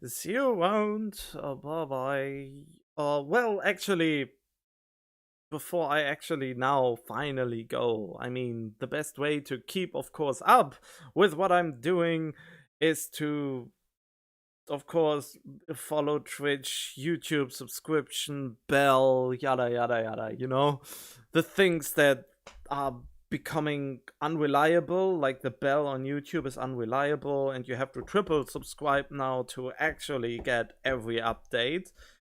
see you around. Bye bye. Well, actually, before I actually now finally go, I mean, the best way to keep, of course, up with what I'm doing is to, of course, follow Twitch, YouTube subscription, bell, yada yada yada, you know? The things that are becoming unreliable, like the bell on YouTube is unreliable, and you have to triple subscribe now to actually get every update.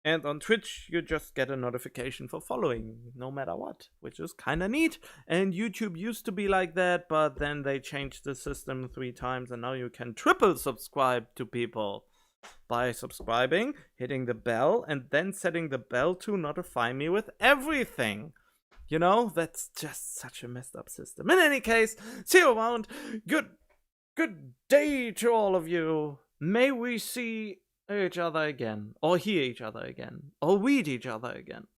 And on Twitch, you just get a notification for following, no matter what, which is kind of neat. And YouTube used to be like that, but then they changed the system 3 times, and now you can triple subscribe to people by subscribing, hitting the bell, and then setting the bell to notify me with everything. You know, that's just such a messed up system. In any case, see you around. Good day to all of you. May we see each other again, or hear each other again, or read each other again.